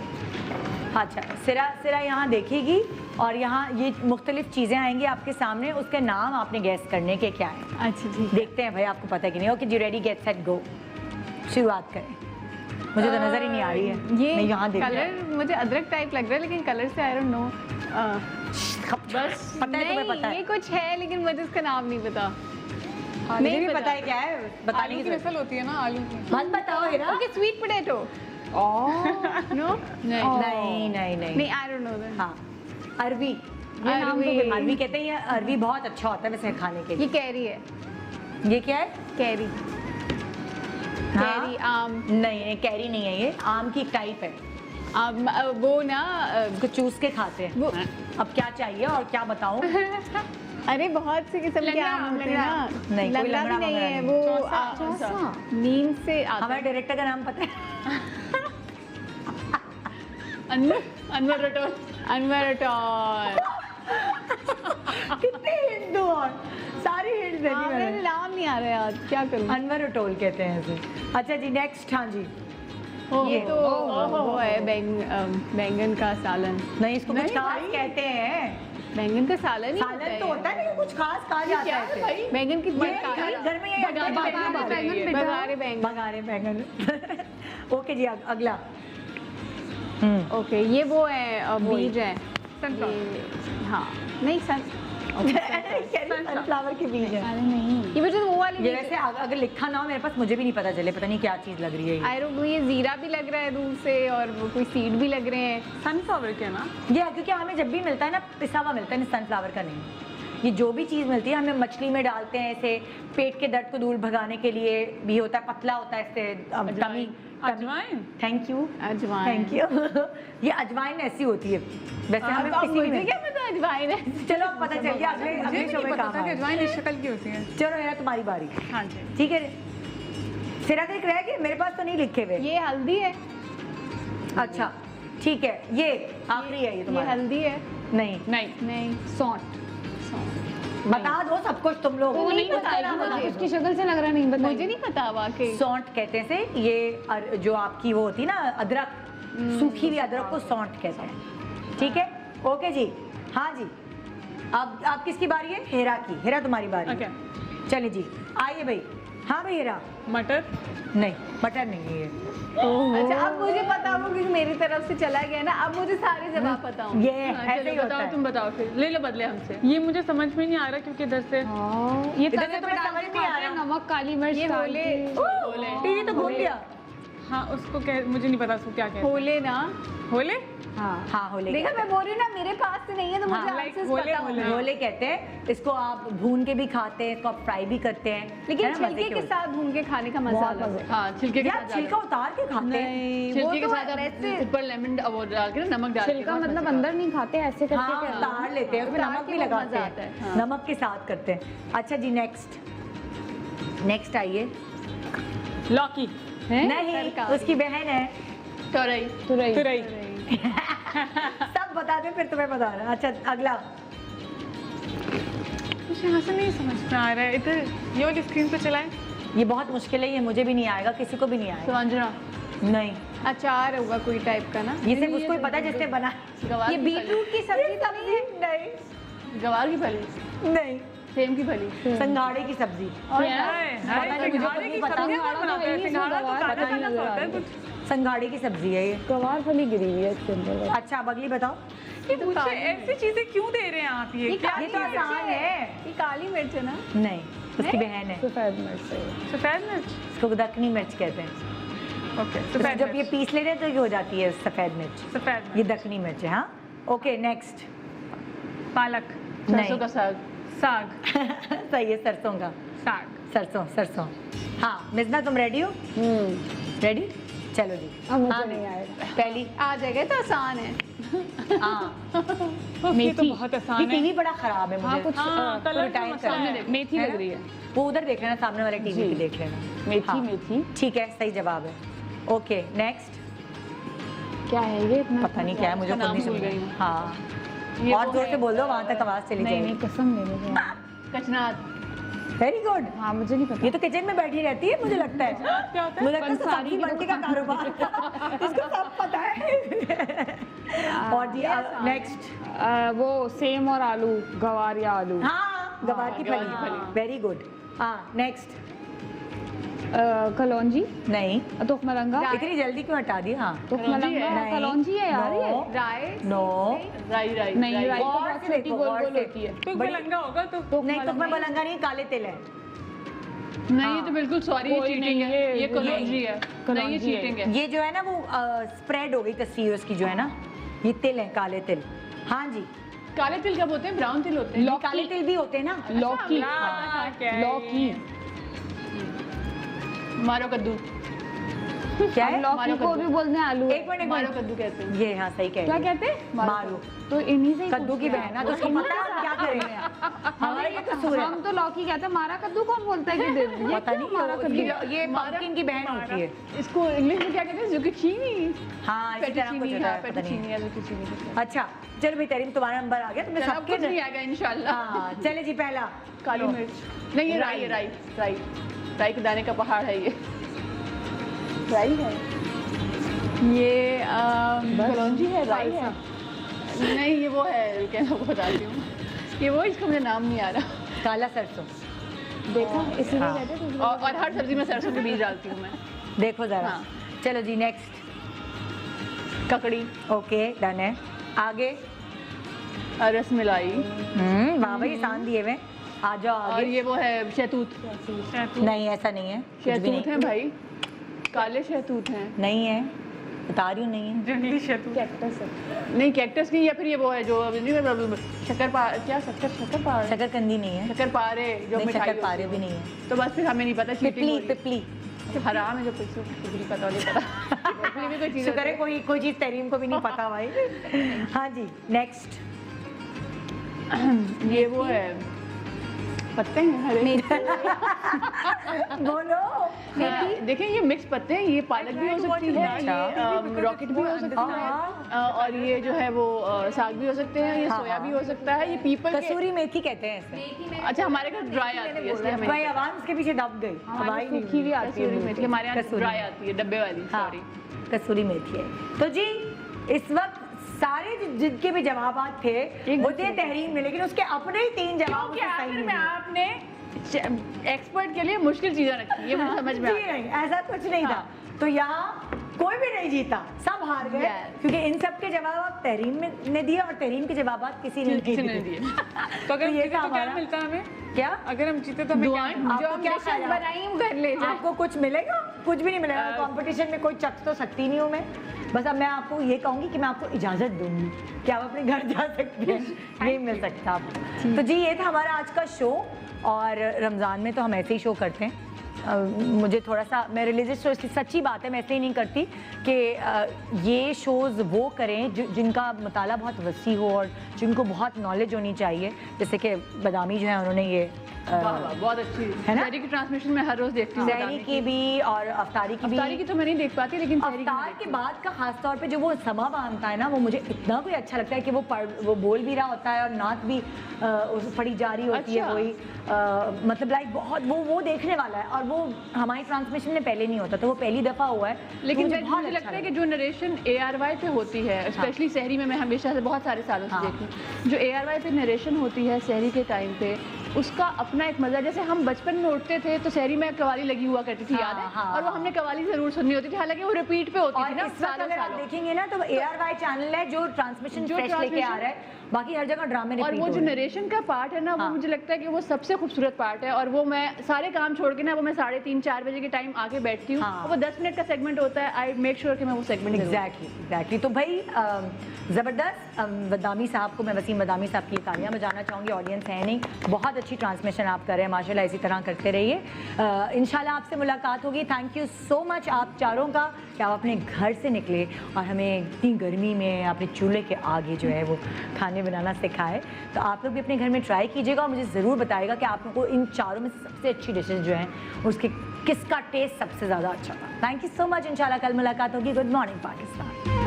अच्छा, सिरा यहाँ देखेगी और यहाँ ये मुख्तलिफ चीज़ें आएंगी आपके सामने, उसके नाम आपने गैस करने के क्या है। अच्छा ठीक। देखते हैं भाई आपको पता है कि नहीं। ओके जी, रेडी गेट सेट गो, शुरुआत करें। मुझे तो नज़र ही नहीं आ रही है। ये मैं यहाँ देख रही कलर मुझे अदरक टाइप लग रहा है, लेकिन कलर से आई डोंट नो। बस पता है तुम्हें, पता ये है कुछ है लेकिन मुझे उसका नाम नहीं पता। मुझे भी पता है क्या है, बताने की जरूरत होती है ना आलू की। मत बताओ Hira. Okay, sweet potato. No नहीं नहीं नहीं नहीं, आई डोंट नो दैट। हाँ, अरवी। अरवी। अरवी कहते हैं, ये अरवी बहुत अच्छा होता है वैसे खाने के ये लिए। कैरी है। ये क्या है? कैरी। हाँ? कैरी आम। नहीं नहीं, कैरी नहीं है, ये आम की टाइप है। आम वो ना उसको चूस के खाते हैं। वो अब क्या चाहिए और क्या बताऊं? अरे बहुत से किस्म के आम होते हैं ना। नहीं, कोई लंगड़ा भी लंगड़ा नहीं है वंगड़ा वो। चौसा। नीम से आता हमारे है। डायरेक्टर का नाम पता है? अनवर रटोल। अनवर अटॉल। कितने हिंट दो और सारी हिंट दे दी मेरे मैंने। नाम नहीं आ रहा याद, क्या करूं। अनवर अटोल कहते हैं इसे। अच्छा जी, नेक्स्ट। हाँ जी, ये तो वो है बैंगन का सालन। नहीं इसको कुछ खास कहते हैं। बैंगन का सालन ही सालन तो होता है, कुछ खास कहा जाता है इसे। बैंगन की घर में ये बघारे बैंगन। बघारे बैंगन। ओके जी, अगला। ओके, ये वो है बीज है। ये- हाँ नहीं सनफ्लावर के बीज है। अरे नहीं, ये मुझे वो वाले ये वैसे अगर लिखा ना हो मेरे पास, मुझे भी नहीं पता चले, पता नहीं क्या चीज लग रही है ये। आई डोंट नो, ये जीरा भी लग रहा है दूर से और वो कोई सीड भी लग रहे हैं। सनफ्लावर के ना। ये क्योंकि हमें जब भी मिलता है ना पिसा हुआ मिलता है, सनफ्लावर का नहीं। ये जो भी चीज़ मिलती है हमें मछली में डालते हैं, ऐसे पेट के दर्द को दूर भगाने के लिए भी होता है, पतला होता है इससे टमी। अजवाइन। थैंक यू, अजवाइन। Thank you. ये अजवाइन ऐसी होती है वैसे हमें किसी मुझे में। क्या पता अजवाइन है। चलो अब पता चल गया, अगले शो में काम आएगा। अजवाइन इस शक्ल की होती है। चलो मेरा तुम्हारी बारी। हाँ जी। ठीक है, सिरा तक रह गए, मेरे पास तो नहीं लिखे हुए। ये हल्दी है। अच्छा ठीक है, ये आखिरी है, ये ये तुम्हारा। हल्दी है। नहीं, नहीं। नहीं। सौंठ। बता दो सब कुछ तुम लोग। वो नहीं उसका नाम बताएगी बता दो। उसकी शक्ल से लग रहा नहीं बताइए। मुझे नहीं पता वाकई। सौंठ कहते हैं से, ये जो आपकी वो होती है ना अदरक, सूखी हुई अदरक को सौंठ कहते हैं। ठीक है, ओके जी। हाँ जी, अब आप किसकी बारी है? हेरा की। हेरा तुम्हारी बारी। ओके। चलिए जी, आइए भाई। हाँ भाई हेरा। मटर। नहीं, मटर नहीं है ये। अच्छा अब मुझे पता हो क्योंकि मेरी तरफ से चला गया ना, अब मुझे सारे जवाब पता हो। ये ऐसे ही होता बताओ, है। तुम बताओ फिर, ले लो बदले हमसे। ये मुझे समझ में नहीं आ रहा क्योंकि इधर से ये इधर से तवे पे तुम्हें डाल समझ के नहीं आ खाते हैं, रहा। नमक काली मिर्च ये डाल होले। के। टीवी तो घूम गया। हाँ उसको मुझे नहीं पता उसको क्या कहते हैं। होले ना। होले। हाँ होले। देखा मैं बोल रही हूँ ना, मेरे पास से नहीं है तो मुझे हाँ, आंसर्स होले, पता होले। होंगे। होले कहते हैं इसको। आप भून के भी खाते हैं इसको, आप फ्राई भी करते हैं, लेकिन है ना, मजे छिलके के होते हैं। साथ भून के खाने का मजा बहुत अलग मजा। है। हाँ छिलके के यार साथ छिलका उतार के खाते हैं। छिलके के वो तो साथ वैसे- आप ऊपर लेमन वो डाल के ना, नमक डाल के छिलका बहुत मतलब मजे का। अंदर नहीं खाते, ऐसे करके हाँ क्या उतार लेते हैं, उसमें उतार नमक के भी बहुत लगाते मजा आता है, हैं, हाँ। नमक के साथ करते हैं। अच्छा जी, नेक्स्ट आइए। लौकी। नहीं, तरकारी। उसकी बहन है। तोरई। तुरई। तुरई। सब बता दे फिर तुम्हें बताना। अच्छा अगला। मुझे यहाँ से नहीं समझ में आ रहा है, इधर ये वाली स्क्रीन पे चलाएं। ये बहुत मुश्किल है, ये मुझे भी नहीं आएगा, किसी को भी नहीं आएगा। सुवंजना। नहीं, अचार होगा कोई टाइप का ना। ये सिर्फ उसको ही पता है जिसने बना। गवार ये की बीटरूट की सब्जी तो नहीं है? नहीं फली। गवार की फली। नहीं, सेम की फली। संघाड़े की सब्जी। सिंघाड़े की सब्जी कहाँ बनाते हैं? सिंघाड़ा तो काला काला सा होता है कुछ। संघाड़े की सब्जी है ये। गवार फली गिरी हुई है इसके अंदर। अच्छा अब अगली बताओ। ये मुझे ऐसी चीजें क्यों दे रहे हैं आप? ये क्या? ये तो आसान है। ये काली मिर्च है ना। नहीं, उसकी बहन है। सफेद मिर्च है। सफेद मिर्च। इसको दखनी मिर्च कहते हैं। ओके तो सफेद जब ये मिर्च। पीस ले रहे हैं तो ये हो जाती है सफेद मिर्च। सफेद ये मिर्च। दखनी मिर्च है। हाँ ओके, नेक्स्ट। पालक। सरसों का साग। साग। सही है, सरसों का साग। सरसों। हाँ मिसना तुम रेडी हो? रेडी? चलो जी। अब मुझे हाँ, नहीं आएगा। पहली। आ जाएगा तो आसान है। हाँ, ये तो बहुत ये आसान है। टीवी बड़ा खराब है हाँ मुझे। कुछ हाँ, कलर रिटायर मसाले करना है। देखो। मेथी है लग ना? रही है। वो उधर देख लेना, सामने वाले टीवी जी। पे देख लेना। मेथी हाँ, मेथी। ठीक है, सही जवाब है। Okay next. क्या है ये इतना? पता नहीं क्या है, मुझे खुद नाम नहीं भूल समझ गई में। हूँ। हाँ, ये और वो जोर है, से बोल दो, वहां तक आवाज चली नहीं नहीं, जाएगी। कसम ले लो। कचनाद। Very good. हाँ मुझे नहीं पता। ये तो किचन में बैठी रहती है, मुझे लगता है। क्या होता है? मुझे लगता है पंसारी सब्जी की मंडी का कारोबार। इसको सब पता है। और जी नेक्स्ट। वो सेम और आलू, गवार या आलू। हाँ, गवार की गवार की फली। फली। Very good. हाँ नेक्स्ट। कलौंजी। नहीं, तुखमलंगा। इतनी जल्दी क्यों हटा दी? हाँ, तुखमलंगा नहीं। कलौंजी है यार ये। नो। राय। नो। राई राई। नहीं राई तो और बहुत से छोटी देखो, गोल और गोल से। होती है। तो बड़ी- बलंगा होगा तो नहीं, तो मैं बलंगा नहीं, काले तिल है। नहीं ये तो बिल्कुल सॉरी, ये कोई चीटिंग नहीं, है। ये ये कलौंजी है। नहीं ये कलौंजी है। चीटिंग है। ये जो है ना वो स्प्रेड हो गई तस्वीर उसकी, जो है ना, ये तिल है, काले तिल। हाँ जी, काले तिल कब होते हैं? ब्राउन तिल होते हैं। ये काले तिल भी होते हैं ना। लौकी। हाँ, क्या है लौकी। ये? मारो कद्दू। क्या है? लौकी मारो को कद्दू। भी बोलते हैं आलू। एक मिनट, एक मारो मिनट। कद्दू कहते हैं। ये हाँ सही कह क्या रही है। कहते हैं? मारो। तो इन्हीं से ही कद्दू की पूछ रहे बहन हैं। है, तो उसको पता है हम क्या करेंगे। हमारा ये कसूर है। हम तो लौकी कहते हैं, मारा कद्दू कौन बोलता है कि दे ये पता क्या मारा नहीं, कद्दू? ये पंपकिन की बहन होती है। इसको इंग्लिश में क्या कहते हैं? जुकीनी। हाँ, इसी तरह कुछ पेटुचीनी, होता हाँ है, पता नहीं। पेटुचीनी या जुकीनी। अच्छा चलो भाई तरीम, तुम्हारा नंबर आ गया, तुमने अब सबके कुछ नहीं आएगा इंशाल्लाह। हाँ चले जी, पहला काली लो। मिर्च। नहीं ये राई है, राई राई। राई के दाने का पहाड़ है ये। राई है ये। कलौंजी है, राई है। नहीं ये वो है, क्या आपको बताती हूँ। ये वो, इसका मुझे नाम नहीं आ रहा। काला सरसों। देखा इसीलिए हाँ। कहते हैं। और हर सब्जी में सरसों के बीज डालती हूँ मैं। देखो जरा। हाँ। चलो जी नेक्स्ट। ककड़ी। ओके डन है। आगे। रस मलाई। वाह भाई, आसान दिए हुए। आ जाओ और आगे। ये वो है शहतूत। शहतूत। नहीं ऐसा नहीं है, कुछ भी शहतूत नहीं। है भाई, काले शहतूत हैं। नहीं है। बता रही हूँ नहीं है। जंगली शहतूत। कैक्टस है। नहीं कैक्टस नहीं, या फिर ये वो है जो शक्कर शकरकंदी नहीं है, पारे जो नहीं मिठाई शक्कर पारे होती भी है। नहीं है। तो बस फिर हमें नहीं पता, पिपली, पिपली हराम है जो कुछ नहीं पता नहीं पता पिपली भी कोई चीज़ शुक्र होती है कोई चीज़ तहरीम को भी नहीं पता भाई। हाँ जी, नेक्स्ट। है। ये वो है पत्ते हैं हरे। बोलो। देखिए ये मिक्स पत्ते हैं, ये पालक भी हो सकती है, ये रॉकेट भी हो सकता है, और ये जो है वो साग भी हो सकते हैं, ये सोया भी हो सकता है, ये पीपल के। कसूरी मेथी कहते हैं ऐसे। अच्छा हमारे घर ड्राई आती है इसलिए हमें भाई आवाज उसके पीछे दब गई। हमारी सूखी भी आती है मेथी, हमारे यहाँ कसूरी। ड्राई आती है डब्बे वाली। हाँ, सॉरी कसूरी मेथी है। तो जी इस वक्त सारे जिनके भी जवाबात थे वो थे तहरीम में, लेकिन उसके अपने ही 3 जवाब क्योंकि उसने सही आखिर नहीं में दिए। आपने एक्सपर्ट के लिए मुश्किल चीजें रखी, ये मुझे समझ में आ जी गया। नहीं, ऐसा कुछ नहीं था। तो यहाँ कोई भी नहीं जीता, सब हार गए, Yes. क्योंकि इन सब के जवाब तहरीम ने दिए और तहरीम के जवाब किसी ने किसी ने नहीं दिए। दिए। तो अगर तो ये जीते था तो क्या हमारा। मिलता हमें? क्या अगर हम जीते तो हमें क्या? जो आपको हम क्या डिशेस ख्याल? बनाई हम घर ले जाए। आपको कुछ मिलेगा? कुछ भी नहीं मिलेगा। कंपटीशन में कोई चख तो सकती नहीं हूँ मैं। बस अब मैं आपको ये कहूँगी कि मैं आपको इजाज़त दूंगी कि आप अपने घर जा सकते हैं, नहीं मिल सकता आपको। तो जी ये था हमारा आज का शो, और रमज़ान में तो हम ऐसे ही शो करते हैं। मुझे थोड़ा सा, मैं रिलीजियस शो, इसकी सच्ची बात है, मैं इसलिए नहीं करती कि ये शोज़ वो करें जिनका मुताला बहुत वसी हो और जिनको बहुत नॉलेज होनी चाहिए। जैसे कि बदामी जो है उन्होंने ये वाह वाह, बहुत अच्छी है ना? सहरी की ट्रांसमिशन में हर रोज देखती हूँ। सहरी की भी और अफ्तारी की भी। अफ्तारी की तो मैं नहीं देख पाती, लेकिन सहरी की मैं अफ्तार देखती के हूँ। बाद का खास तौर पे जो वो समा बांधता है ना, वो मुझे इतना कोई अच्छा लगता है कि वो बोल भी रहा होता है और नात भी पढ़ी जा रही होती है अच्छा। वही, मतलब लाइक बहुत वो देखने वाला है, और वो हमारी ट्रांसमिशन में पहले नहीं होता, तो वो पहली दफ़ा हुआ है। लेकिन मुझे मुझे लगता है कि जो नरेशन ARY पे होती है, स्पेशली सहरी में, मैं हमेशा से बहुत सारे सालों से हाँ। देखती हूँ, जो ARY पे नरेशन होती है सहरी के टाइम पे, उसका अपना एक मजा। जैसे हम बचपन में उठते थे तो सहरी में कवाली लगी हुआ करती थी, हाँ, याद है? हाँ, और वो हमने कवाली जरूर सुननी होती थी, हालांकि वो रिपीट पे होती और थी ना इस वक्त सालों अगर आप सालों। देखेंगे ना तो ARY चैनल है जो ट्रांसमिशन जो फ्रेश लेके आ transmission- रहा है, बाकी हर जगह ड्रामे और रिपीट वो हो जो रहे हैं। नरेशन का पार्ट है ना, वो हाँ। मुझे लगता है कि वो सबसे खूबसूरत पार्ट है, और वो मैं सारे काम छोड़ के ना, वो मैं 3:30-4 बजे के टाइम आके बैठती हूँ। हाँ। वो 10 मिनट का सेगमेंट होता है, आई मेक श्योर कि मैं वो सेगमेंट एग्जैक्टली। तो भाई ज़बरदस्त, बदामी साहब को, मैं वसीम बदामी साहब की तालियां बजाना चाहूँगी। ऑडियंस है नहीं, बहुत अच्छी ट्रांसमिशन आप कर रहे हैं माशाल्लाह, इसी तरह करते रहिए। इंशाल्लाह आपसे मुलाकात होगी। थैंक यू सो मच आप चारों का कि आप अपने घर से निकले और हमें इतनी गर्मी में अपने चूल्हे के आगे जो है वो खाने बनाना सिखाए। तो आप लोग भी अपने घर में ट्राई कीजिएगा और मुझे ज़रूर बताइएगा कि आप लोग को इन चारों में से सबसे अच्छी डिशेज़ जो हैं उसके किसका टेस्ट सबसे ज़्यादा अच्छा था। Thank you so much. इंशाल्लाह कल मुलाकात होगी। Good morning Pakistan.